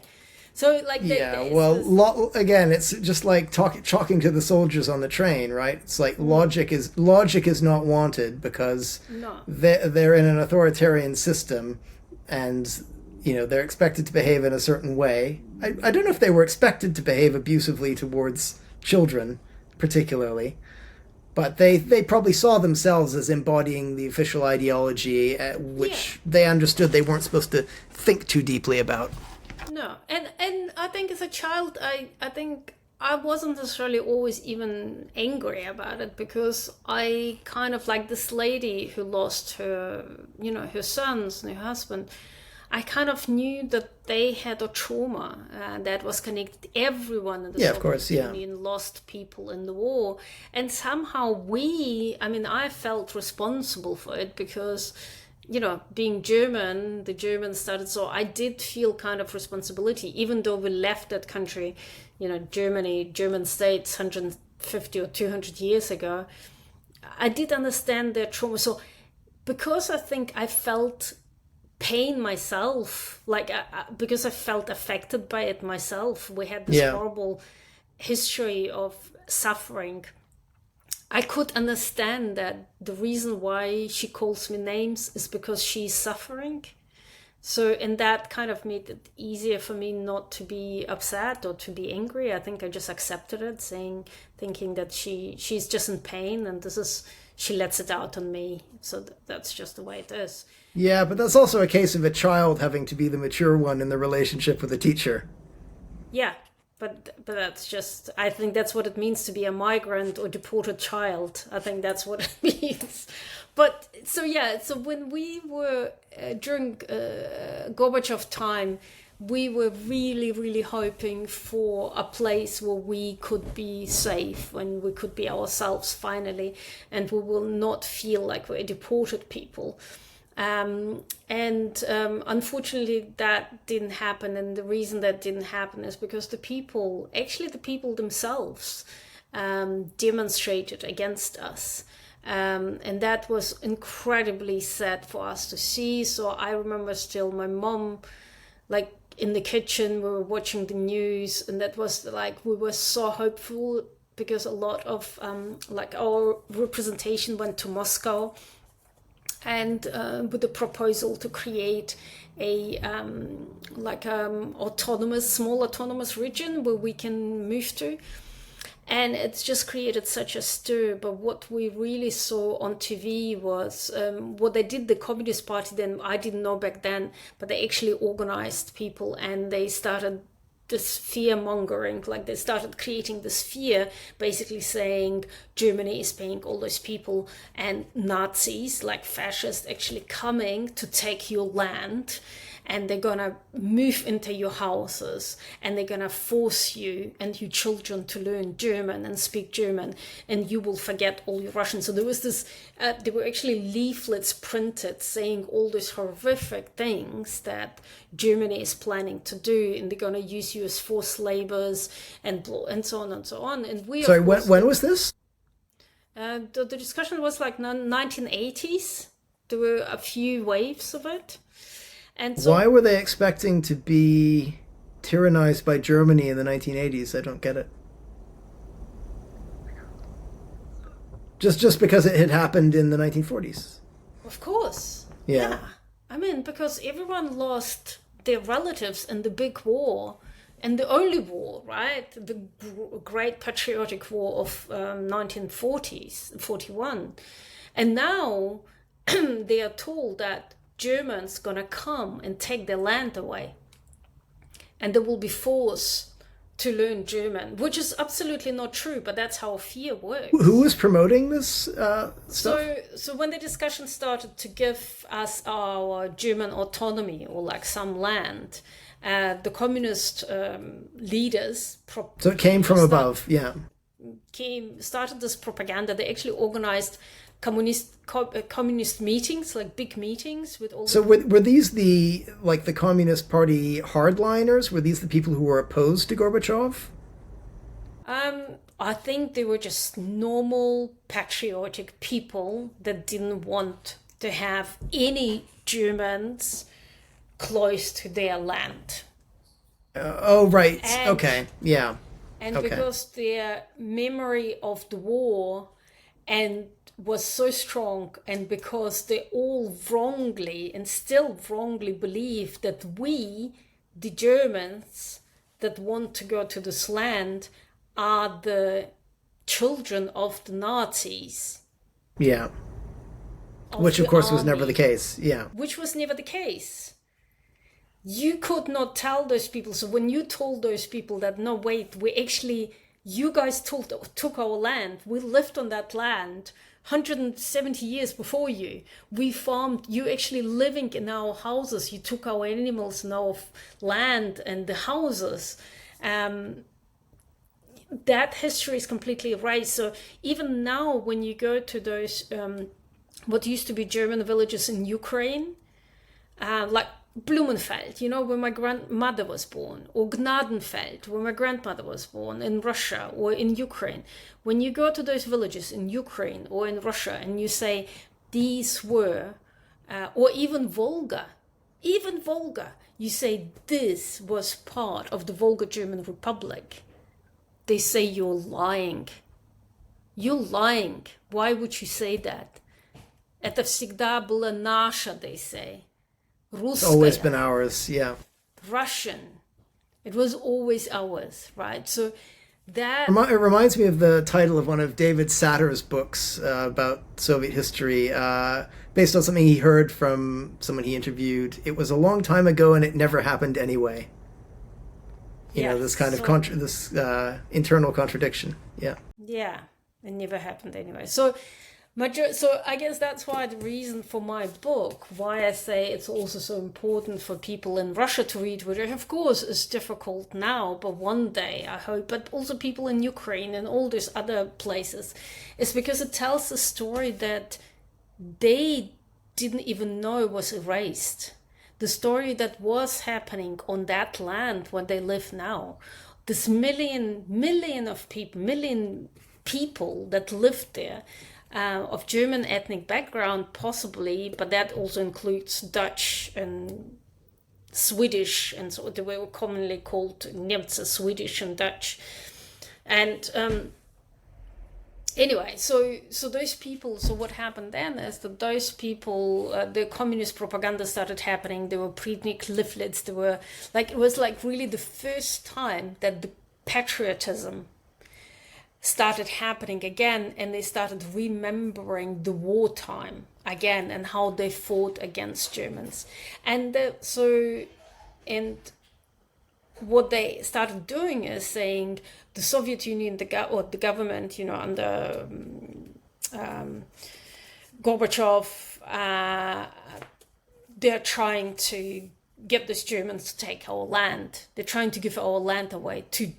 So like, again, it's just like talking to the soldiers on the train, right? It's like logic is not wanted because they're in an authoritarian system, and they're expected to behave in a certain way. I don't know if they were expected to behave abusively towards children, particularly, but they probably saw themselves as embodying the official ideology, which they understood they weren't supposed to think too deeply about. No, and I think as a child, I think I wasn't necessarily always even angry about it, because I kind of, like this lady who lost her, her sons and her husband, I kind of knew that they had a trauma that was connected. Everyone in the Soviet Union lost people in the war. And somehow I felt responsible for it because, being German, the Germans started. So I did feel kind of responsibility, even though we left that country, German states 150 or 200 years ago. I did understand their trauma. So because I think I felt pain myself, because I felt affected by it myself. We had this horrible history of suffering. I could understand that the reason why she calls me names is because she's suffering. So, and that kind of made it easier for me not to be upset or to be angry. I think I just accepted it, thinking that she's just in pain, and she lets it out on me. So that's just the way it is. Yeah, but that's also a case of a child having to be the mature one in the relationship with a teacher. Yeah, but that's just, I think that's what it means to be a migrant or deported child. I think that's what it means. But so when we were during Gorbachev time, we were really, really hoping for a place where we could be safe, when we could be ourselves finally, and we will not feel like we're deported people. Unfortunately, that didn't happen. And the reason that didn't happen is because the people themselves demonstrated against us. And that was incredibly sad for us to see. So I remember still my mom, like in the kitchen, we were watching the news, and that was like, we were so hopeful because a lot of our representation went to Moscow. And with the proposal to create a small autonomous region where we can move to. And it's just created such a stir. But what we really saw on TV was what they did, the Communist Party, then I didn't know back then, but they actually organized people, and they started this fear mongering, like they started creating this fear, basically saying Germany is paying all those people and Nazis, like fascists, actually coming to take your land. and they're gonna move into your houses, and they're gonna force you and your children to learn German and speak German, and you will forget all your Russian. So there was this, there were actually leaflets printed saying all these horrific things that Germany is planning to do, and they're gonna use you as forced laborers and so on and so on. And we Sorry, when was this? The discussion was like 1980s. There were a few waves of it. And so, why were they expecting to be tyrannized by Germany in the 1980s? I don't get it. Just because it had happened in the 1940s. Of course. Yeah. I mean, because everyone lost their relatives in the big war, and the only war, right? The Great Patriotic War of 1940s, 41. And now they are told that Germans gonna come and take their land away, and they will be forced to learn German, which is absolutely not true, but that's how fear works. Who was promoting this stuff? So when the discussion started to give us our German autonomy, or like some land, the communist leaders... So it came from above, yeah. Started this propaganda. They actually organized communist meetings, like big meetings with all. So were these the Communist Party hardliners? Were these the people who were opposed to Gorbachev? I think they were just normal patriotic people that didn't want to have any Germans close to their land. Oh, right. Okay. Yeah. And because their memory of the war and was so strong, and because they all wrongly and still wrongly believe that we, the Germans that want to go to this land, are the children of the Nazis. Yeah. Which of course was never the case. Yeah. Which was never the case. You could not tell those people. So when you told those people that, no, wait, you guys took our land. We lived on that land 170 years before you. We farmed, you actually living in our houses. You took our animals and our land and the houses. That history is completely erased. So even now, when you go to those, what used to be German villages in Ukraine, like Blumenfeld, where my grandmother was born, or Gnadenfeld, where my grandmother was born, in Russia or in Ukraine. When you go to those villages in Ukraine or in Russia and you say these were, or even Volga, you say this was part of the Volga German Republic, they say you're lying. You're lying. Why would you say that? Это всегда было наше, they say. It's always been ours, yeah. Russian. It was always ours, right? So that... It reminds me of the title of one of David Satter's books about Soviet history, based on something he heard from someone he interviewed. It was a long time ago and it never happened anyway. This kind of this internal contradiction, yeah. Yeah, it never happened anyway. So I guess that's why the reason for my book, why I say it's also so important for people in Russia to read, which of course is difficult now, but one day I hope, but also people in Ukraine and all these other places, is because it tells a story that they didn't even know was erased. The story that was happening on that land where they live now. This million people that lived there, of German ethnic background possibly, but that also includes Dutch and Swedish, and so they were commonly called Nemce, Swedish and Dutch. And anyway, so those people, so what happened then is that those people, the communist propaganda started happening. There were printed leaflets. There were it was like really the first time that the patriotism started happening again, and they started remembering the wartime again and how they fought against Germans. And what they started doing is saying the Soviet Union, the government, under Gorbachev, they're trying to get these Germans to take our land. They're trying to give our land away to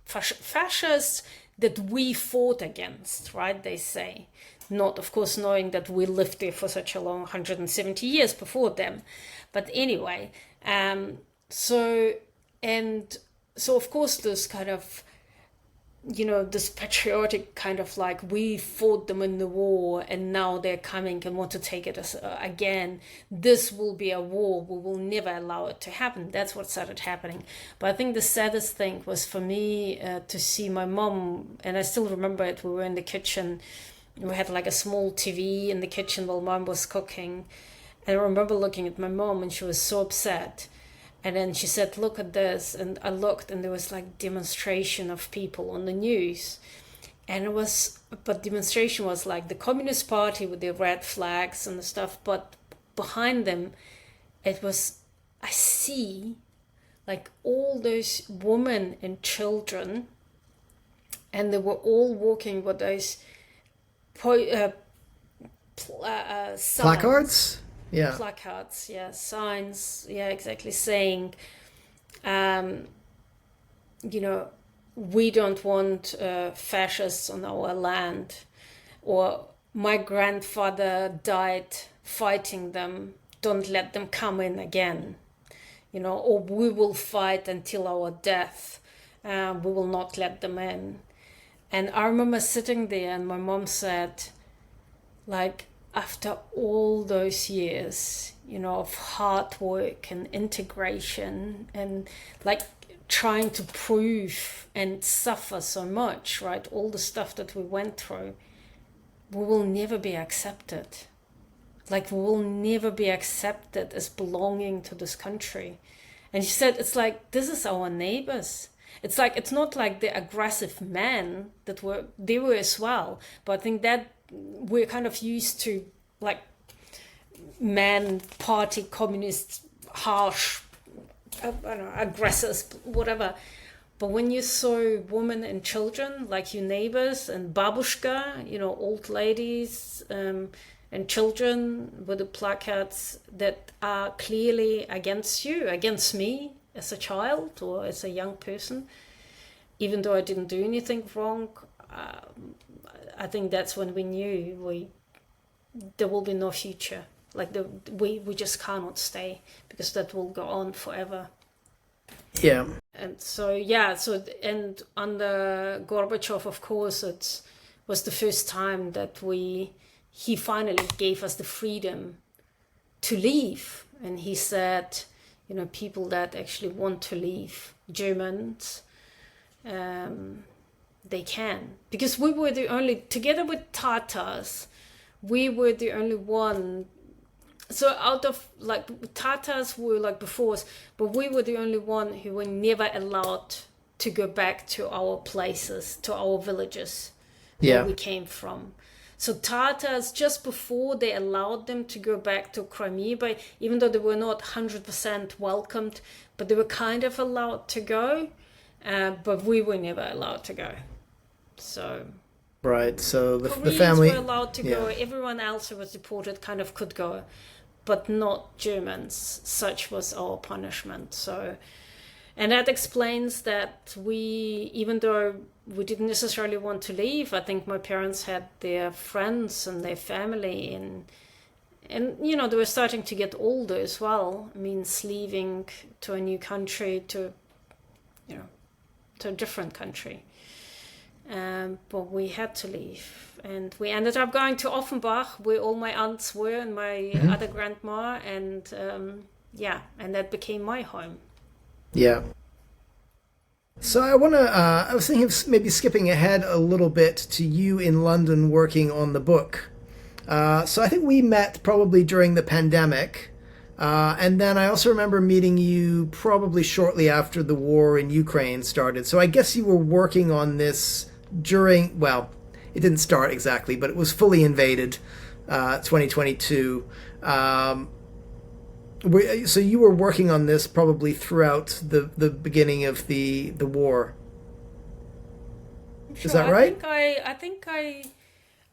fascists that we fought against, right? They say. Not, of course, knowing that we lived there for such a long 170 years before them. But anyway, so of course, this kind of, this patriotic kind of like, we fought them in the war and now they're coming and want to take it again. This will be a war. We will never allow it to happen. That's what started happening. But I think the saddest thing was for me to see my mom, and I still remember it, we were in the kitchen. We had like a small TV in the kitchen while mom was cooking. And I remember looking at my mom and she was so upset. And then she said, look at this. And I looked and there was like demonstration of people on the news. And but demonstration was like the Communist Party with their red flags and the stuff. But behind them, I see like all those women and children. And they were all walking with those placards? Yeah. Placards, yeah, signs, yeah, exactly, saying, we don't want fascists on our land, or my grandfather died fighting them, don't let them come in again, or we will fight until our death, we will not let them in. And I remember sitting there and my mom said, like, after all those years, of hard work and integration and like trying to prove and suffer so much, right? All the stuff that we went through, we will never be accepted. Like, we will never be accepted as belonging to this country. And she said, it's like, this is our neighbors. It's like, it's not like the aggressive men they were as well. But I think that we're kind of used to like man party communist harsh aggressors, whatever. But when you saw women and children like your neighbors and babushka, old ladies and children with the placards that are clearly against you, against me as a child or as a young person, even though I didn't do anything wrong, I think that's when we knew there will be no future. Like we just cannot stay because that will go on forever. Yeah. And so and under Gorbachev, of course, it was the first time that he finally gave us the freedom to leave. And he said, people that actually want to leave, Germans, they can, because we were the only, together with Tatars, we were the only one. So out of like Tatars were like before us, but we were the only one who were never allowed to go back to our places, to our villages where we came from. So Tatars, just before they allowed them to go back to Crimea, but even though they were not 100% welcomed, but they were kind of allowed to go, but we were never allowed to go. So right, so the family were allowed to go. Everyone else who was deported kind of could go, but not Germans. Such was our punishment. So, and that explains that even though we didn't necessarily want to leave, I think my parents had their friends and their family, and they were starting to get older as well. It means leaving to a new country, to a different country. But we had to leave, and we ended up going to Offenbach, where all my aunts were and my other grandma, and and that became my home. Yeah. So I was thinking of maybe skipping ahead a little bit to you in London working on the book. So I think we met probably during the pandemic. And then I also remember meeting you probably shortly after the war in Ukraine started. So I guess you were working on this during, well, it didn't start exactly, but it was fully invaded, 2022. So you were working on this probably throughout the beginning of the war. Sure. Is that right? I think I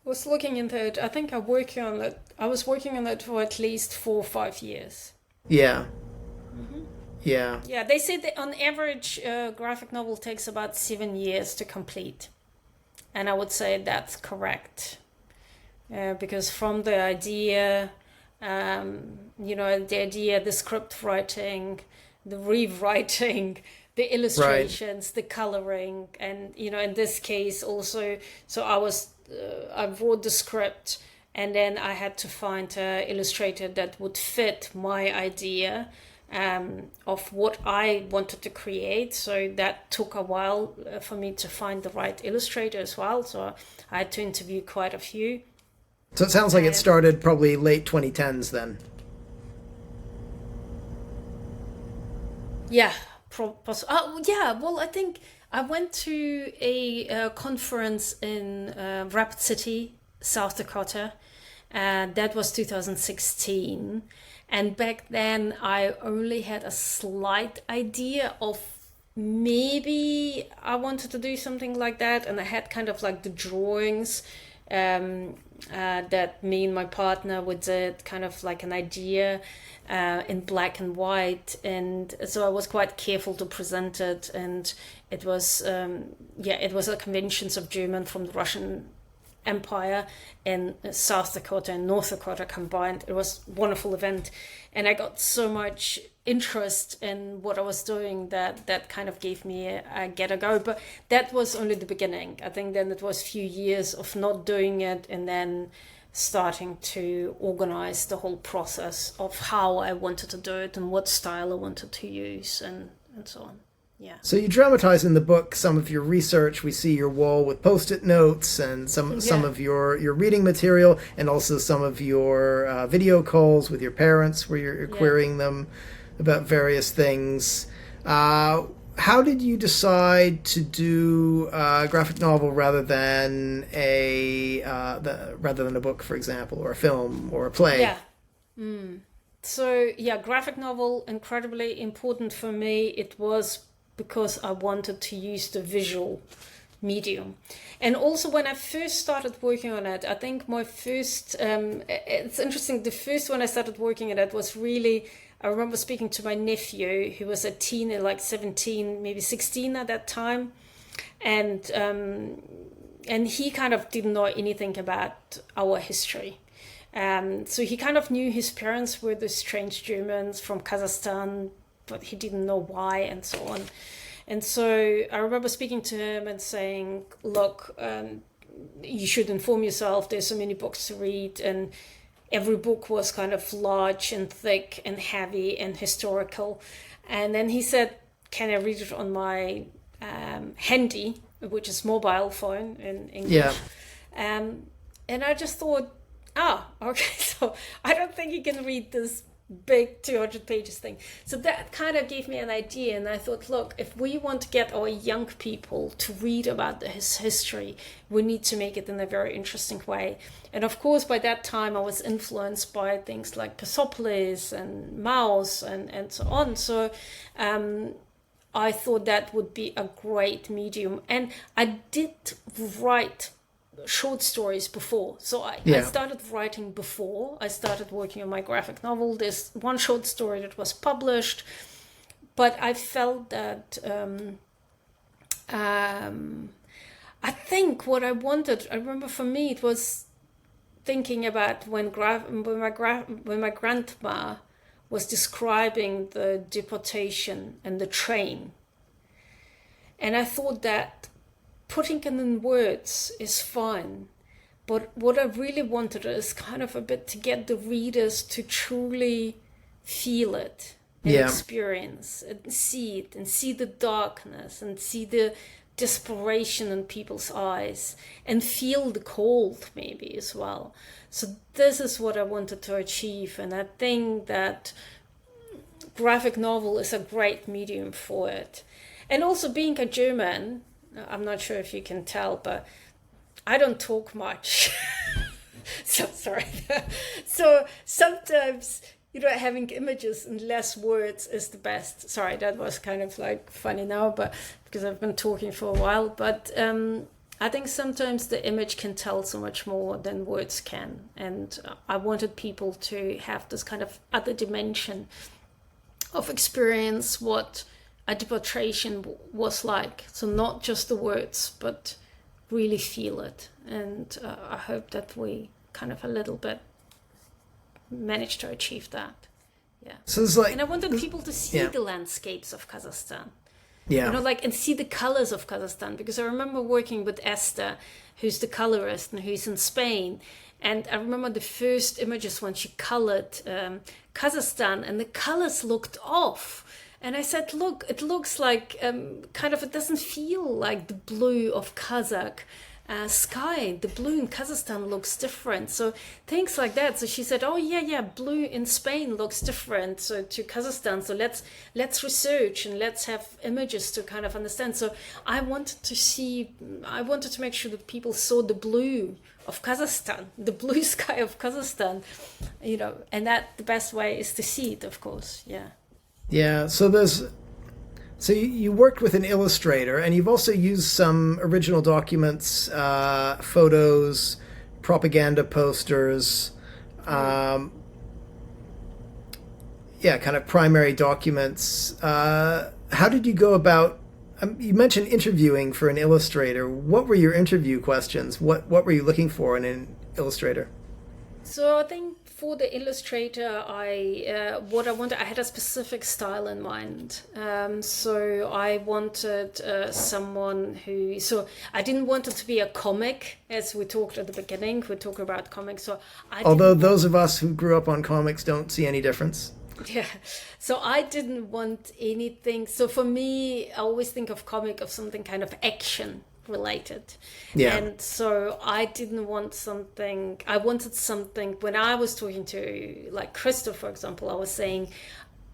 was looking into it. I think I was working on it for at least 4 or 5 years. Yeah. Yeah. Yeah, they say that on average, graphic novel takes about 7 years to complete. And I would say that's correct. Because from the idea, the script writing, the rewriting, the illustrations, the coloring, and, in this case also, so I wrote the script, and then I had to find an illustrator that would fit my idea of what I wanted to create. So that took a while for me to find the right illustrator as well. So I had to interview quite a few. So it sounds like it started probably late 2010s then. Yeah. Well, I think I went to a conference in Rapid City, South Dakota. That was 2016. And back then, I only had a slight idea of maybe I wanted to do something like that. And I had kind of like the drawings that me and my partner we did, kind of like an idea in black and white. And so I was quite careful to present it. And it was, it was a conventions of German from the Russian Empire in South Dakota and North Dakota combined. It was a wonderful event, and I got so much interest in what I was doing that kind of gave me a get a go. But that was only the beginning. I think then it was a few years of not doing it, and then starting to organize the whole process of how I wanted to do it and what style I wanted to use and so on. Yeah. So you dramatize in the book some of your research. We see your wall with Post-it notes and some of your reading material, and also some of your video calls with your parents where you're querying them about various things. How did you decide to do a graphic novel rather than a book, for example, or a film or a play? Yeah. So graphic novel, incredibly important for me. It was because I wanted to use the visual medium. And also when I first started working on it, I think my first, it's interesting, the first one I started working on it was really, I remember speaking to my nephew, who was a teen, like 17, maybe 16 at that time. And he kind of didn't know anything about our history. So he kind of knew his parents were the strange Germans from Kazakhstan, but he didn't know why and so on. And so I remember speaking to him and saying, look, you should inform yourself. There's so many books to read. And every book was kind of large and thick and heavy and historical. And then he said, can I read it on my handy, which is mobile phone in English? Yeah. And I just thought, okay, so I don't think you can read this big 200 pages thing. So that kind of gave me an idea, and I thought, look, if we want to get our young people to read about his history, we need to make it in a very interesting way. And of course, by that time, I was influenced by things like Persepolis and Maus and so on. So I thought that would be a great medium. And I did write short stories before. So I started writing before I started working on my graphic novel. There's one short story that was published, but I felt that I think what I wanted, I remember for me, it was thinking about when my grandma was describing the deportation and the train. And I thought that putting it in words is fine, but what I really wanted is kind of a bit to get the readers to truly feel it and experience and see it and see the darkness and see the desperation in people's eyes and feel the cold maybe as well. So this is what I wanted to achieve, and I think that graphic novel is a great medium for it. And also being a German, I'm not sure if you can tell, but I don't talk much. So sorry. So sometimes, having images and less words is the best. Sorry, that was kind of like funny now, but because I've been talking for a while. But I think sometimes the image can tell so much more than words can. And I wanted people to have this kind of other dimension of experience what a deportation was like. So not just the words, but really feel it. And I hope that we kind of a little bit managed to achieve that. Yeah. So it's like, and I wanted people to see the landscapes of Kazakhstan. Yeah. You know, like, and see the colors of Kazakhstan, because I remember working with Esther, who's the colorist and who's in Spain. And I remember the first images when she colored Kazakhstan, and the colors looked off. And I said, look, it looks like kind of, it doesn't feel like the blue of Kazakh sky. The blue in Kazakhstan looks different. So things like that. So she said, oh yeah, blue in Spain looks different so to Kazakhstan. So let's research and let's have images to kind of understand. So I wanted to make sure that people saw the blue of Kazakhstan, the blue sky of Kazakhstan, you know, and that the best way is to see it, of course. Yeah. Yeah. So you worked with an illustrator, and you've also used some original documents, photos, propaganda posters, kind of primary documents. How did you go about? You mentioned interviewing for an illustrator. What were your interview questions? What were you looking for in an illustrator? So I think for the illustrator, I had a specific style in mind. So I wanted someone who. So I didn't want it to be a comic, as we talked at the beginning. We talked about comics. So although those of us who grew up on comics don't see any difference. Yeah, so I didn't want anything. So for me, I always think of comic of something kind of action related. Yeah. And so I didn't want something, I wanted something, when I was talking to like Christoph, for example, I was saying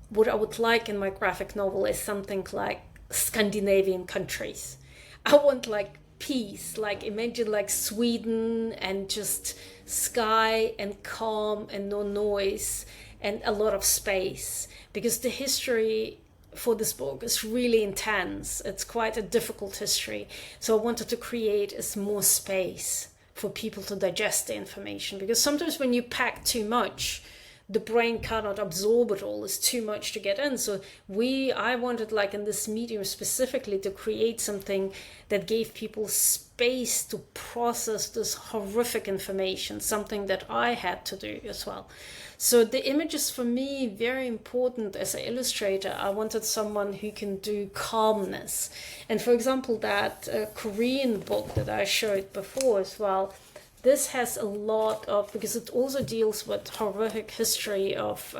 what I would like in my graphic novel is something like Scandinavian countries. I want like peace, like imagine like Sweden and just sky and calm and no noise and a lot of space, because the history for this book is really intense. It's quite a difficult history. So I wanted to create more space for people to digest the information, because sometimes when you pack too much, the brain cannot absorb it all. It's too much to get in. So I wanted, like in this medium specifically, to create something that gave people space to process this horrific information, something that I had to do as well. So the images for me, very important as an illustrator. I wanted someone who can do calmness. And for example, that Korean book that I showed before as well, this has a lot of, because it also deals with horrific history of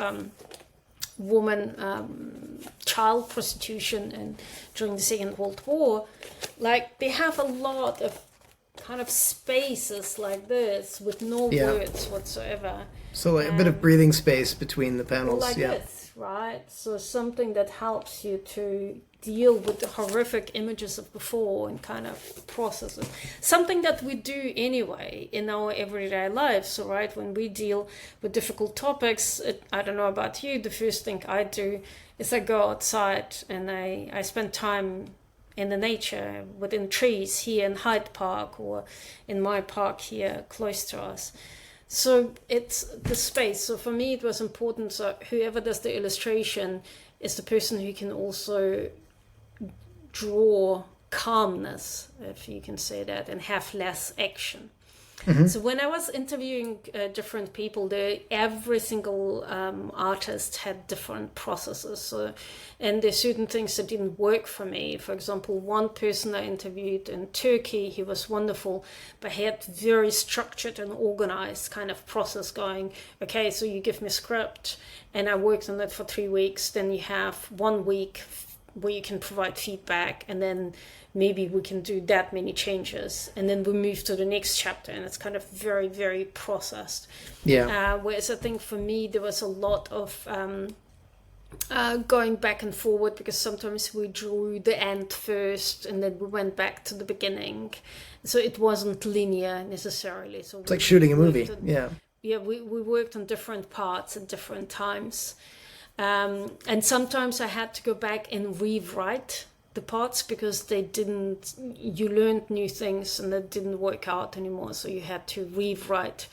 child prostitution and during the Second World War. Like they have a lot of kind of spaces like this with no words whatsoever. So like a bit of breathing space between the panels. Like this, right? So something that helps you to deal with the horrific images of before and kind of process it. Something that we do anyway in our everyday lives. So, right, when we deal with difficult topics, I don't know about you, the first thing I do is I go outside and I spend time in the nature, within trees here in Hyde Park or in my park here close to us. So it's the space. So for me, it was important. So whoever does the illustration is the person who can also draw calmness, if you can say that, and have less action. Mm-hmm. So when I was interviewing different people, every single artist had different processes. So, and there's certain things that didn't work for me. For example, one person I interviewed in Turkey, he was wonderful, but he had very structured and organized kind of process going. Okay, so you give me a script, and I worked on it for 3 weeks. Then you have 1 week where you can provide feedback, and then maybe we can do that many changes, and then we move to the next chapter, and it's kind of very, very processed. Yeah. Whereas I think for me there was a lot of going back and forward, because sometimes we drew the end first and then we went back to the beginning, so it wasn't linear necessarily. So it's like shooting a movie. We worked on different parts at different times. And sometimes I had to go back and rewrite the parts because you learned new things and that didn't work out anymore. So you had to rewrite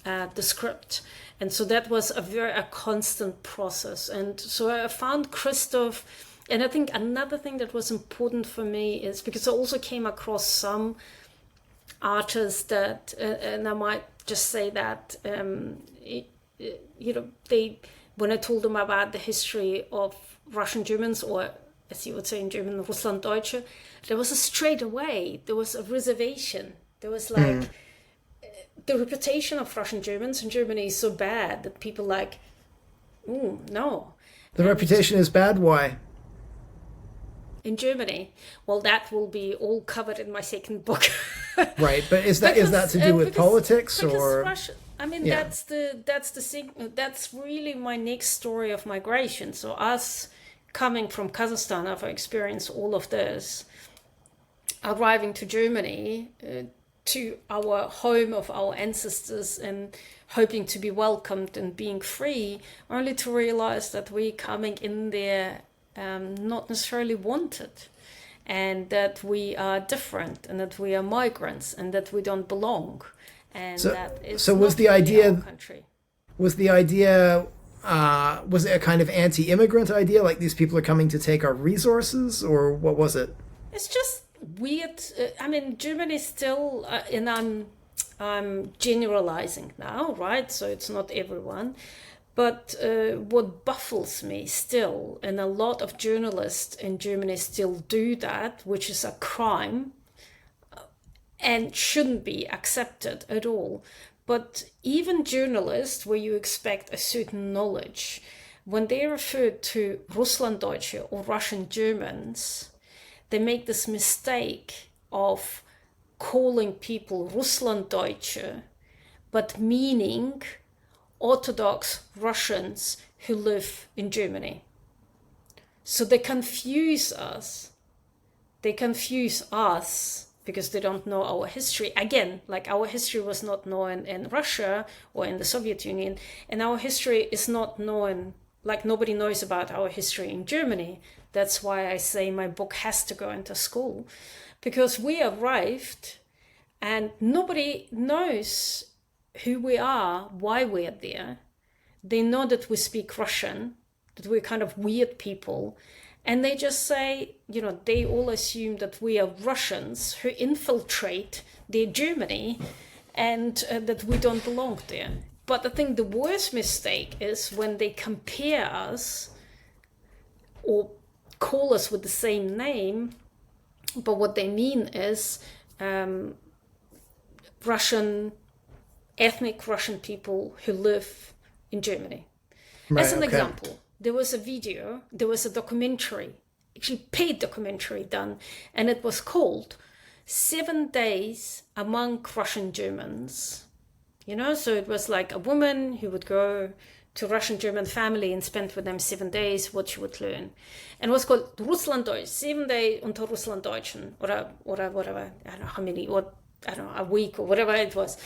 the script. And so that was a constant process. And so I found Christoph, and I think another thing that was important for me is because I also came across some artists that, and I might just say that, when I told them about the history of Russian Germans, or as you would say in German, Russlanddeutsche, there was there was a reservation. There was like, the reputation of Russian Germans in Germany is so bad that people like, no. The reputation is bad? Why? In Germany, well, that will be all covered in my second book. Right, but is that to do with politics or? Russia, I mean, that's really my next story of migration. So us coming from Kazakhstan, I've experienced all of this, arriving to Germany, to our home of our ancestors and hoping to be welcomed and being free, only to realize that we're coming in there not necessarily wanted, and that we are different, and that we are migrants, and that we don't belong, and that it's so was not the idea our country. Was the idea was it a kind of anti-immigrant idea, like these people are coming to take our resources, or what was it? It's just weird. I mean, Germany is still, and I'm generalizing now, right? So it's not everyone. But what baffles me still, and a lot of journalists in Germany still do that, which is a crime and shouldn't be accepted at all. But even journalists, where you expect a certain knowledge, when they refer to Russlanddeutsche or Russian Germans, they make this mistake of calling people Russlanddeutsche, but meaning Orthodox Russians who live in Germany. So they confuse us. They confuse us because they don't know our history. Again, like our history was not known in Russia or in the Soviet Union, and our history is not known, like nobody knows about our history in Germany. That's why I say my book has to go into school, because we arrived and nobody knows who we are, why we're there. They know that we speak Russian, that we're kind of weird people. And they just say, they all assume that we are Russians who infiltrate their Germany and that we don't belong there. But I think the worst mistake is when they compare us or call us with the same name, but what they mean is ethnic Russian people who live in Germany. Right, As an example, there was a documentary, actually paid documentary done, and it was called 7 Days Among Russian Germans. So it was like a woman who would go to Russian German family and spend with them 7 days, what she would learn. And it was called Russlanddeutsch, 7 Days unter Russlanddeutschen, or whatever, I don't know how many, or I don't know, a week or whatever it was,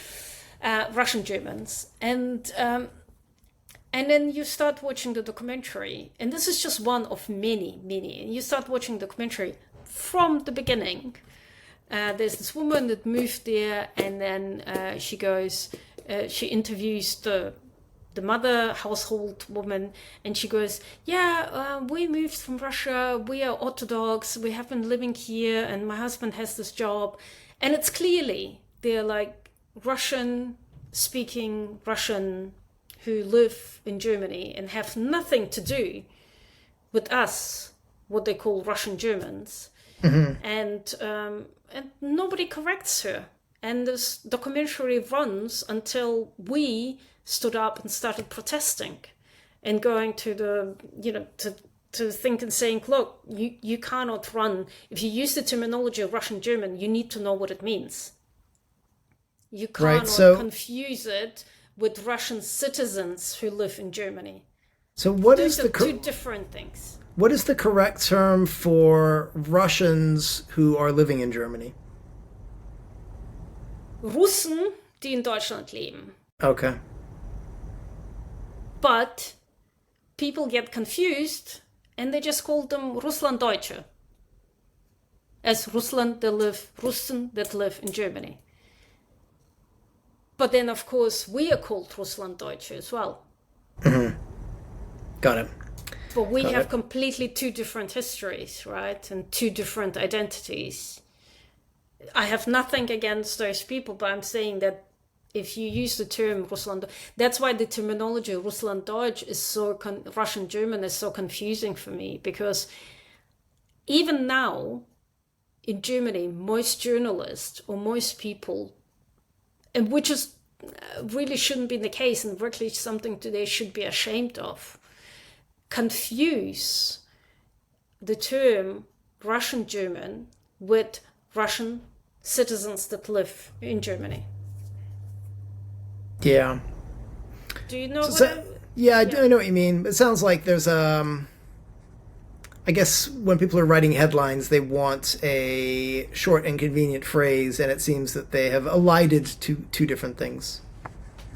Russian Germans. And then you start watching the documentary, and this is just one of many. And you start watching the documentary from the beginning. There's this woman that moved there, and then she goes, she interviews the mother, household woman, and she goes, we moved from Russia, we are Orthodox, we have been living here, and my husband has this job. And it's clearly, they're like Russian-speaking Russian who live in Germany and have nothing to do with us, what they call Russian Germans. Mm-hmm. And nobody corrects her. And this documentary runs until we stood up and started protesting and going to to think and saying, look, you cannot run. If you use the terminology of Russian German, you need to know what it means. You cannot confuse it with Russian citizens who live in Germany. So what Those is the two different things? What is the correct term for Russians who are living in Germany? Russen, die in Deutschland leben. Okay. But people get confused and they just call them Russlanddeutsche. As Russen that live in Germany. But then, of course, we are called Russlanddeutsche as well. Got it. But we have completely two different histories, right? And two different identities. I have nothing against those people, but I'm saying that if you use the term Russland, that's why the terminology Russlanddeutsch is so, Russian German is so confusing for me, because even now in Germany, most journalists or most people, and which is really shouldn't be the case, and really something they should be ashamed of, confuse the term Russian German with Russian citizens that live in Germany. Yeah. Do you know I know what you mean. It sounds like there's I guess when people are writing headlines, they want a short and convenient phrase, and it seems that they have elided to two different things.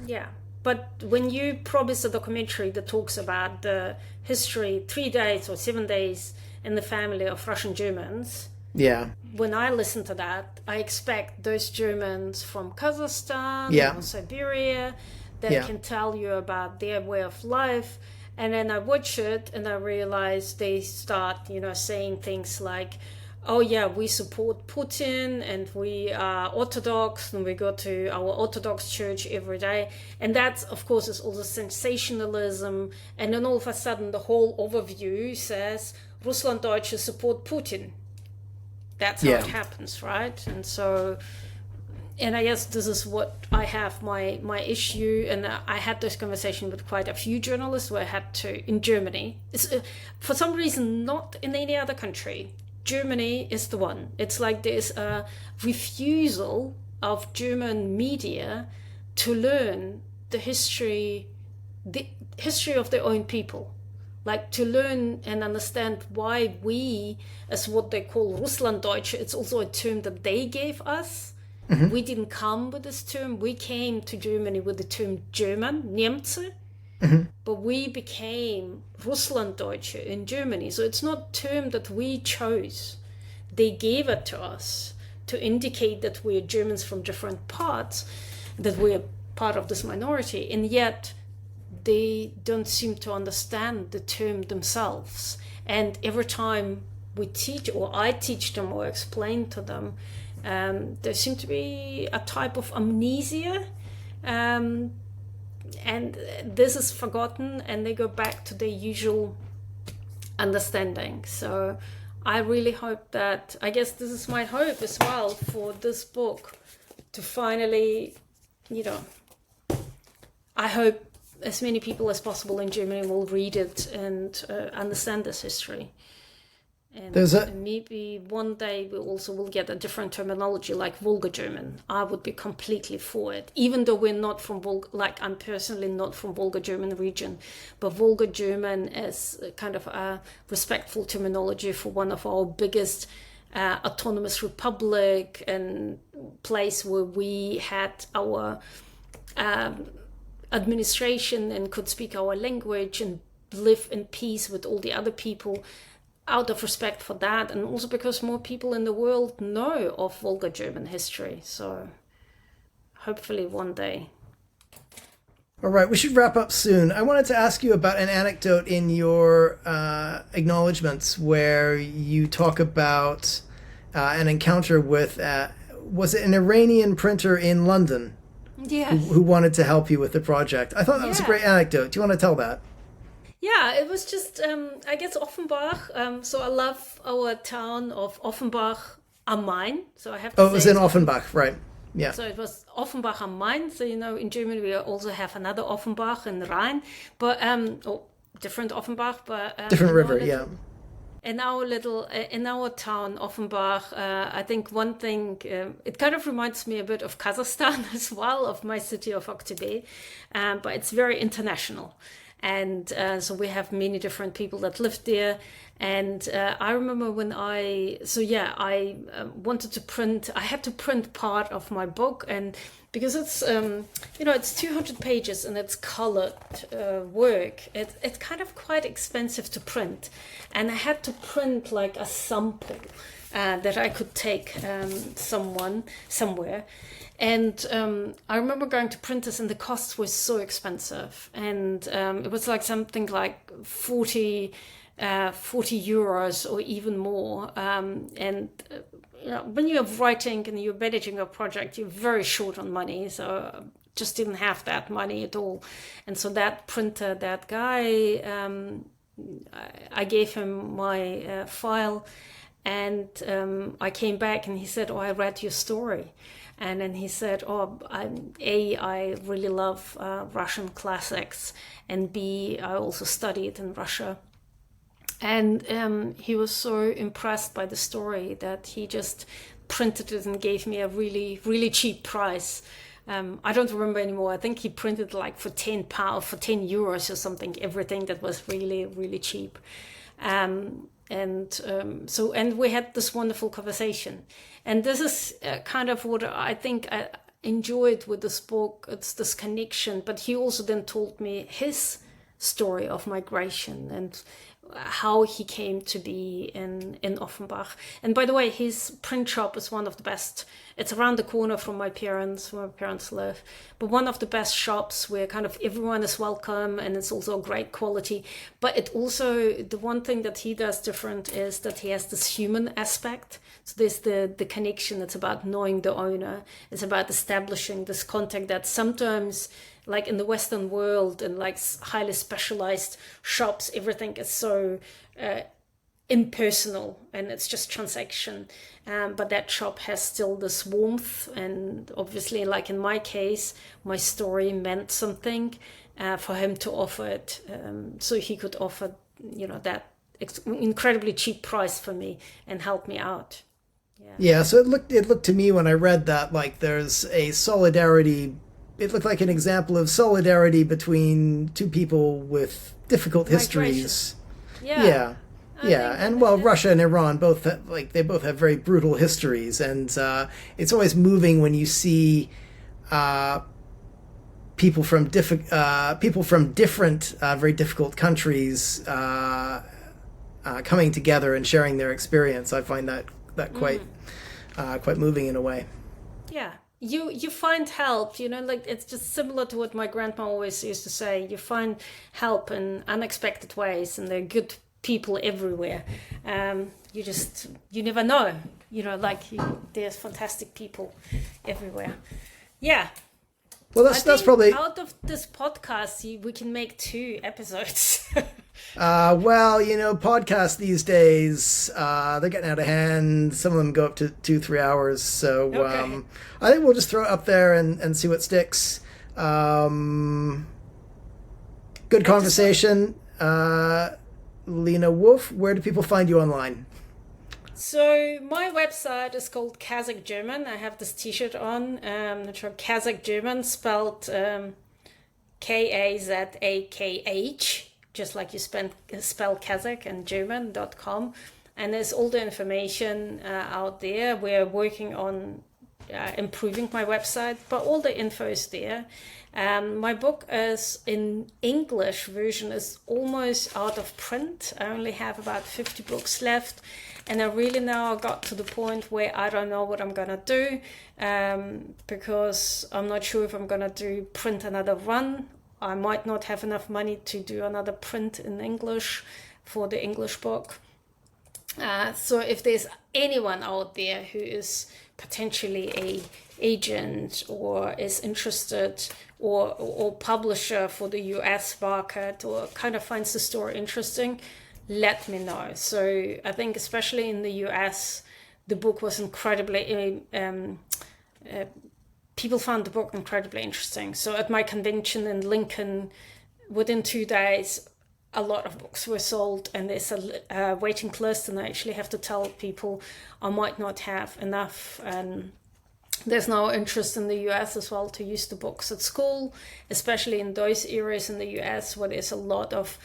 Yeah. But when you promise a documentary that talks about the history, 3 days or 7 days in the family of Russian Germans, when I listen to that, I expect those Germans from Kazakhstan or Siberia that can tell you about their way of life. And then I watch it and I realize they start, saying things like, oh yeah, we support Putin and we are Orthodox and we go to our Orthodox church every day. And that, of course, is also sensationalism. And then all of a sudden the whole overview says Russlanddeutsche support Putin. That's how it happens, right? And so, and I guess this is what I have my issue. And I had this conversation with quite a few journalists where I had to, in Germany, for some reason, not in any other country, Germany is the one. It's like there's a refusal of German media to learn the history of their own people. Like to learn and understand why we, as what they call Russlanddeutsche, it's also a term that they gave us. Mm-hmm. We didn't come with this term. We came to Germany with the term German, Niemce. Mm-hmm. But we became Russlanddeutsche in Germany. So it's not a term that we chose. They gave it to us to indicate that we're Germans from different parts, that we're part of this minority. And yet they don't seem to understand the term themselves. And every time we teach, or I teach them or explain to them, there seems to be a type of amnesia. And this is forgotten, and they go back to their usual understanding. So I really hope that, I guess this is my hope as well for this book to finally, I hope as many people as possible in Germany will read it and understand this history. And maybe one day we also will get a different terminology like Volga German. I would be completely for it, even though we're not from Volga, like I'm personally not from Volga German region, but Volga German is kind of a respectful terminology for one of our biggest autonomous republic and place where we had our administration and could speak our language and live in peace with all the other people, out of respect for that, and also because more people in the world know of Volga German history. So hopefully one day. All right, we should wrap up soon. I wanted to ask you about an anecdote in your acknowledgements where you talk about an encounter with, was it an Iranian printer in London? Yes. Who wanted to help you with the project. I thought that was a great anecdote. Do you want to tell that? Yeah, it was just, I guess, Offenbach. So I love our town of Offenbach am Main. So I have to it was in Offenbach, right. Yeah. So it was Offenbach am Main. So, in Germany we also have another Offenbach in the Rhine. But, different Offenbach. But different river, yeah. In our town, Offenbach, I think one thing, it kind of reminds me a bit of Kazakhstan as well, of my city of Oktyabr, but it's very international. And so we have many different people that live there. And I remember when I wanted to print, I had to print part of my book, and because it's it's 200 pages and it's colored work. It's kind of quite expensive to print, and I had to print like a sample that I could take somewhere. And I remember going to print this, and the costs were so expensive, and it was like something like 40 euros or even more. When you're writing and you're managing a project, you're very short on money. So I just didn't have that money at all. And so that printer, that guy, I gave him my file, and I came back and he said, "Oh, I read your story." And then he said, "Oh, I really love Russian classics, and B, I also studied in Russia." And he was so impressed by the story that he just printed it and gave me a really, really cheap price. I don't remember anymore. I think he printed like for £10, for €10 or something, everything that was really, really cheap. And we had this wonderful conversation. And this is kind of what I think I enjoyed with this book. It's this connection. But he also then told me his story of migration and how he came to be in Offenbach. And by the way, his print shop is one of the best. It's around the corner from where my parents live, but one of the best shops where kind of everyone is welcome, and it's also great quality. But it also, the one thing that he does different is that he has this human aspect. So there's the connection. It's about knowing the owner. It's about establishing this contact that sometimes, like in the Western world and like highly specialized shops, everything is so impersonal and it's just transaction. But that shop has still this warmth, and obviously, like in my case, my story meant something for him to offer it, so he could offer, that incredibly cheap price for me and help me out. Yeah. So it looked to me when I read that like there's a solidarity. It looked like an example of solidarity between two people with difficult histories. Yeah. And Russia and Iran both have very brutal histories, and it's always moving when you see people from different very difficult countries coming together and sharing their experience. I find that quite moving in a way. Yeah. You find help, like it's just similar to what my grandma always used to say. You find help in unexpected ways, and there are good people everywhere. You never know, there's fantastic people everywhere. Yeah. Well, that's probably out of this podcast, we can make 2 episodes. Podcasts these days, they're getting out of hand. Some of them go up to 2-3 hours. So okay. I think we'll just throw it up there and see what sticks. Good conversation. Lena Wolf, where do people find you online? So my website is called Kazakh German. I have this T-shirt on. Kazakh German, spelled Kazakh, just like you spell Kazakh, and German.com. And there's all the information out there. We're working on improving my website, but all the info is there. My book is in English version is almost out of print. I only have about 50 books left, and I really now got to the point where I don't know what I'm gonna do, because I'm not sure if I'm gonna print another run. I might not have enough money to do another print in English for the English book. So if there's anyone out there who is potentially a agent or is interested, or publisher for the US market, or kind of finds the story interesting, let me know. So I think especially in the US, the book was incredibly people found the book incredibly interesting. So at my convention in Lincoln, within 2 days, a lot of books were sold, and there's a waiting list, and I actually have to tell people I might not have enough. And there's now interest in the US as well to use the books at school, especially in those areas in the US where there's a lot of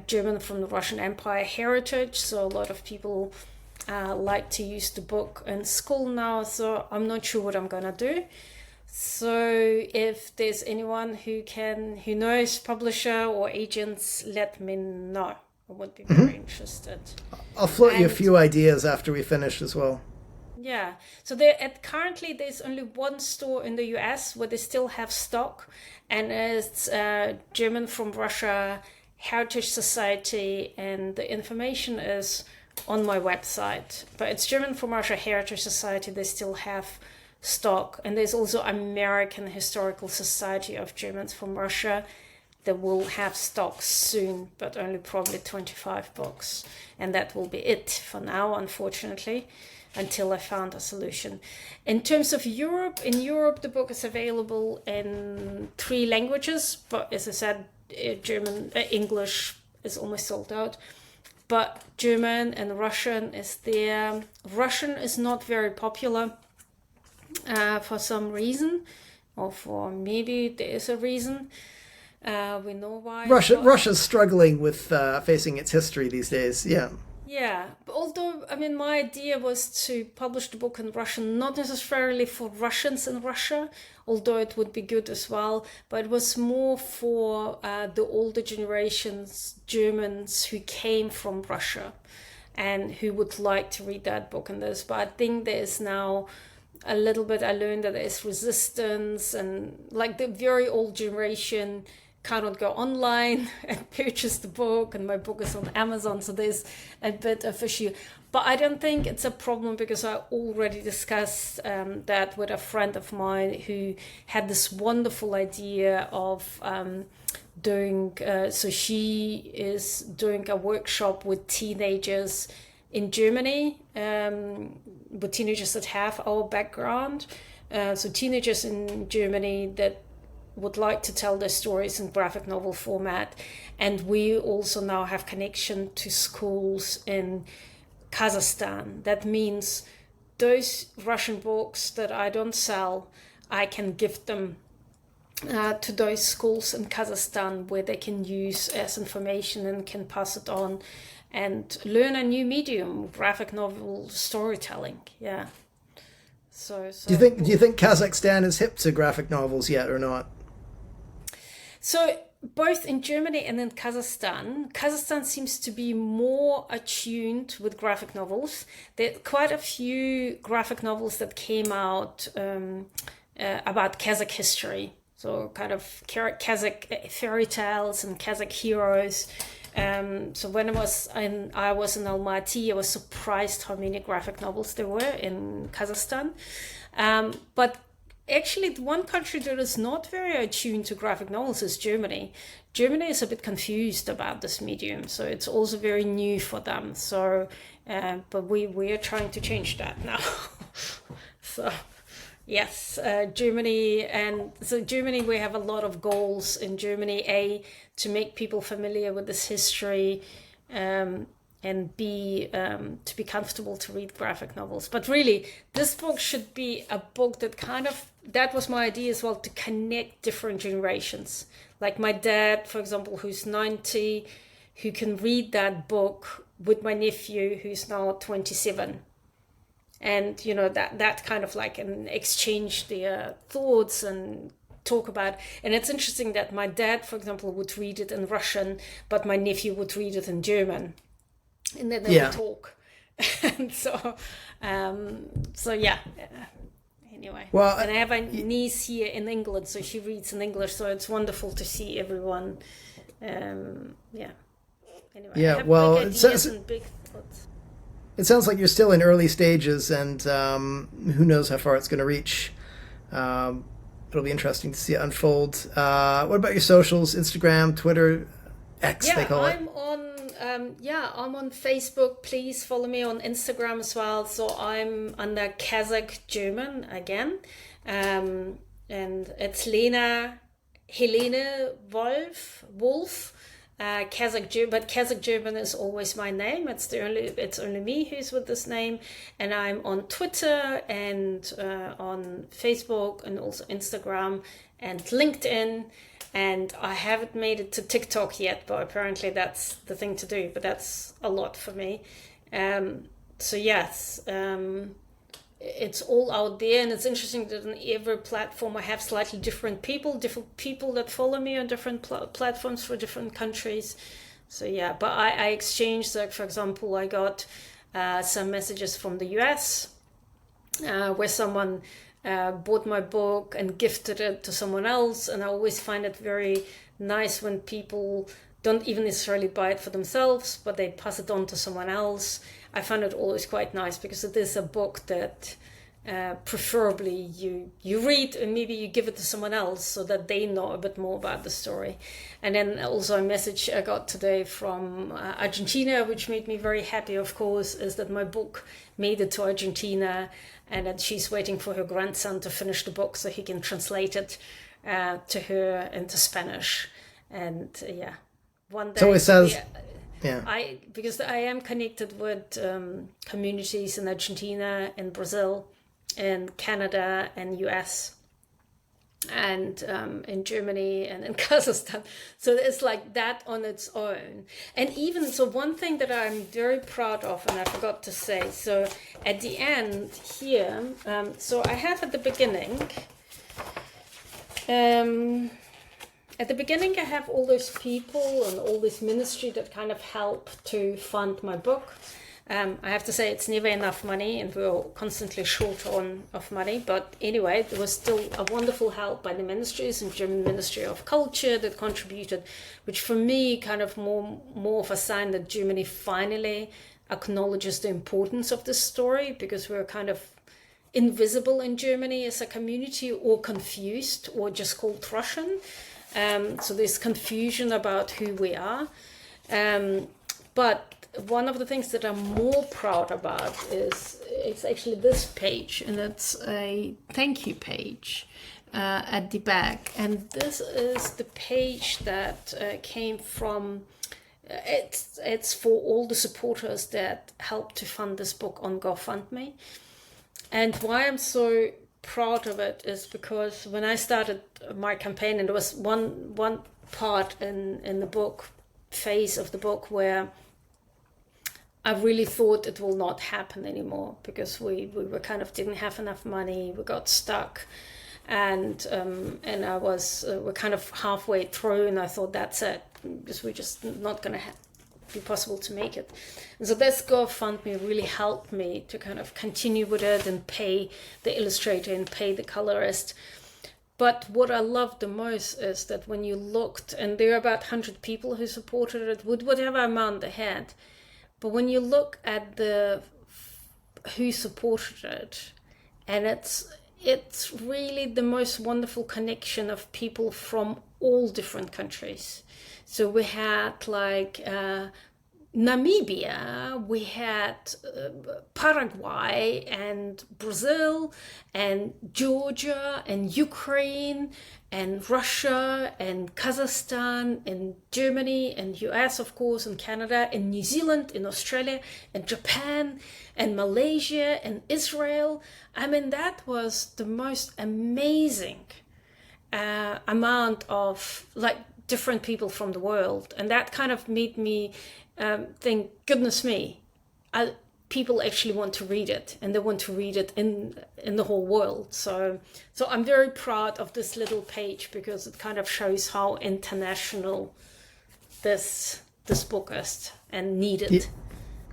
German from the Russian Empire heritage. So a lot of people like to use the book in school now. So I'm not sure what I'm gonna do. So if there's anyone who knows publisher or agents, let me know. I would be very interested. I'll float you a few ideas after we finish as well. Yeah. So currently there's only one store in the US where they still have stock, and it's German from Russia Heritage Society, and the information is on my website. But it's German from Russia Heritage Society. They still have stock, and there's also American Historical Society of Germans from Russia that will have stock soon, but only probably 25 books, and that will be it for now, unfortunately, until I found a solution. In terms of Europe, in Europe the book is available in 3 languages, but as I said, German, English is almost sold out, but German and Russian is there. Russian is not very popular for some reason, or for maybe there is a reason. We know why. Russia's struggling with facing its history these days. Yeah. Yeah, although, I mean, my idea was to publish the book in Russian, not necessarily for Russians in Russia, although it would be good as well, but it was more for the older generations, Germans who came from Russia and who would like to read that book and this. But I think there's now a little bit, I learned that there's resistance, and like the very old generation cannot go online and purchase the book, and my book is on Amazon, so there's a bit of issue. But I don't think it's a problem, because I already discussed that with a friend of mine who had this wonderful idea of doing, so she is doing a workshop with teenagers in Germany, with teenagers that have our background. So teenagers in Germany that would like to tell their stories in graphic novel format. And we also now have connection to schools in Kazakhstan. That means those Russian books that I don't sell, I can give them to those schools in Kazakhstan, where they can use as information and can pass it on and learn a new medium, graphic novel storytelling. Yeah. So do you think Kazakhstan is hip to graphic novels yet or not? So both in Germany and in Kazakhstan seems to be more attuned with graphic novels. There are quite a few graphic novels that came out about Kazakh history. So kind of Kazakh fairy tales and Kazakh heroes. So when I was in Almaty, I was surprised how many graphic novels there were in Kazakhstan. But actually, the one country that is not very attuned to graphic novels is Germany. Germany is a bit confused about this medium, so it's also very new for them. So, but we are trying to change that now. So, yes, Germany, we have a lot of goals in Germany. To make people familiar with this history, and B, to be comfortable to read graphic novels. But really, this book should be a book that was my idea as well, to connect different generations. Like my dad, for example, who's 90, who can read that book with my nephew, who's now 27. And, that kind of like an exchange their thoughts and talk about. And it's interesting that my dad, for example, would read it in Russian, but my nephew would read it in German. And then they would talk. And so yeah. Anyway. Well, and I have a niece here in England, so she reads in English, so it's wonderful to see everyone. Yeah. Anyway. Yeah, I have big ideas and big thoughts. It sounds like you're still in early stages, and who knows how far it's going to reach. It'll be interesting to see it unfold. What about your socials? Instagram, Twitter, X, they call it. I'm on Facebook. Please follow me on Instagram as well. So I'm under Kazakh German again. And it's Helene Wolf. Kazakh German, but Kazakh German is always my name. It's only me who's with this name, and I'm on Twitter and on Facebook and also Instagram and LinkedIn, and I haven't made it to TikTok yet, but apparently that's the thing to do. But that's a lot for me. So yes, it's all out there, and it's interesting that on every platform I have slightly different people that follow me on different platforms for different countries. So yeah, but I exchanged, like, for example, I got some messages from the US where someone bought my book and gifted it to someone else, and I always find it very nice when people don't even necessarily buy it for themselves, but they pass it on to someone else. I find it always quite nice because it is a book that preferably you read and maybe you give it to someone else so that they know a bit more about the story. And then also a message I got today from Argentina, which made me very happy, of course, is that my book made it to Argentina and that she's waiting for her grandson to finish the book so he can translate it to her into Spanish. And yeah, one day. So it says, yeah. Because I am connected with communities in Argentina, in Brazil, in Canada, and US, and in Germany, and in Kazakhstan. So it's like that on its own. And even so, one thing that I'm very proud of, and I forgot to say, so at the end here, so I have at the beginning. At the beginning, I have all those people and all this ministry that kind of help to fund my book. I have to say it's never enough money, and we're constantly short of money. But anyway, there was still a wonderful help by the ministries and German Ministry of Culture that contributed, which for me kind of more of a sign that Germany finally acknowledges the importance of this story, because we're kind of invisible in Germany as a community, or confused, or just called Russian. So there's confusion about who we are. But one of the things that I'm more proud about is it's actually this page, and it's a thank you page at the back. And this is the page that came from, it's for all the supporters that helped to fund this book on GoFundMe. And why I'm so proud of it is because when I started my campaign, and there was one part in the book, phase of the book, where I really thought it will not happen anymore, because we were kind of didn't have enough money, we got stuck, and I was we're kind of halfway through, and I thought that's it, because we're just not going to be possible to make it. And so this GoFundMe really helped me to kind of continue with it and pay the illustrator and pay the colorist. But what I loved the most is that when you looked, and there were about 100 people who supported it with whatever amount they had, but when you look at the who supported it, and it's really the most wonderful connection of people from all different countries. So we had like Namibia, we had Paraguay and Brazil and Georgia and Ukraine and Russia and Kazakhstan and Germany and US, of course, and Canada and New Zealand and Australia and Japan and Malaysia and Israel. I mean, that was the most amazing amount of like different people from the world, and that kind of made me think, goodness me, people actually want to read it, and they want to read it in the whole world. So I'm very proud of this little page, because it kind of shows how international this book is and needed.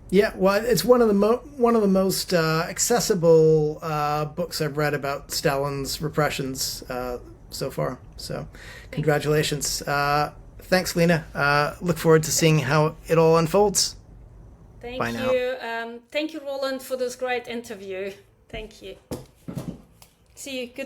Yeah, well, it's one of the most accessible books I've read about Stalin's repressions so far. So congratulations. Thanks, Lena. Look forward to seeing how it all unfolds. Thank Bye you. Now. Thank you, Roland, for this great interview. Thank you. See you. Good.